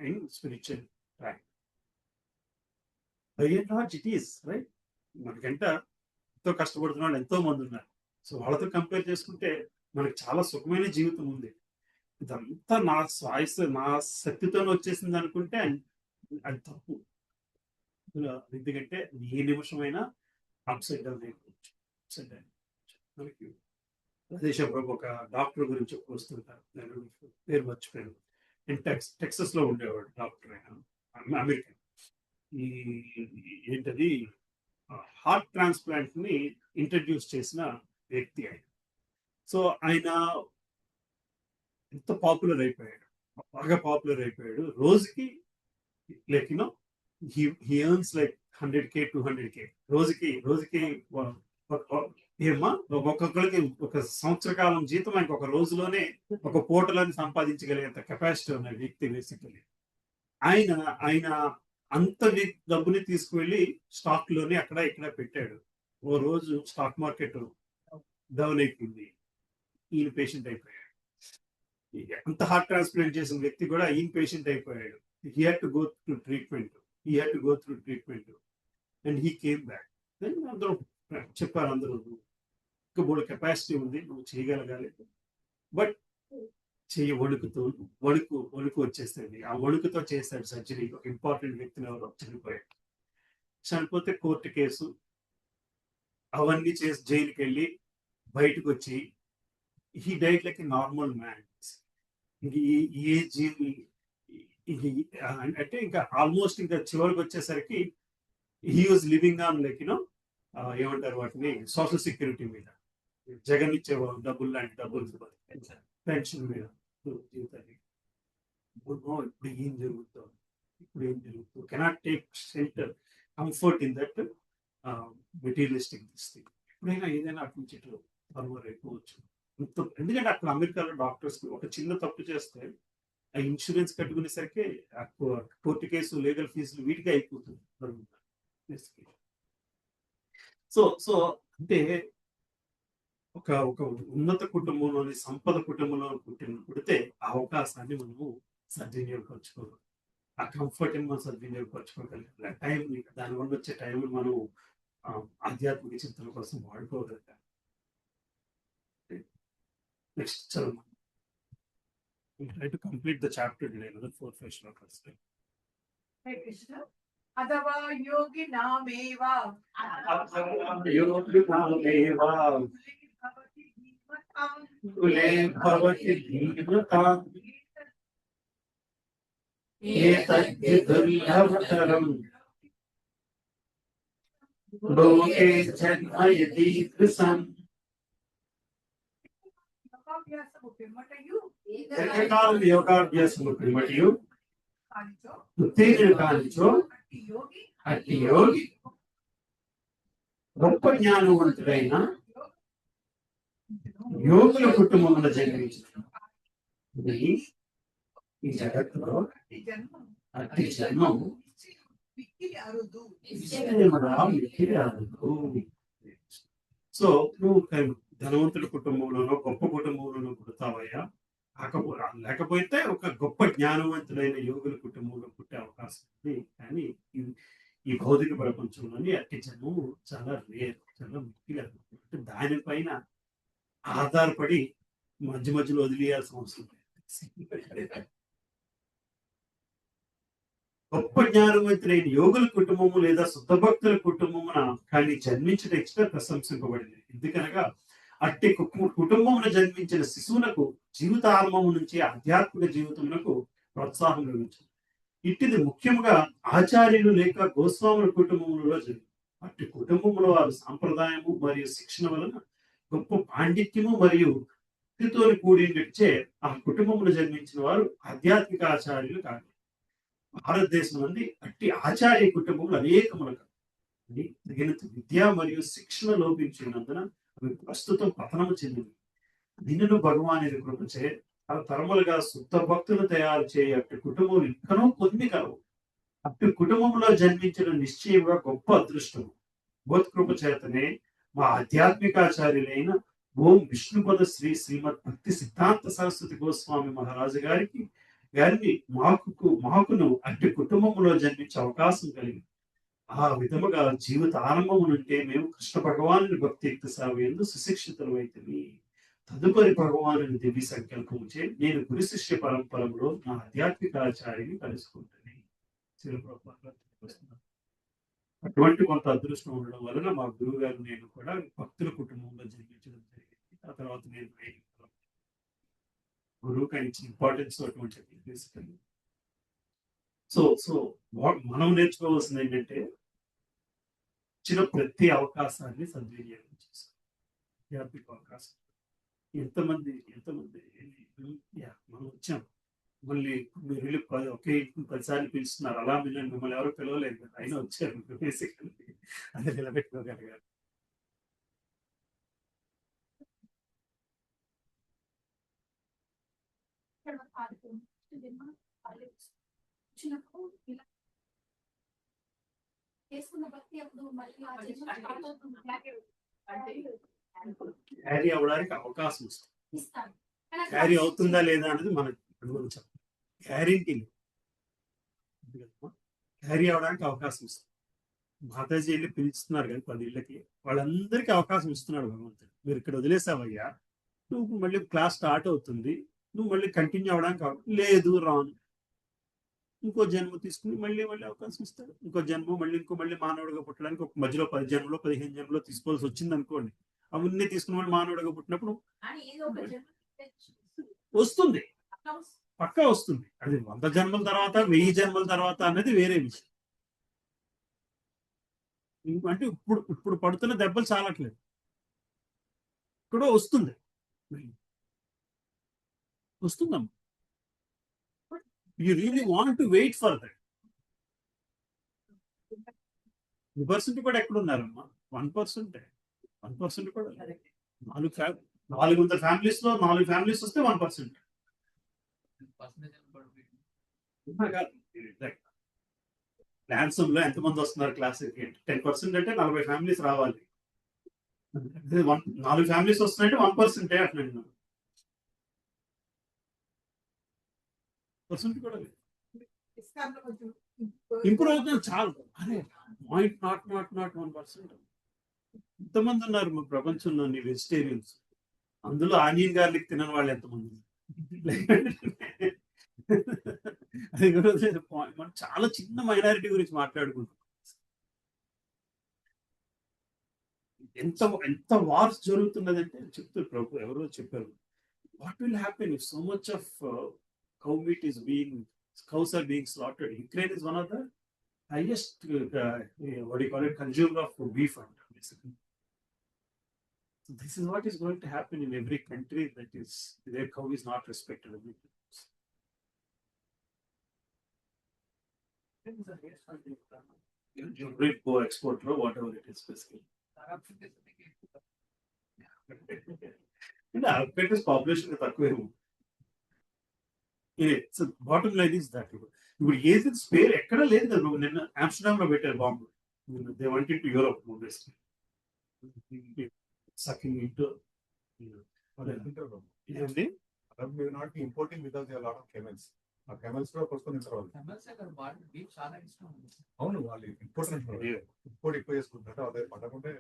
in spiritual track. By and large it is right. మనకంట ఎంతో కష్టపడుతున్న వాళ్ళు ఎంతో మంది ఉన్నారు. సో వాళ్ళతో కంపేర్ చేసుకుంటే మనకు చాలా సుఖమైన జీవితం ఉంది. ఇదంతా నా శక్తితో వచ్చేసింది అనుకుంటే అది తప్పు. ఎందుకంటే ఏ నిమిషమైనా అప్సైడ్ డౌన్ అయిపోవచ్చు. మనకి రజేష్ ప్రభు ఒక డాక్టర్ గురించి వస్తుంటారు, పేరు మర్చిపోయాను. టెక్సస్ లో ఉండేవాడు డాక్టర్. ఆయన అమెరికన్. ఏంటది హార్ట్ ట్రాన్స్ప్లాంట్ ని ఇంట్రడ్యూస్ చేసిన వ్యక్తి ఆయన. సో ఆయన ఎంత పాపులర్ అయిపోయాడు, బాగా పాపులర్ అయిపోయాడు. రోజుకి like he earns like 100K 200K రోజుకి ఏమ్మా ఒక్కొక్కరికి ఒక సంవత్సర కాలం జీతం ఆయనకు ఒక రోజులోనే ఒక పూటలోనే సంపాదించగలిగేంత కెపాసిటీ ఉన్న వ్యక్తి. బేసికలీ ఆయన అంత డబ్బుని తీసుకువెళ్ళి స్టాక్ లోనే అక్కడ ఇక్కడ పెట్టాడు. ఓ రోజు స్టాక్ మార్కెట్ డౌన్ అయిపోయింది, ఈయన పేషెంట్ అయిపోయాడు. అంత హార్ట్ ట్రాన్స్ప్లాంట్ చేసిన వ్యక్తి కూడా ఈయన పేషెంట్ అయిపోయాడు. He had to go through treatment and he came back. Then అందరూ చెప్పారు, అందరూ ఇంకా బోర్డు కెపాసిటీ ఉంది, నువ్వు చేయగలగాలి. బట్ చెయ్యి వణుకు వచ్చేస్తుంది. ఆ వణుకుతో చేశాడు సర్జరీ. ఒక ఇంపార్టెంట్ వ్యక్తిని ఎవరో చనిపోయాడు. చనిపోతే కోర్టు కేసు అవన్నీ చేసి జైలుకి వెళ్ళి బయటకు వచ్చి he died like a normal man. ఏ జీవి అంటే ఇంకా ఆల్మోస్ట్ ఇంకా చివరికి వచ్చేసరికి he was living on like ఏమంటారు వాటిని, సోషల్ సెక్యూరిటీ మీద, జగన్ ఇచ్చే డబ్బులు లాంటి డబ్బులు, పెన్షన్ మీద జీవితాన్ని. ఇప్పుడు ఏం జరుగుతుంది cannot take shelter comfort in that materialistic thing. ఎప్పుడైనా ఏదైనా అటు నుంచి ఇటు ఫార్వర్డ్ అయిపోవచ్చు. ఎందుకంటే అక్కడ అమెరికాలో డాక్టర్స్ ఒక చిన్న తప్పు చేస్తే ఆ ఇన్సూరెన్స్ కట్టుకునేసరికి కోర్టు కేసు, లీగల్ ఫీజులు వీటికే అయిపోతుంది. సో అంటే ఒక ఉన్నత కుటుంబంలోని సంపద కుటుంబంలో పుడితే ఆ అవకాశాన్ని మనము సద్వినియోగపరచుకోవాలి. ఆ కంఫర్ట్ ని మనం సద్వినియోగపరచుకోగలిగాం. టైం, దానివల్ల వచ్చే టైం మనం ఆధ్యాత్మిక చింతన కోసం వాడుకోగలిగాం. నెక్స్ట్ చదువు. Try to complete the chapter today, another 4-5 shlokas. Hare Krishna. అథవా యోగి నామేవా కులే భవతి ధీమతాం ఏతద్ధి దుర్లభతరం లోకే జన్మ యదీదృశం. యోగాభ్యాసము పిమ్మటయు దీర్ఘకాలం యోగాభ్యాసము పిమ్మటయు కానిచో ఉత్తేజన కానిచో అట్టి యోగి గొప్ప జ్ఞానవంతుడైన యోగుల కుటుంబంలో జన్మించిన ఈ జగత్తులో అట్టి జన్మం సో నువ్వు ధనవంతుల కుటుంబంలోనో గొప్ప కుటుంబంలోనో పుడతావయ్యా. లేకపోతే ఒక గొప్ప జ్ఞానవంతులైన యోగుల కుటుంబంలో పుట్టే అవకాశం ఉంది. కానీ ఈ భౌతిక ప్రపంచంలోని అట్టి జన్మము చాలా రేర్, చాలా ముఖ్యంగా. అంటే దానిపైన ఆధారపడి మధ్యలో వదిలేయాల్సిన అవసరం లేదు. గొప్ప జ్ఞానవంతులైన యోగుల కుటుంబము లేదా శుద్ధ భక్తుల కుటుంబమున కానీ జన్మించిన ఇచ్చిన ప్రశంసింపబడింది. ఎందుకనగా అట్టి కుటుంబమున జన్మించిన శిశువులకు జీవితారంభము నుంచి ఆధ్యాత్మిక జీవితమునకు ప్రోత్సాహం లభించింది. ఇట్టిది ముఖ్యంగా ఆచార్యులు లేక గోస్వాముల కుటుంబములలో జరిగింది. అట్టి కుటుంబంలో వారు సాంప్రదాయము మరియు శిక్షణ వలన గొప్ప పాండిత్యము మరియు భక్తితో కూడినచ్చే ఆ కుటుంబమును జన్మించిన వారు ఆధ్యాత్మిక ఆచార్యులు కాదు. భారతదేశం నుండి అట్టి ఆచార్య కుటుంబములు అనేకములు తగినంత విద్య మరియు శిక్షణ లోపించినందున అవి ప్రస్తుతం పతనము చెందింది. దీనిలో భగవానుడి కృపచే తరములుగా శుద్ధ భక్తులు తయారు చేయ అట్టి కుటుంబం ఇంకనూ కొన్ని కలవు. అట్టి కుటుంబంలో జన్మించిన నిశ్చయంగా గొప్ప అదృష్టము. భగవత్కృప చేతనే మా ఆధ్యాత్మికాచార్యులైన ఓం విష్ణుపద శ్రీమద్ భక్తి సిద్ధాంత సరస్వతి గోస్వామి మహారాజు గారిని మాకును అట్టి కుటుంబంలో జన్మించే అవకాశం కలిగింది. ఆ విధముగా జీవిత ఆరంభము నుంటే మేము కృష్ణ భగవాను భక్తియుక్త సేవయందు సుశిక్షితులు అయితేమి. తదుపరి భగవాను దివ్య సంకల్పము చే నేను గురు శిష్య పరంపరలో నా ఆధ్యాత్మిక ఆచార్యుని కలుసుకుంటాను. అటువంటి కొంత అదృష్టం ఉండడం వలన మా గురువు గారు నేను కూడా భక్తుల కుటుంబంలో జన్మించడం జరిగింది. ఆ తర్వాత నేను గురువుకి ఆయన ఇంపార్టెన్స్ అటువంటి. సో మనం నేర్చుకోవాల్సింది ఏంటంటే ఇచ్చిన ప్రతి అవకాశాన్ని సద్వినియోగం చేసుకోవాలి. ఆధ్యాత్మిక అవకాశం ఎంతమంది మనం వచ్చాం, మళ్ళీ మీరు వెళ్ళి ఒకే 10 సార్లు పిలుస్తున్నారు. అలా మిమ్మల్ని ఎవరు పిలవలేదు కదా, అయినా వచ్చారు. బేసికల్లీ అదే నిలబెట్టుకోగలిగారు. క్యారీ అవ్వడానికి అవకాశం ఇస్తాం. క్యారీ అవుతుందా లేదా అనేది మనకు చెప్పాలి. క్యారీ అవడానికి అవకాశం ఇస్తాం. మాతాజీ వెళ్ళి పిలుస్తున్నారు కానీ 10 ఇళ్ళకి, వాళ్ళందరికీ అవకాశం ఇస్తున్నాడు భగవంతుడు. మీరు ఇక్కడ వదిలేసావయ్యా, నువ్వు మళ్ళీ క్లాస్ స్టార్ట్ అవుతుంది, నువ్వు మళ్ళీ కంటిన్యూ అవడానికి లేదు, రాను. ఇంకో జన్మ తీసుకుని మళ్ళీ అవకాశం ఇస్తాడు. ఇంకో జన్మ మళ్ళీ మానవుడిగా పుట్టడానికి ఒక మధ్యలో 10 జన్మలో 15 జన్మలో తీసుకోవాల్సి వచ్చింది అనుకోండి. అవన్నీ తీసుకుని మళ్ళీ మానవుడిగా పుట్టినప్పుడు వస్తుంది, పక్కా వస్తుంది. అది 100 జన్మల తర్వాత 1000 జన్మల తర్వాత అనేది వేరే విషయం. అంటే ఇప్పుడు పడుతున్న దెబ్బలు చాలట్లేదు, కూడా వస్తుందమ్మా. You really want to wait for that. 2% కూడా ఎక్కడున్నారమ్మా? 1%. 1% కూడా 400 ఫ్యామిలీస్ లో 4 ఫ్యామిలీస్ వస్తే 1%. ల్యాన్సమ్ లో ఎంతమంది వస్తున్నారు క్లాస్కి? 10% అంటే 40 ఫ్యామిలీస్ రావాలి. 4 ఫ్యామిలీస్ వస్తున్నాయంటే 1% అట్లా. పర్సెంట్ కూడా ఇంప్రూవ్ అవుతుంది చాలు. అరే నాట్ 1%. ఎంతమంది ఉన్నారు మన ప్రపంచంలో వెజిటేరియన్స్? అందులో ఆనియన్ గార్లిక్ తినని వాళ్ళు ఎంతమంది? అది కూడా మనం చాలా చిన్న మైనారిటీ గురించి మాట్లాడుకుంటాం. ఎంత వార్స్ జరుగుతున్నదంటే చెప్తారు ప్రభు, ఎవరో చెప్పారు, what will happen if so much of cow meat is cows are being slaughtered. Ukraine is one of the highest consumer of beef, basically. So this is what is going to happen in every country that is their cow is not respected. Export or whatever it is, basically. Population so bottom line is that. ఇప్పుడు ఏది spare ఎక్కడ లేదు కదా. నిన్న Amsterdam లో పెట్టారు bomb. They want to Europe sucking into ఏంటి not importing because they are lot of camels. ఆ కెమెల్స్ లో కొనుక్కొని తింటారు. అవును, వాళ్ళు ఇంపోర్ట్ ఎక్కువ చేసుకుంటారు. అదే పడకుంటే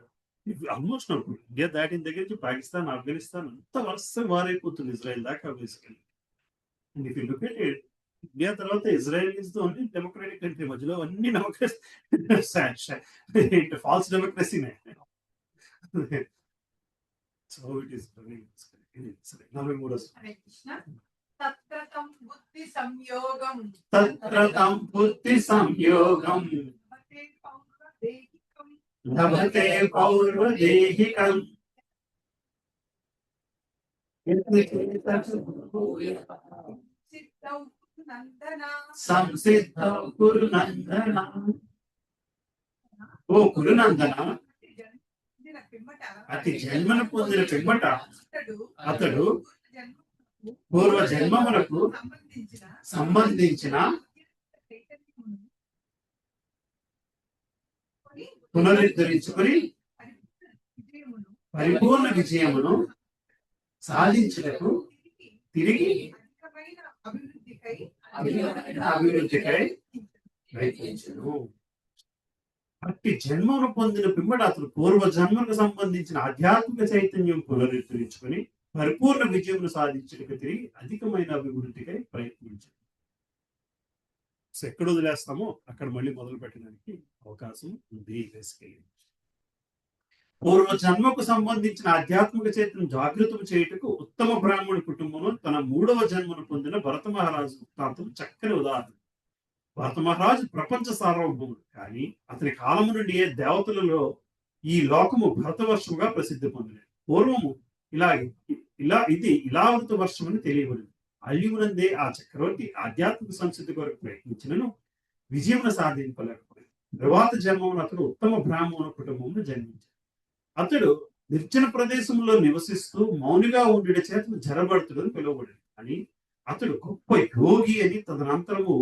ఆల్మోస్ట్ ఇండియా దాటిన దగ్గర నుంచి పాకిస్తాన్, ఆఫ్ఘనిస్తాన్ అంత వరుస వారైపోతుంది ఇజ్రాయెల్ దాకా basically. And if you look at it, India తర్వాత Israel is the only democratic country. మధ్యలో అన్ని ఫాల్స్ డెమోక్రసీనే. So it is 43. తత్రతం బుద్ధి సంయోగం లభతే పౌర్వదేహికం సంసిద్ధౌ కురునందన. ఓ కురునందన, అతి జన్మను పొందిన పిమ్మట అతడు పూర్వ జన్మములకు సంబంధించిన పునరుద్ధరించుకొని పరిపూర్ణ విజయమును సాధించుటకు తిరిగి అభివృద్ధికై ప్రయత్నించును. అట్టి జన్మను పొందిన పిమ్మట అతను పూర్వ జన్మకు సంబంధించిన ఆధ్యాత్మిక చైతన్యం పునరుద్ధరించుకొని పరిపూర్ణ విజయమును సాధించుటకు తిరిగి అధికమైన అభివృద్ధికై ప్రయత్నించు. సో ఎక్కడ వదిలేస్తామో అక్కడ మళ్ళీ మొదలు పెట్టడానికి అవకాశం ఉంది. పూర్వ జన్మకు సంబంధించిన ఆధ్యాత్మిక చైతన్యం జాగృతం చేయుటకు ఉత్తమ బ్రాహ్మణ కుటుంబంలో తన 3వ జన్మను పొందిన భరత మహారాజు వృత్తాంతం చక్కని ఉదాహరణ. భరత మహారాజు ప్రపంచ సార్వభౌముడు, కానీ అతని కాలము నుండి దేవతలలో ఈ లోకము భరతవర్షముగా ప్రసిద్ధి పొందినది. పూర్వము ఇది ఇలావృత వర్షం అని తెలియబడింది. అల్యునందే ఆ చక్రవర్తి ఆధ్యాత్మిక సంసిద్ధి కొరకు ప్రయత్నించినను విజయమును సాధింపలేకపోయింది. తరువాత జన్మమును అతడు ఉత్తమ బ్రాహ్మణ కుటుంబంలో జన్మించాడు. అతడు నిర్జన ప్రదేశంలో నివసిస్తూ మౌనిగా ఉండి చేతను జరబడుతుడు అని పిలువబడింది. అని అతడు గొప్ప యోగి అని తదనంతరము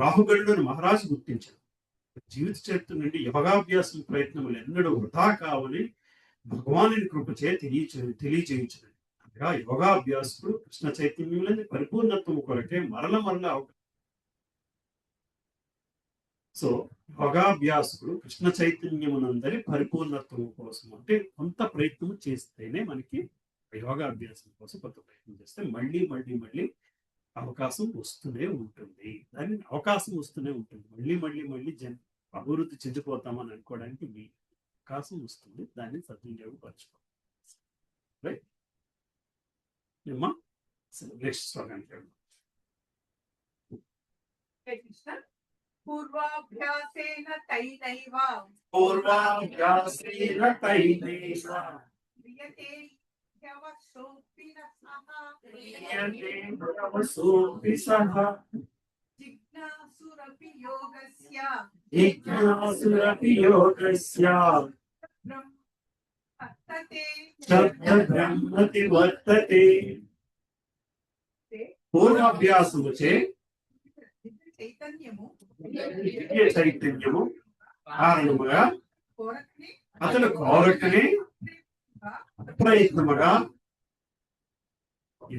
రాహుగణుడు మహారాజు గుర్తించాడు. జీవిత చరిత్ర నుండి యోగాభ్యాసం ప్రయత్నములు ఎన్నడూ వృధా కావని భగవానుని కృపచే తెలియచేయించు. అనగా యోగాభ్యాసకుడు కృష్ణ చైతన్యంలోని పరిపూర్ణత్వం కొరకే మరల సో యోగాభ్యాసకుడు కృష్ణ చైతన్యమునందరి పరిపూర్ణత్వం కోసం అంటే కొంత ప్రయత్నం చేస్తేనే మనకి యోగా అభ్యాసం కోసం కొత్త ప్రయత్నం చేస్తే మళ్ళీ మళ్ళీ మళ్ళీ అవకాశం వస్తూనే ఉంటుంది. దాన్ని అవకాశం వస్తూనే ఉంటుంది. మళ్ళీ మళ్ళీ మళ్ళీ అభివృద్ధి చెందిపోతామని అనుకోవడానికి మీ అవకాశం వస్తుంది. దాన్ని సద్వినియోగపరచుకోవాలి. రైట్ ఏమ్మా? నెక్స్ట్ శ్లోకానికి వెళ్దాం. హరే కృష్ణ. పూర్వాభ్యాసేన తైనైవ పూర్వాభ్యాసేన తైనైవ క్రియతే క్రియతే భవసోऽపి సహ జిజ్ఞాసురపి యోగస్య జిజ్ఞాసురపి యోగస్య వర్తతే శబ్దబ్రహ్మతి వర్తతే. పూర్వాభ్యాసముచే చైతన్యము దివ్య చైతన్యము కారణముగా కోరకనే అతను కోరకనే అప్రయత్నముగా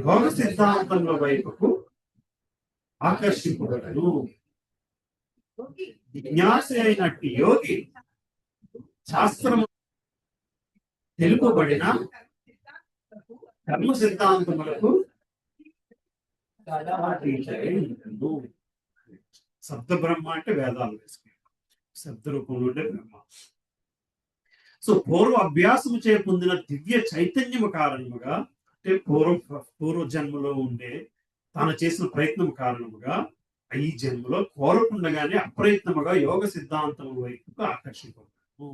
యోగ సిద్ధాంతముల వైపుకు ఆకర్షింపబడను. యోగి జిజ్ఞాసి అయినట్టు యోగి శాస్త్రము తెలుపబడిన కర్మ సిద్ధాంతములకు అతీతుడై ఉండెను. శబ్ద బ్రహ్మ అంటే వేదాలు వేసుకుంటాం. శబ్ద రూపంలో ఉండే బ్రహ్మ. సో పూర్వ అభ్యాసము చే పొందిన దివ్య చైతన్యము కారణముగా అంటే పూర్వ జన్మలో ఉండే తాను చేసిన ప్రయత్నం కారణముగా ఈ జన్మలో కోరకుండగానే అప్రయత్నముగా యోగ సిద్ధాంతం వైపుకు ఆకర్షింపబడతాము.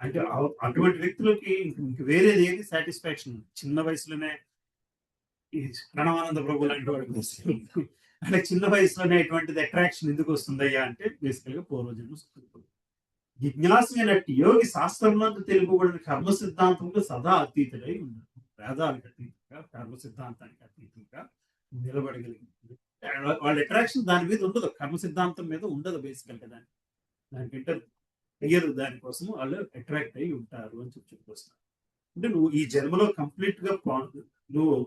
అంటే అటువంటి వ్యక్తులకి ఇంక వేరేది ఏది సాటిస్ఫాక్షన్. చిన్న వయసులోనే ఈ ప్రణవానంద ప్రభు లాంటి వాడికి అంటే చిన్న వయసులోనే ఎటువంటిది అట్రాక్షన్ ఎందుకు వస్తుందయ్యా అంటే బేసికల్ గా పూర్వజన్మ సుకృతం. జిజ్ఞాసు అయినట్టు యోగి శాస్త్రంలో తెలుపబడిన కర్మ సిద్ధాంతంలో సదా అతీతుడై ఉన్నారు. వేదాలకు అతీతంగా కర్మ సిద్ధాంతానికి అతీతంగా నిలబడగలిగింది. వాళ్ళ అట్రాక్షన్ దాని మీద ఉండదు, కర్మ సిద్ధాంతం మీద ఉండదు. బేసికల్ గా దానికంటే అయ్యారు, దానికోసం వాళ్ళు అట్రాక్ట్ అయి ఉంటారు అని చెప్పుకొస్తున్నారు. అంటే నువ్వు ఈ జన్మలో కంప్లీట్ గా నువ్వు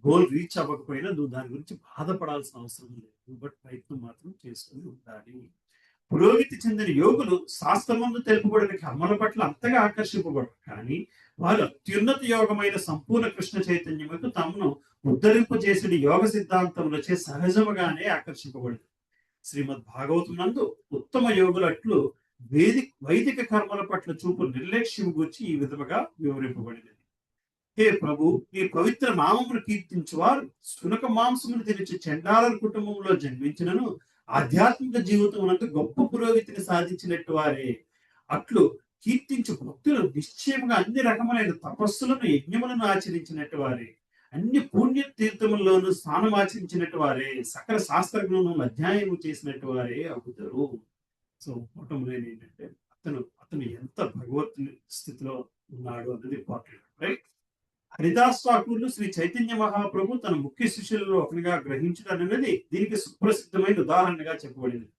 గోల్ రీచ్ అవ్వకపోయినా నువ్వు దాని గురించి బాధపడాల్సిన అవసరం లేదు. బట్ ప్రయత్నం మాత్రం చేసుకుని ఉండాలి. పురోగతి చెందిన యోగులు శాస్త్రమందు తెలుపబడిన కర్మల పట్ల అంతగా ఆకర్షింపబడరు, కానీ వారు అత్యున్నత యోగమైన సంపూర్ణ కృష్ణ చైతన్యముకు తమను ఉద్ధరింపజేసిన యోగ సిద్ధాంతములచే సహజముగానే ఆకర్షింపబడదు. శ్రీమద్ భాగవతం నందు ఉత్తమ యోగులు అట్లు వైదిక కర్మల పట్ల చూపు నిర్లక్ష్యం గురించి ఈ విధముగా వివరింపబడింది. హే ప్రభు, ఈ పవిత్ర నామమును కీర్తించువారు శునక మాంసమును తినిచి చండాల కుటుంబంలో జన్మించినను ఆధ్యాత్మిక జీవితమునందు గొప్ప పురోగతిని సాధించినట్టు వారే. అట్లు కీర్తించు భక్తులు నిశ్చయముగా అన్ని రకములైన తపస్సులను యజ్ఞములను ఆచరించినట్టు వారే. అన్ని పుణ్య తీర్థముల్లోనూ స్నానం ఆచరించినట్టు వారే. సకల శాస్త్రజ్ఞులను అధ్యాయము చేసినట్టు వారే అవుతారు. సో కుటుంబం ఏంటంటే అతను ఎంత భగవత్ స్థితిలో ఉన్నాడు అన్నది ఇంపార్టెంట్, రైట్? హరిదాస్ ఠాకూర్లు శ్రీ చైతన్య మహాప్రభు తన ముఖ్య శిష్యులలో ఒకరిగా గ్రహించడం అనేది దీనికి సుప్రసిద్ధమైన ఉదాహరణగా చెప్పబడింది.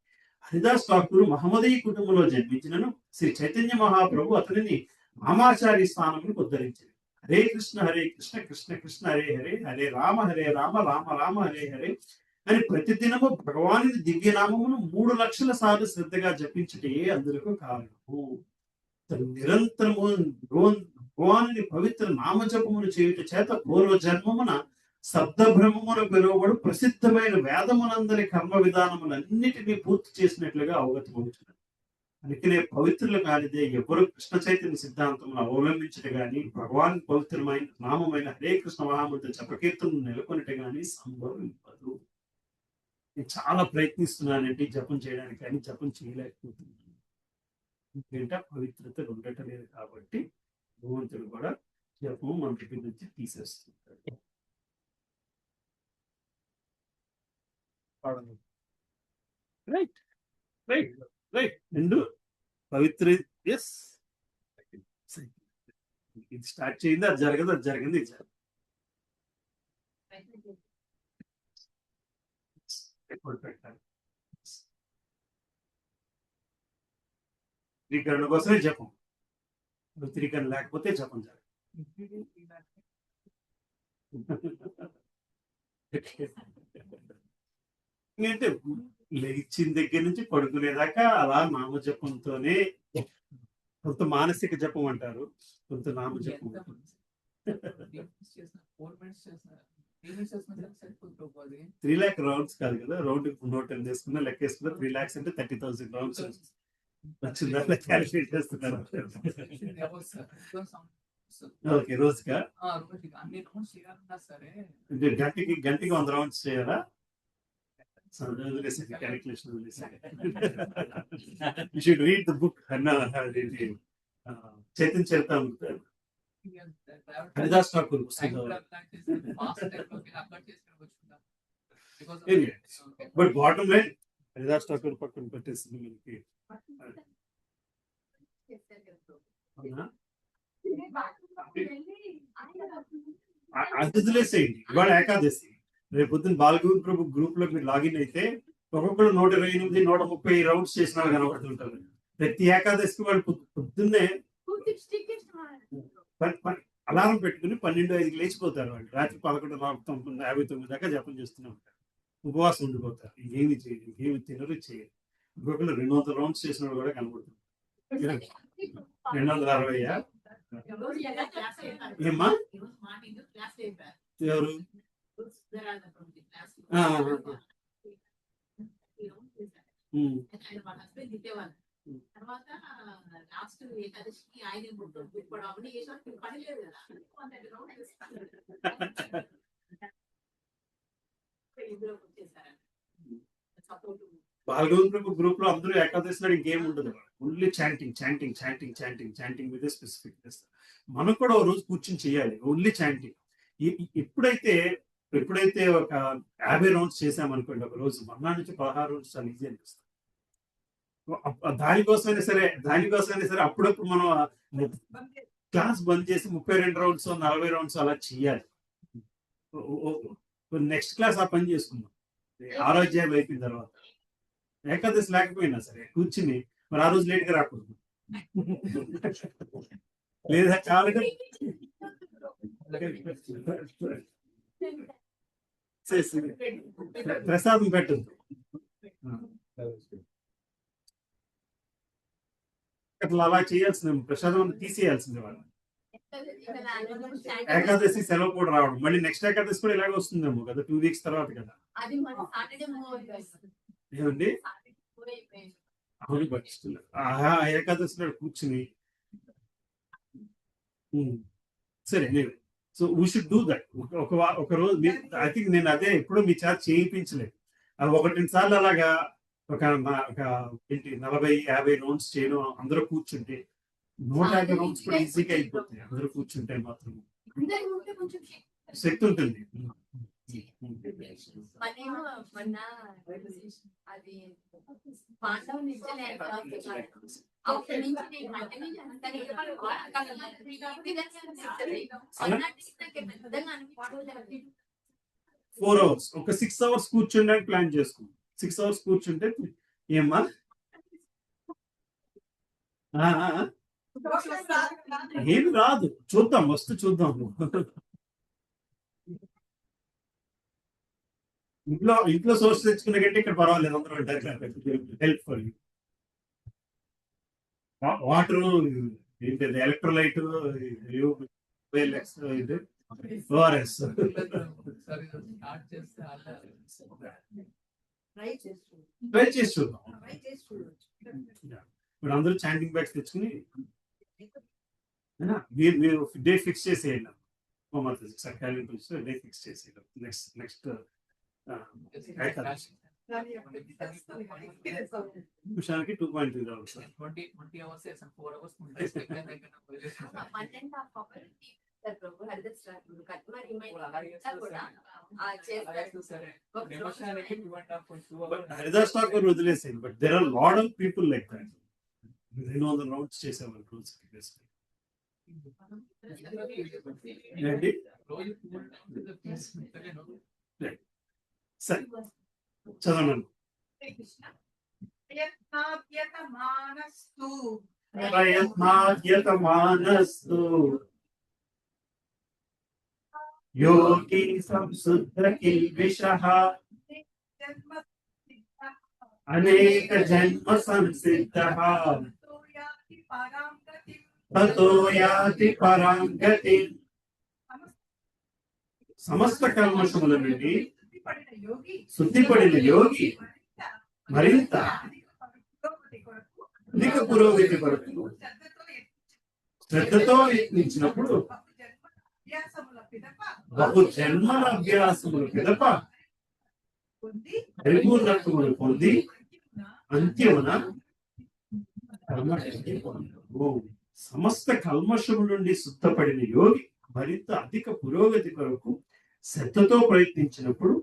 హరిదాస్ ఠాకూర్ మహమ్మదీయ కుటుంబంలో జన్మించినను శ్రీ చైతన్య మహాప్రభు అతనిని నామాచారి స్థానమును ఉద్ధరించింది. హరే కృష్ణ కృష్ణ కృష్ణ హరే హరే, హరే రామ రామ రామ హరే హరే అని ప్రతిదినము భగవాని దివ్యనామమును 3 లక్షల సార్లు శ్రద్ధగా జపించుటే అందులకు కారణము. నిరంతరము భగవానుని పవిత్ర నామజపమును చేయుట చేత పూర్వ జన్మమున శబ్దబ్రహ్మమును పిలువబడు ప్రసిద్ధమైన వేదమునందరి కర్మ విధానములన్నిటినీ పూర్తి చేసినట్లుగా అవగతమవుతున్నారు. అందుకనే పవిత్రులు కానిదే ఎవరు కృష్ణ చైతన్య సిద్ధాంతమును అవలంబించట గాని భగవాన్ పవిత్రమైన నామమైన హరే కృష్ణ మహామంత్ర జపకీర్తనను నెలకొనట గాని సంభవింపదు. నేను చాలా ప్రయత్నిస్తున్నానంటే జపం చేయడానికి, కానీ జపం చేయలేకపోతున్నాను. ఎందుకంటే పవిత్రత ఉండటం లేదు కాబట్టి భగవంతుడు కూడా జపము మన దగ్గర నుంచి తీసేస్తుంటాడు. రైట్ రైట్ రైట్ రెండు పవిత్ర. ఎస్, ఇది స్టార్ట్ చేయింది, అది జరగదు, అది జరిగింది, ఇది జరగదు. పెట్టాలి వక్రీకరణ కోసమే జపం. వక్రీకరణ లేకపోతే జపం జరగదు. అంటే లేచిన దగ్గర నుంచి పడుకునేదాకా అలా నామజపంతోనే, కొంత మానసిక జపం అంటారు, కొంత నామజపం. 3 lakh రౌండ్స్ కాదు కదా, రౌండ్ 110 తీసుకున్నా లెక్క వేసుకున్నా 3 lakhs అంటే 30,000 రౌండ్స్ వచ్చిందా క్యాలిక్యులేట్ చేస్తున్నారు. ఓకే, రోజుగా అన్ని రౌండ్స్ చేయాలన్నా సరే అంటే గంటకి 100 రౌండ్స్ చేయాలా? Calculation you should read the book అన్న చైతన్య చరితామృత హరిదాస్ ఠాకూర్ పుస్తకం. But bottom line Haridas Thakur పక్కన పెట్టేసింది మనకి. అవునా? అది వదిలేసేయండి. ఇవాళ ఏకాదశి, రేపు పొద్దున్న బాలగోవింద్ ప్రభు గ్రూప్ లో మీరు లాగిన్ అయితే ఒక్కొక్కరు 128, 130 రౌండ్స్ చేసిన వాళ్ళు కనబడుతుంటారు. ప్రతి ఏకాదశికి వాళ్ళు పొద్దున్నే అలారం పెట్టుకుని 12:05 లేచిపోతారు. వాళ్ళు రాత్రి 11:59 దాకా జపం చేస్తూనే ఉంటారు. ఉపవాసం ఉండిపోతారు. ఇంకేమి చేయరు, ఇంకేమి తినరు, చేయరు. ఇంకొకరు 200 రౌండ్స్ చేసిన వాళ్ళు కూడా కనబడుతుంది. 260 ఏమ్మా ఎవరు? తర్వాత లాస్ట్ ఏకాదశికి ఆయన ఇప్పుడు అవన్నీ చేసిన పని లేదు కదా, ఇందులోకి వచ్చేసారు సపోర్ట్. బాలగోవింద్ ప్రభు గ్రూప్ లో అందరూ ఏకాదశి నాడు ఇంకేం ఉండదు, ఓన్లీ చాంటింగ్ మీద స్పెసిఫిక్ చేస్తారు. మనం కూడా ఓ రోజు కూర్చొని చేయాలి, ఓన్లీ చాంటింగ్. ఎప్పుడైతే ఒక 50 రౌండ్స్ చేసామనుకోండి ఒక రోజు, మర్నాడు నుంచి 16 రౌండ్స్ చాలా ఈజీ అనిపిస్తుంది. దానికోసమైనా సరే అప్పుడప్పుడు మనం క్లాస్ బంద్ చేసి 32 రౌండ్స్ 40 రౌండ్స్ అలా చేయాలి. నెక్స్ట్ క్లాస్ ఆ పని చేసుకుందాం ఆరోగ్యం అయిపోయిన తర్వాత. ఏకాదశి లేకపోయినా సరే కూర్చుని మరి ఆ రోజు లేట్గా రాకూడదు, లేదా చాలా ప్రసాదం పెట్టద్దు. అట్లా అలా చేయాల్సింది, ప్రసాదం తీసేయాల్సింది వాళ్ళు. ఏకాదశి సెలవు కూడా రావడం, మళ్ళీ నెక్స్ట్ ఏకాదశి కూడా ఇలాగే వస్తుందేమో కదా, 2 weeks తర్వాత కదా. ఏమండి? అవును, బట్ ఏకాదశి నాడు కూర్చుని సరే. So we should do that. ఒక రోజు ఐ థింక్ నేను అదే ఎప్పుడు మీ చేత చేయించలేదు. అది 1-2 సార్లు అలాగా ఒక 40-50 రౌండ్స్ చేయడం, అందరూ కూర్చుంటే 150 రౌండ్స్ కూడా ఈజీగా అయిపోతాయి. అందరూ కూర్చుంటే మాత్రం శక్తి ఉంటుంది. అది పాండవ నుంచి 4 hours, ఒక 6 hours కూర్చుండడానికి ప్లాన్ చేసుకున్నాం. 6 hours కూర్చుంటే ఏమ్మా ఏమి రాదు, చూద్దాం, వస్తూ చూద్దాం. ఇంట్లో సోర్స్ తెచ్చుకునే కంటే ఇక్కడ పర్వాలేదు, అందరూ ఉంటారు. Help for you. వాటర్ ఏంటది, ఎలక్ట్రోలైట్, ఓఆర్ఎస్ ట్రై చేసి చూద్దాం. ఇప్పుడు అందరూ చాంటింగ్ బ్యాగ్స్ తెచ్చుకుని మీరు డే ఫిక్స్ చేసేయండి. డే ఫిక్స్ చేసేయండి. నెక్స్ట్ నిమిషానికి 2.3 hours. 20 hours 4 hours Haridas Thakur వదిలేసేయండి, but there are lot of people like that. 200 rounds చేసేవాళ్ళు రోజుకి. సరే చదవండి. ప్రయత్నాద్యతమానస్తు యోగి సంశుద్ధ కిల్బిషః అనేక జన్మ సంసిద్ధః తతో యాతి పరాం గతిం సమస్త కల్మషముల నుండి శుద్ధిపడిన యోగి శుద్ధిపడిన యోగి మరింత అధిక పురోగతి కొరకు శ్రద్ధతో యత్నించినప్పుడు బహు జన్మల అభ్యాసముల పిదప పరిపూర్ణత్వమును పొంది అంత్యమున కల్మషాన్ని పొందును. సమస్త కల్మషము నుండి శుద్ధపడిన యోగి మరింత అధిక పురోగతి కొరకు శ్రద్ధతో ప్రయత్నించినప్పుడు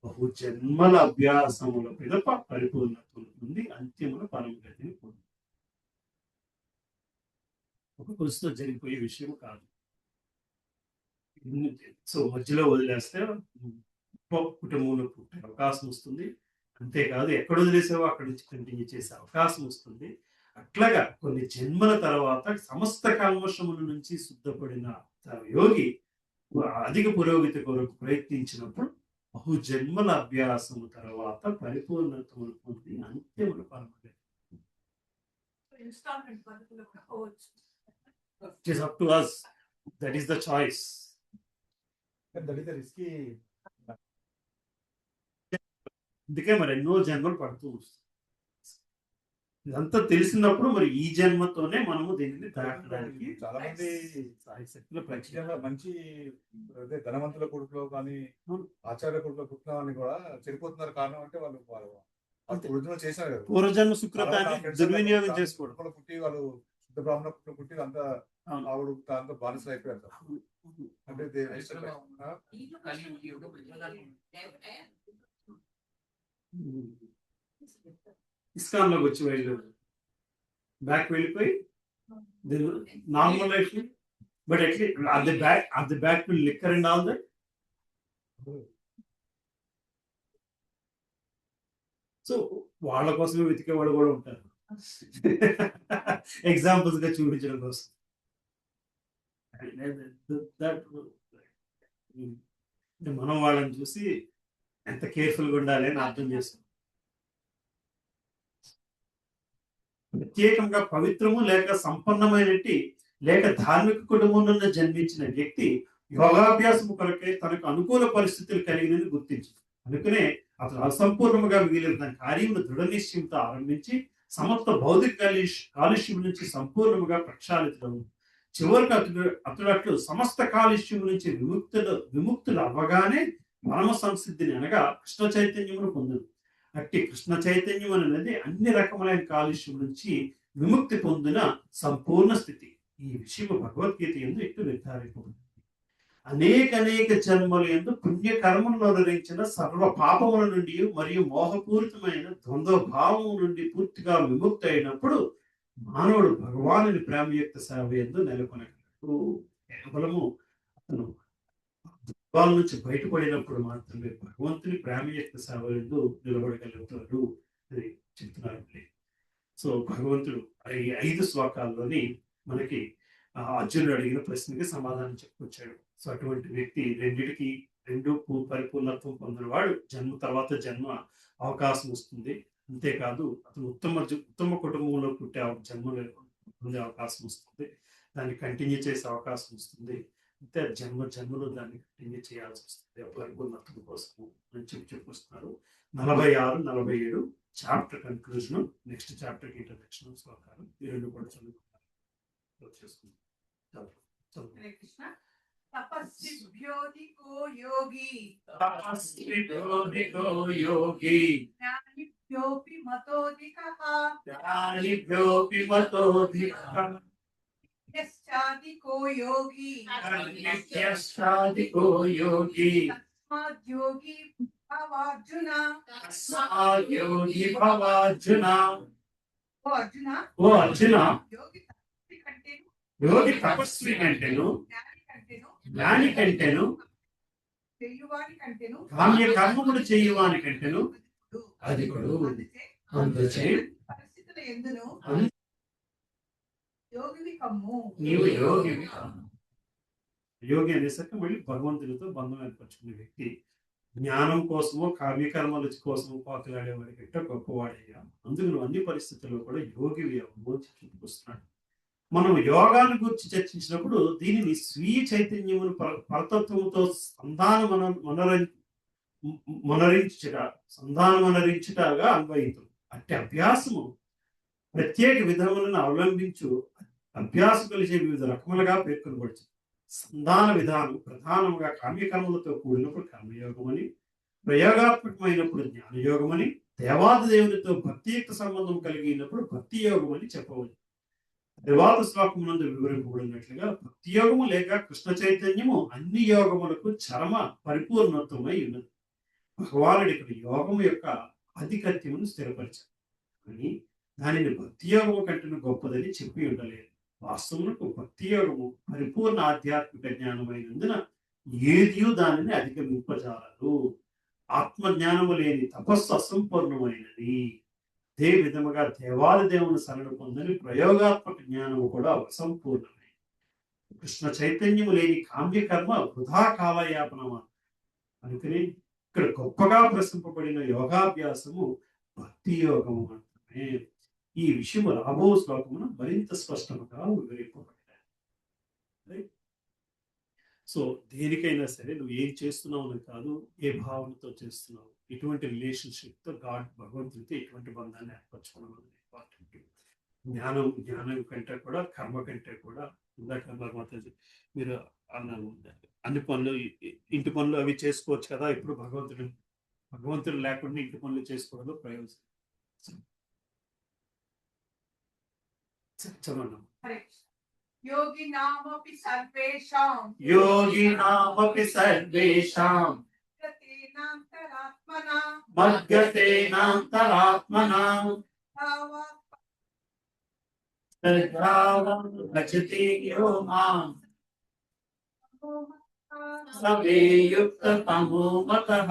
బహు జన్మల అభ్యాసముల పిదప పరిపూర్ణత్వం పొంది అంత్యమున పరమగతిని పొందు. ఒక కొలుసుతో జరిగిపోయే విషయం కాదు. సో మధ్యలో వదిలేస్తే కుటుంబంలో పుట్టే అవకాశం వస్తుంది. అంతేకాదు ఎక్కడ వదిలేసావో అక్కడి నుంచి కంటిన్యూ చేసే అవకాశం వస్తుంది. అట్లాగా కొన్ని జన్మల తర్వాత సమస్త కల్మషముల నుంచి శుద్ధపడిన యోగి అధిక పురోగతి కొరకు ప్రయత్నించినప్పుడు బహు జన్మల అభ్యాసము తర్వాత పరిపూర్ణత్వమును పొంది అంత్యములు పరమగతి. ఇన్స్టాల్మెంట్ పద్ధతిలో కూడా పోవచ్చు. It is up to us. That is the choice. That is the risky. అందుకే మరి ఎన్నో జన్మలు పడుతూ వస్తుంది. ఇదంతా తెలిసినప్పుడు మరి ఈ జన్మతోనే మనము దీనిని దాటడానికి చాలా మంది శక్తిలో ఖచ్చితంగా మంచి అదే ధనవంతుల కొడుకులో కానీ ఆచార్య కొడుకులో పుట్టిన వాళ్ళని కూడా చెడిపోతున్నారు. కారణం అంటే వాళ్ళు ఒరిజినల్ చేశారు కదా. పూర్వజన్మ సుకృతాన్ని దుర్వినియోగం చేసుకోవడం. వాళ్ళు పుట్టి వాళ్ళు శుద్ధ బ్రాహ్మణ పుట్టి అంతా ఆవిడ దాంతో బానిసలు అయిపోయారు. అంటే ఇస్కాన్ లోకి వచ్చి వెళ్ళి బ్యాక్ వెళ్ళిపోయి normal life but at the back to liquor and all that. So వాళ్ళ కోసమే వెతికే వాళ్ళు కూడా ఉంటారు. ఎగ్జాంపుల్స్ గా చూపించడం కోసం. మనం వాళ్ళని చూసి ఎంత కేర్ఫుల్ గా ఉండాలి అని అర్థం చేస్తాం. ప్రత్యేకంగా పవిత్రము లేక సంపన్నమైనట్టి లేక ధార్మిక కుటుంబం నుండి జన్మించిన వ్యక్తి యోగాభ్యాసము కొరకే తనకు అనుకూల పరిస్థితులు కలిగినని గుర్తించింది. అందుకనే అతను అసంపూర్ణముగా మిగిలిన తన కార్యమును దృఢ నిశ్చయంతో ఆరంభించి సమస్త భౌతిక కాలుష్యం నుంచి సంపూర్ణముగా ప్రక్షాళితుడు. చివరికి అతడు సమస్త కాలుష్యం నుంచి విముక్తులు అవ్వగానే పరమ సంసిద్ధిని అనగా కృష్ణ చైతన్యమును పొందును. అట్టి కృష్ణ చైతన్యం అనేది అన్ని రకములైన కాలుష్యం నుంచి విముక్తి పొందిన సంపూర్ణ స్థితి. ఈ విషయం భగవద్గీత యందు ఇట్లు నిర్ధారింపబడింది. అనేక జన్మల యందు పుణ్యకర్మలను ధరించిన సర్వ పాపముల నుండి మరియు మోహపూరితమైన ద్వంద్వ భావం నుండి పూర్తిగా విముక్తి అయినప్పుడు మానవుడు భగవానుని ప్రేమయుక్త సేవ యందు నెలకొనగలడు. కేవలము అతను దుఃఖాల నుంచి బయటపడినప్పుడు మాత్రమే భగవంతుని ప్రేమయుక్త సేవ యందు నిలబడగలుగుతాడు అని చెప్తున్నారు. సో భగవంతుడు ఈ 5 శ్లోకాల్లోని మనకి అర్జునుడు అడిగిన ప్రశ్నకి సమాధానం చెప్పుకొచ్చాడు. సో అటువంటి వ్యక్తి రెండు పరిపూర్ణత్వం పొందినవాడు జన్మ తర్వాత జన్మ అవకాశం వస్తుంది. అంతేకాదు అతను ఉత్తమ కుటుంబంలో పుట్టే జన్మ పొందే అవకాశం వస్తుంది. దాన్ని కంటిన్యూ చేసే అవకాశం వస్తుంది. అంతే జన్మలో దాన్ని కంటిన్యూ చేయాల్సి వస్తుంది పరిపూర్ణత్వం కోసం అని చెప్పొస్తున్నారు. 46, 47 chapter conclusion, next chapter introduction శ్లోకాలు ఈ రెండు కూడా చదువుకుంటారు. హరే కృష్ణ. తపస్విభ్యోధికో యోగి జ్ఞానిభ్యోపి మతోధికః యశ్చాధికో యోగి తస్మాద్యోగి భవార్జున. ఓ అర్జున, యోగి తపస్వి కంటేను జ్ఞాని కంటేను చేయువాని కంటేను కామ్య కర్మములు చేయువాని కంటేను అధికుడు. అందుచే పరిస్థితుల యందును యోగివి కమ్ము. నీవు యోగివి కాము. యోగి అనేసరికి మళ్ళీ భగవంతుడితో బంధం ఏర్పరచుకునే వ్యక్తి. జ్ఞానం కోసమో కామ్యకర్మల కోసమో పాకులాడే వాడికి గొప్పవాడయ్యా. అందుకు నువ్వు అన్ని పరిస్థితుల్లో కూడా యోగివి అవ్వు అని చెప్పుకొస్తున్నాడు. మనం యోగాన్ని గురించి చర్చించినప్పుడు దీనిని స్వీయ చైతన్యమును పరతత్వముతో సంధానమనరించుటగా అన్వయితం. అట్టి అభ్యాసము ప్రత్యేక విధములను అవలంబించు అభ్యాసం కలిసే వివిధ రకములుగా పేర్కొనబడుతుంది. సంధాన విధానం ప్రధానముగా కామ్యకర్మలతో కూడినప్పుడు కర్మయోగం అని, ప్రయోగాత్మకమైనప్పుడు జ్ఞానయోగం అని, దేవాది దేవునితో భక్తియుక్త సంబంధం కలిగినప్పుడు భక్తి యోగం అని చెప్పవచ్చు. తరువాత శ్లోకమునందు వివరింపబడినట్లుగా భక్తి యోగము లేక కృష్ణ చైతన్యము అన్ని యోగములకు చరమ పరిపూర్ణత్వమై ఉన్నది. భగవానుడు ఇక్కడ యోగము యొక్క ఆధిపత్యమును స్థిరపరిచారు కానీ దానిని భక్తి యోగము కంటే గొప్పదని చెప్పి ఉండలేదు. వాస్తవములకు భక్తి యోగము పరిపూర్ణ ఆధ్యాత్మిక జ్ఞానమైనందున ఏదియూ దానిని అధిగమింపజాలదు. ఆత్మజ్ఞానము లేని తపస్సు అసంపూర్ణమైనది. అదే విధముగా దేవాది దేవుని శరణ పొందని ప్రయోగాత్మక జ్ఞానము కూడా అసంపూర్ణమే. కృష్ణ చైతన్యము లేని కామ్యకర్మ వృధా కాలయాపన అందుకని ఇక్కడ గొప్పగా ప్రశంపబడిన యోగాభ్యాసము భక్తి యోగము మాత్రమే. ఈ విషయం రాబో శ్లోకమున మరింత స్పష్టంగా వివరింపబడ్డాయి. సో దేనికైనా సరే నువ్వు ఏం చేస్తున్నావు అని కాదు, ఏ భావనతో చేస్తున్నావు, ఇటువంటి రిలేషన్షిప్ తో భగవంతుడితో ఎటువంటి బంధాన్ని ఏర్పరచుకోవడం అనేది ఇంపార్టెంట్. జ్ఞానం కంటే కూడా కర్మ కంటే కూడా ఇందాక మీరు అన్నాను అన్ని పనులు ఇంటి పనులు అవి చేసుకోవచ్చు కదా. ఇప్పుడు భగవంతుడు లేకుండా ఇంటి పనులు చేసుకోవడంలో ప్రయోజనం. చదవడం योगिनामपि सर्वेषां मद्गतेनान्तरात्मना भजते यो मां समे युक्ततमो मतः.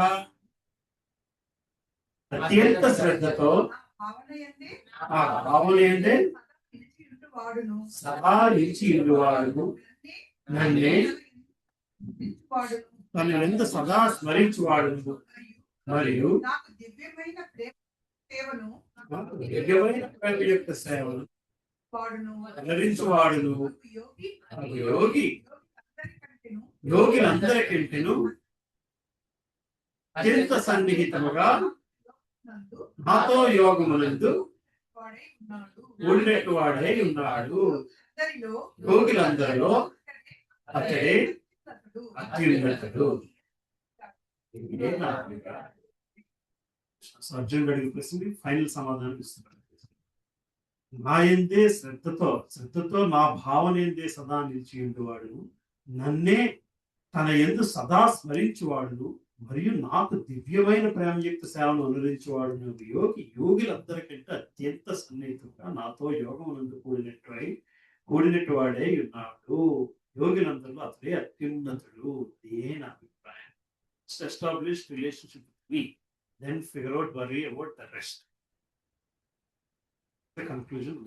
అత్యంత శ్రద్ధతో ఆ భావనయందే సదా నిలిచి ఉండువాడు నన్నే తను ఎంత సదా స్మరించువాడు మరియు దివ్యమైన ప్రేమ యొక్క సేవను అలరించువాడును. యోగి యోగులందరికంటేను అత్యంత సన్నిహితముగా నాతో యోగమునందు కూడినట్టు వాడై ఉన్నాడు. యోగులందరిలో అతడే అత్యున్నతుడు. అర్జున్ గడికి ప్రశ్న ఫైనల్ సమాధానం ఇస్తున్నాడు. నా ఎందే శ్రద్ధతో నా భావన ఎందే సదా నిలిచి ఉండేవాడు నన్నే తన యందు సదా స్మరించువాడును మరియు నాకు దివ్యమైన ప్రేమయుక్త సేవను అనుసరించేవాడు యోగులందరికంటే అత్యంత సన్నిహితంగా నాతో యోగమునందు కూడినట్టు వాడే ఉన్నాడు. యోగులందరిలో అతడే అత్యున్నతుడు. ఇదే నా అభిప్రాయం. Establish relationship with me, then figure out worry about the rest. Conclusion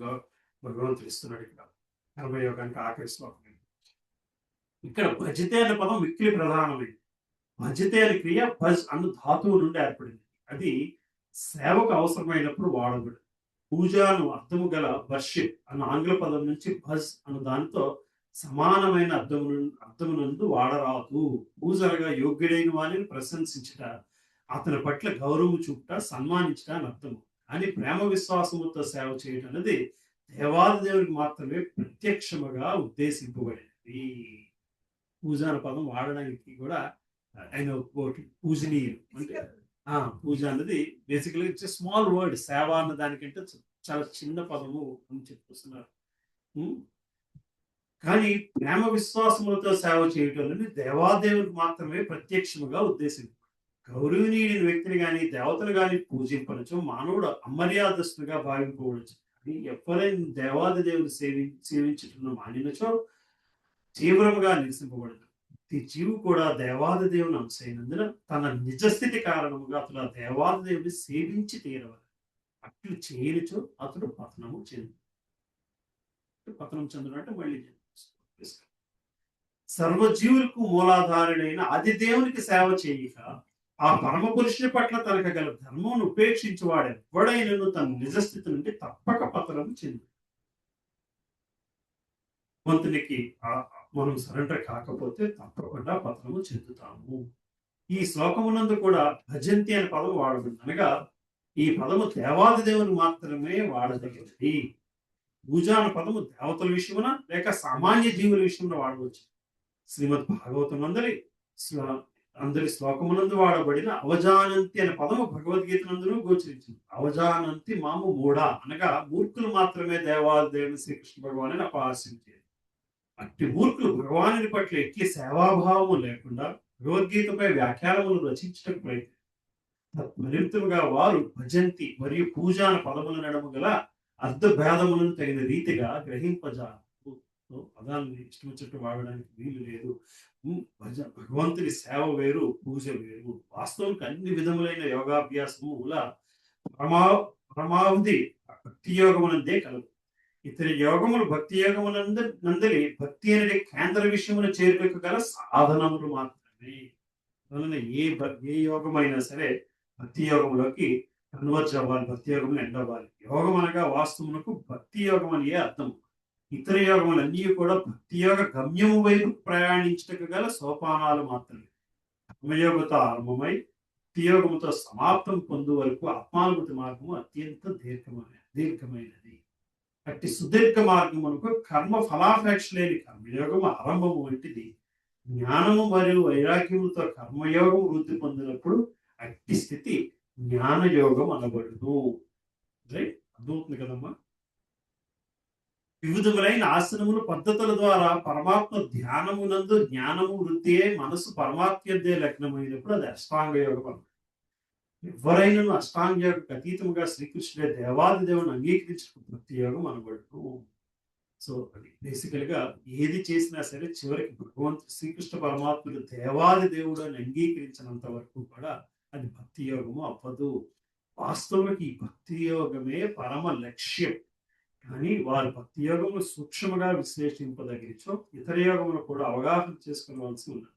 భగవంతుడు ఇస్తున్నాడు ఇక్కడ కర్మయోగానికి ఆఖరి శ్లోకం. ఇక్కడ భజితే అనే పదం మిక్కిలి ప్రధానమైంది. భజితే అనే క్రియ భజ్ అన్న ధాతువు నుండి ఏర్పడింది. అది సేవకు అవసరమైనప్పుడు వాడబడి పూజను అర్థము గల వర్షిప్ అన్న ఆంగ్ల పదం నుంచి భజ్ అన్న దానితో సమానమైన అర్థమునందు వాడరాదు. పూజలుగా యోగ్యుడైన వారిని ప్రశంసించుట, అతని పట్ల గౌరవం చూపుట, సన్మానించుట అని అర్థము. కానీ ప్రేమ విశ్వాసముతో సేవ చేయడం అనేది దేవాది దేవుడికి మాత్రమే ప్రత్యక్షముగా ఉద్దేశింపబడింది. పూజ అనే పదం వాడడానికి కూడా ఆయన పూజనీయులు అంటే పూజ అన్నది బేసికలీ ఇట్స్ స్మాల్ వర్డ్. సేవ అన్న దానికంటే చాలా చిన్న పదము అని చెప్పుకొస్తున్నారు. కానీ ప్రేమ విశ్వాసములతో సేవ చేయటం అనేది దేవాదేవుడికి మాత్రమే ప్రత్యక్షముగా ఉద్దేశింపు. గౌరవనీయుని వ్యక్తిని కానీ దేవతలు కానీ పూజింపనచ్చు, మానవుడు అమర్యాదస్తుగా భావింపవచ్చు. కానీ ఎవరైనా దేవాది దేవుని సేవించుతున్న మానినచో తీవ్రముగా నిరసింపబడదు. ప్రతి జీవు కూడా దేవాది దేవుని అంశైనందున తన నిజస్థితి కారణముగా అతడు ఆ దేవాది దేవుని సేవించి తీరవాలి. అట్లు చేయనిచో అతడు పతనం చెందినట్టు మళ్ళీ సర్వజీవులకు మూలాధారుడైన ఆది దేవునికి సేవ చేయక ఆ పరమ పురుషుని పట్ల తనకు గల ధర్మం ఉపేక్షించి వాడు ఎవడైనను తన నిజస్థితి నుండి తప్పక పతనం చెంది. భగవంతునికి మనం సరెండర్ కాకపోతే తప్పకుండా పతనము చెందుతాము. ఈ శ్లోకమునందు కూడా భజంతి అనే పదం వాడబడింది. అనగా ఈ పదము దేవాది దేవుని మాత్రమే వాడదగినది. పూజ అనే పదము దేవతల విషయమున లేక సామాన్య జీవుల విషయంలో వాడవచ్చు. శ్రీమద్ భాగవతం అందరి శ్లోకమునందు వాడబడిన అవజానంతి అనే పదము భగవద్గీత నందును గోచరించింది. అవజానంతి మాము మూఢ అనగా మూర్ఖులు మాత్రమే దేవాది దేవుని శ్రీకృష్ణ భగవాను అపహాసించేది. అట్టి మూర్ఖులు భగవానుని పట్ల ఎట్టి సేవాభావము లేకుండా భగవద్గీతపై వ్యాఖ్యానములు రచించటకు మరింతగా వారు భజంతి మరియు పూజ అనే పదముల నడుము గల అర్థ భేదములను తగిన రీతిగా గ్రహింపజాలు. పదాన్ని ఇష్టం వచ్చినట్టు వాడడానికి వీలు లేదు. భగవంతుని సేవ వేరు, పూజ వేరు. వాస్తవానికి అన్ని విధములైన యోగాభ్యాసముల పరమావధి భక్తి యోగమునందే కలదు. ఇతర యోగములు భక్తి యోగమునందలి భక్తి అనే కేంద్ర విషయమును చేరుటకు గల సాధనములు మాత్రమే. ఏ యోగమైనా సరే భక్తి యోగంలోకి కన్వర్జ్ అవ్వాలి, భక్తి యోగం ఎండ్ అవ్వాలి. యోగం అనగా వాస్తవమునకు భక్తి యోగం అని అర్థం. ఇతర యోగములన్నీ కూడా భక్తి యోగ గమ్యము వైపు ప్రయాణించటకు గల సోపానాలు మాత్రమే. కర్మయోగతో ఆరంభమై భక్తి యోగముతో సమాప్తం పొందు వరకు ఆత్మానుభూతి మార్గము అత్యంత దీర్ఘమైనది. అట్టి సుదీర్ఘ మార్గమునకు కర్మ ఫలాపేక్ష లేని కర్మయోగము ఆరంభము వంటిది. జ్ఞానము మరియు వైరాగ్యములతో కర్మయోగం వృద్ధి పొందినప్పుడు అట్టి స్థితి జ్ఞానయోగం అనబడును. రైట్, అర్థమవుతుంది కదమ్మా. వివిధములైన ఆసనములు పద్ధతుల ద్వారా పరమాత్మ ధ్యానమునందు జ్ఞానము వృద్ధి అయి మనసు పరమాత్మదే లగ్నమైనప్పుడు అది అష్టాంగ యోగం. ఎవరైనా అష్టాంగ యోగకు అతీతముగా శ్రీకృష్ణుడే దేవాది దేవుని అంగీకరించిన భక్తి యోగం అనబడును. సో అది బేసికల్ గా ఏది చేసినా సరే చివరికి భగవంతుడు శ్రీకృష్ణ పరమాత్ముడు దేవాది దేవుడు అని అంగీకరించినంత వరకు కూడా అది భక్తి యోగము అవ్వదు. వాస్తవానికి ఈ భక్తి యోగమే పరమ లక్ష్యం. కానీ వారి భక్తి యోగము సూక్ష్మగా విశ్లేషింపదగినచో ఇతర యోగమును కూడా అవగాహన చేసుకోవాల్సి ఉన్నది.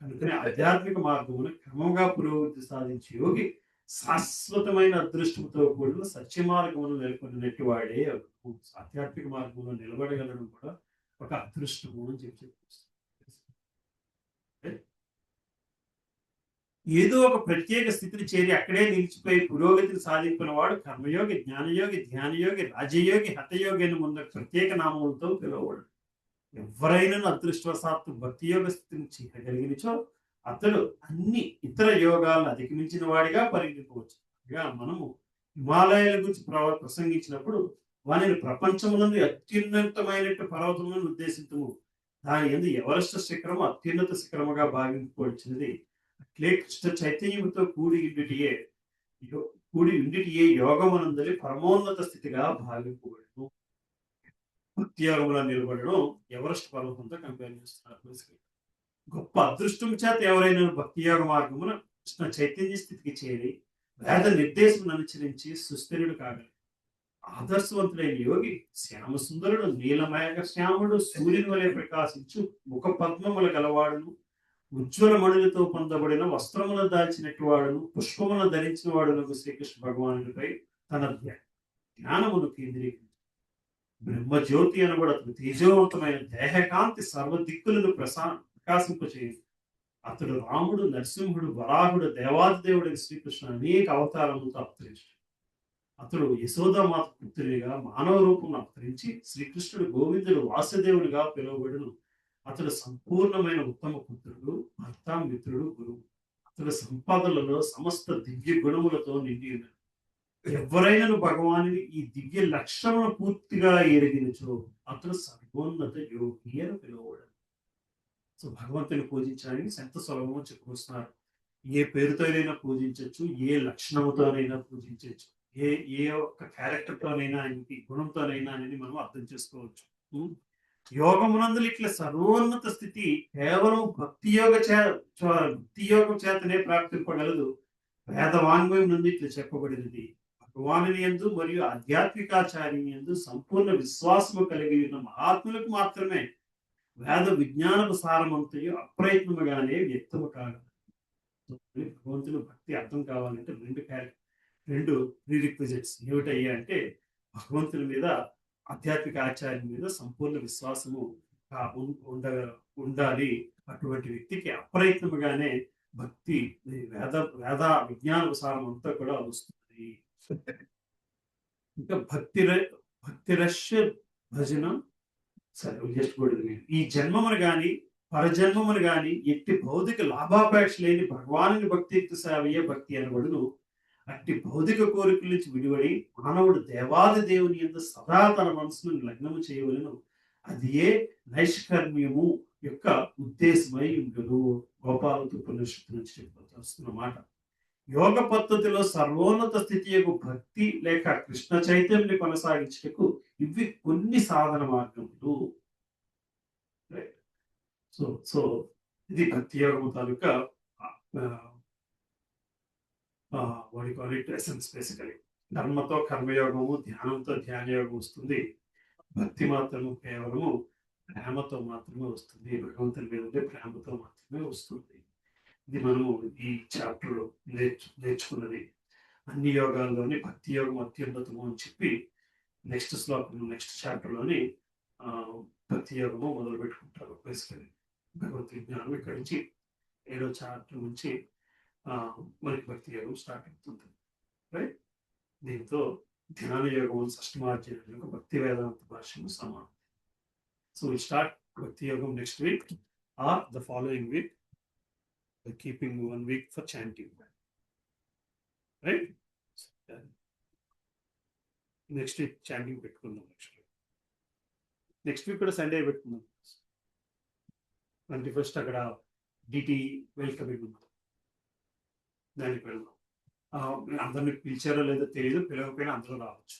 అందుకని ఆధ్యాత్మిక మార్గమున క్రమంగా పురోగతి సాధించే యోగి శాశ్వతమైన అదృష్టంతో కూడిన సత్య మార్గమును నెలకొన్నట్టు వాడే ఆధ్యాత్మిక మార్గంలో నిలబడగలడం కూడా ఒక అదృష్టము అని చెప్పి ఏదో ఒక ప్రత్యేక స్థితిని చేరి అక్కడే నిలిచిపోయి పురోగతిని సాధించిన వాడు కర్మయోగి, జ్ఞానయోగి, ధ్యానయోగి, రాజయోగి, హతయోగి అని ముందు ప్రత్యేక నామములతో పిలువబడు. ఎవరైనా అదృష్టవశాత్తు భక్తి యోగ స్థితిని చేయగలిగినచో అతడు అన్ని ఇతర యోగాలను అధిగమించిన వాడిగా పరిగణించవచ్చు. మనము హిమాలయాల గురించి ప్రసంగించినప్పుడు వారిని ప్రపంచమునందు అత్యున్నతమైనట్టు పర్వతములను ఉద్దేశించము. దాని ఎందు ఎవరెస్ట్ శిఖరము అత్యున్నత శిఖరముగా భావింపబడినది. అట్లే కృష్ణ చైతన్యముతో కూడి ఉండిటియే యోగమునందరి పరమోన్నత స్థితిగా భావింపబడను. భక్తి యోగంలో నిలబడడం ఎవరెస్ట్ పర్వతంతో కంపేర్ చేస్తున్నారు. గొప్ప అదృష్టం చేత ఎవరైనా భక్తి యోగ మార్గమున కృష్ణ చైతన్య స్థితికి చేరి వేద నిర్దేశం అనుసరించి సుస్థిరుడు కాగలరు. ఆదర్శవంతుడైన యోగి శ్యామ సుందరుడు, నీలమయ శ్యాముడు, సూర్యుని వలె ప్రకాశించు ముఖ పద్మముల గలవాడును, ఉజ్వల మణులతో పొందబడిన వస్త్రములను దాల్చినట్టు వాడును, పుష్పములను ధరించిన వాడును శ్రీకృష్ణ భగవానుడిపై తన జ్ఞానమును కేంద్రీకరించు. బ్రహ్మజ్యోతి అనబడతడు తేజోవంతమైన దేహకాంతి సర్వ దిక్కులను ప్రకాశింపచేయు. అతడు రాముడు, నరసింహుడు, వరాహుడు, దేవాది దేవుడు శ్రీకృష్ణ అనేక అవతారములతో అవతరించాడు. అతడు యశోదామాత పుత్రునిగా మానవ రూపం అవతరించి శ్రీకృష్ణుడు గోవిందుడు వాసుదేవుడిగా పిలువబడును. అతడు సంపూర్ణమైన ఉత్తమ పుత్రుడు, భర్త, మిత్రుడు, గురువు. అతడు సంపాదనలో సమస్త దివ్య గుణములతో నిండి ఉన్నాడు. ఎవరైనా భగవానుని ఈ దివ్య లక్షణమును పూర్తిగా ఎరిగినచో అతడు సర్వోన్నత యోగి అని పిలువబడు. సో భగవంతుని పూజించడానికి ఎంత సులభమో చెప్పుకొస్తున్నారు. ఏ పేరుతోనైనా పూజించవచ్చు, ఏ లక్షణముతోనైనా పూజించవచ్చు, ఏ ఒక్క క్యారెక్టర్తోనైనా, ఆయనకి గుణంతోనైనా అనేది మనం అర్థం చేసుకోవచ్చు. యోగమునందులు ఇట్లా సర్వోన్నత స్థితి కేవలం భక్తి యోగం చేతనే ప్రాప్తింపగలదు. వేదవాంగ్మయం నుండి ఇట్లా చెప్పబడినది. భగవానుని యందు మరియు ఆధ్యాత్మికాచార్యుని యందు సంపూర్ణ విశ్వాసము కలిగి ఉన్న మహాత్ములకు మాత్రమే వేద విజ్ఞానపు సారమంతయు అప్రయత్నముగానే వ్యక్తము కాగలదు. భగవంతుని భక్తి అర్థం కావాలంటే రెండు ప్రీరిక్విజిట్స్ ఏమిటయ్యా అంటే భగవంతుని మీద ఆధ్యాత్మిక ఆచార్యం మీద సంపూర్ణ విశ్వాసము ఉండాలి. అటువంటి వ్యక్తికి అప్రయత్నముగానే భక్తి వేద విజ్ఞాన సారం అంతా కూడా వస్తుంది. ఇంకా భక్తిరస్య భజనం ఈ జన్మమును గాని పరజన్మమును గాని ఎట్టి భౌతిక లాభాపేక్ష లేని భగవాను భక్తియుక్త సేవయే భక్తి అనబడును. అట్టి భౌతిక కోరికల నుంచి విడివడి మానవుడు దేవాది దేవుని యందు సదా తన మనసును లగ్నము చేయవలను. అది ఏ నైష్కర్మ్యము యొక్క ఉద్దేశమై ఉండును. గోపాలతో ఉపనిషత్తు నుంచి వస్తున్న మాట. యోగ పద్ధతిలో సర్వోన్నత స్థితి యొక్క భక్తి లేక కృష్ణ చైతన్యాన్ని కొనసాగించుటకు ఇవి కొన్ని సాధన మార్గములు. సో ఇది భక్తి యోగము తాలూకా ఎసెన్స్. బేసికలీ ధర్మతో కర్మయోగము, ధ్యానంతో ధ్యాన యోగం వస్తుంది. భక్తి మాత్రము కేవలము ప్రేమతో మాత్రమే వస్తుంది. భగవంతుని మీద ఉండే ప్రేమతో మాత్రమే వస్తుంది. ఇది మనము ఈ చాప్టర్ లో నేర్చుకున్నది. అన్ని యోగాల్లోని భక్తి యోగం అత్యున్నతము అని చెప్పి నెక్స్ట్ చాప్టర్ లోని భక్తి యోగము మొదలు పెట్టుకుంటారు. బేసికలీ భగవద్గీత జ్ఞానం ఇక్కడి నుంచి 7వ చాప్టర్ నుంచి మనకి భక్తి యోగం స్టార్ట్ అవుతుంది. రైట్? దీంతో ధ్యాన యోగం షష్ఠమాధ్యాయం భక్తి వేదాంత భాష్యము సమానం. So we start Bhakti Yogam next week or the following week, keeping 1 week for chanting. Right? Next week chanting పెట్టుకుందాం. నెక్స్ట్ వీక్ కూడా సండే పెట్టుకుందాం. 21st అక్కడ డిటి వెల్కమింగ్ ఉంది, దానికి వెళ్దాం. అందరిని పిలిచారో లేదో తెలియదు, పిలవకపోయినా అందరూ రావచ్చు.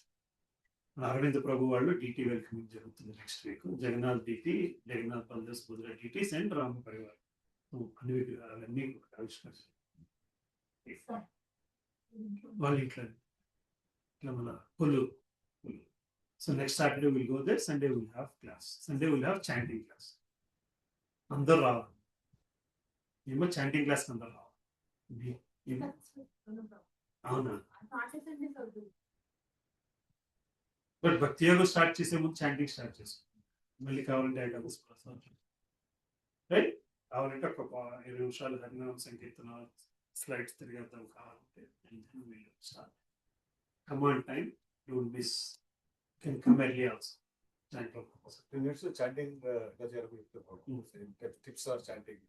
అరవింద్ ప్రభు వాళ్ళు డిటి వెల్కమింగ్ జరుగుతుంది next week. Jagannath deity, Jagannath Baldev బుద్ర డిటీస్ అండ్ రామ పరివార్ అన్ని ఆవిష్కరించారు వాళ్ళ ఇంట్లో. ఇట్లా మన పొల్లు. So next Saturday will go there, Sunday will have class, Sunday will have chanting class. అందరు రావాలి. ఏమో చాంటింగ్ క్లాస్ అందరు రావాలి. అవునా? బట్ భక్తి యోగం స్టార్ట్ చేసే ముందు చాంటింగ్ స్టార్ట్ చేసుకుంటాం. మళ్ళీ కావాలంటే రైట్, కావాలంటే ఒక 20 నిమిషాలు హరినామ సంకీర్తన స్లైడ్స్ తిరిగేద్దాం కావాలంటే. Start command time, don't miss, can come early also. Chanting tips or chanting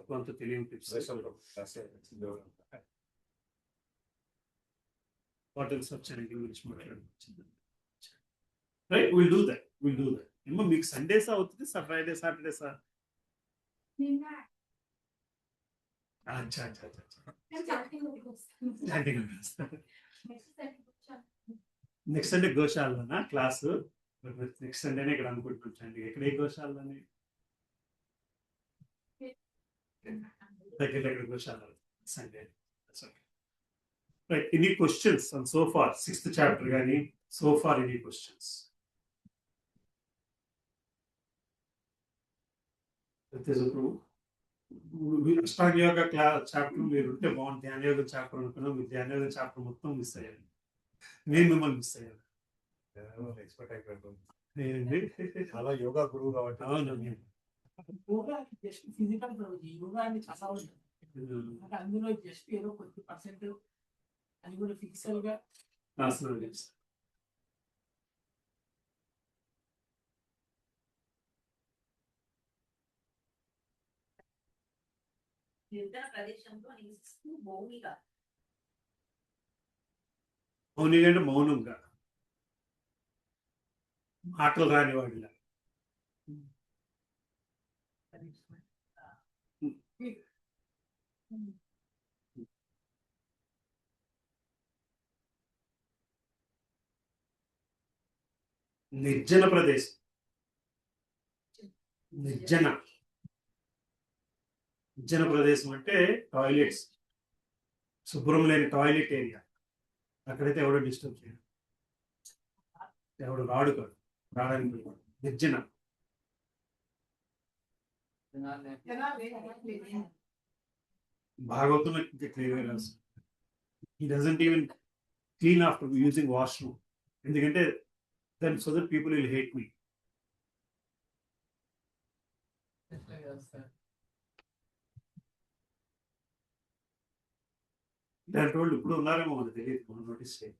కొంత తెలియని tips. What else of chanting గురించి మాట్లాడుతుంది. Right, will do that. ఏమో మీకు సండేసా అవుతుంది, ఫ్రైడే సాటర్డేసా? నెక్స్ట్ సండే గోశాలలోనా క్లాసు? నెక్స్ట్ సండేనే ఇక్కడ అనుకుంటుంటండి. ఎక్కడ ఏ గోశాలని? దగ్గర గోశాల Sunday. Right, any questions on so far 6th chapter gani so far, any questions? Ashtanga yoga chapter మీరు ఉంటే బాగుంది. ధ్యాన యోగ చాప్టర్ అనుకున్నా, మీరు ధ్యాన యోగ చాప్టర్ మొత్తం మిస్ అయ్యారు. నేను మిమ్మల్ని మిస్ అయ్యాను. ఎక్స్పర్ట్ అయిపోయింది. నేనండి చాలా యోగా గురువు కాబట్టి. అవునండి. యోగా జస్ట్ ఫిజికల్ యోగా అని చాలా ఉంటుంది. అందులో జస్ట్ ఏదో కొద్ది పర్సెంట్ అది కూడా ఫిజికల్ గా ఆసనాలు చేస్తాను. నిర్జన ప్రదేశంలో నివసిస్తూ మౌనిగా. మౌనిగా అంటే మౌనంగా, మాటలు రాని వాడిలా. నిర్జన ప్రదేశం. నిర్జన ప్రదేశం అంటే టాయిలెట్స్, శుభ్రం లేని టాయిలెట్ ఏరియా. అక్కడైతే ఎవడో డిస్టర్బ్ చేయడు, ఎవడు రాడు కాదు, రావడానికి నిర్జన. భాగవతంలో ఇంకా క్లియర్గా రాస్తుంది. He doesn't even clean after using washroom. ఎందుకంటే then so that people will hate me. ఎట్లా చేస్తారు? ఇలాంటి వాళ్ళు ఇప్పుడు ఉన్నారేమో మనకు తెలియదు, మనం నోటీస్ చేయాలి.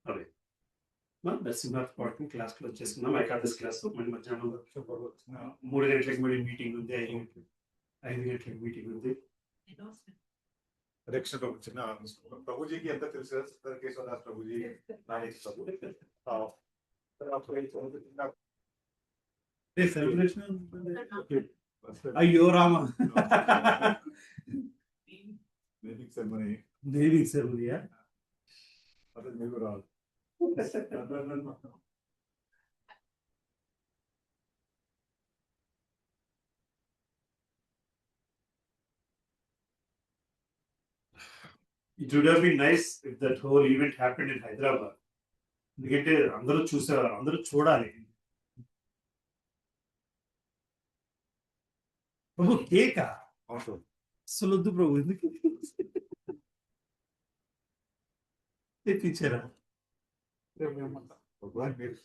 అదే నరసింహార్ పార్టీ క్లాస్ లో వచ్చేసుకున్నాం. ఏకాదశి క్లాస్ మళ్ళీ మధ్యాహ్నం 3 గంటలకు మళ్ళీ మీటింగ్ ఉంది, 5 గంటలకు మీటింగ్ ఉంది. అధ్యక్ష ప్రభు చిన్న ప్రభుజీకి ఎంత తెలుసు కదా, సత్తర్ కేశవదాస్ ప్రభుజీ నాయక్ ప్రభు అయ్యో రామ నేమింగ్ సెరమనీ నేమింగ్ సెరమనీయా? అదే మీకు రాదు. It would have been nice if that whole event happened in Hyderabad. ఎందుకంటే అందరూ చూసేవారు, అందరూ చూడాలి. ప్రభు కేకా అవును అసలు వద్దు ప్రభు, ఎందుకు తెప్పించారా? భగవాన్ మీరు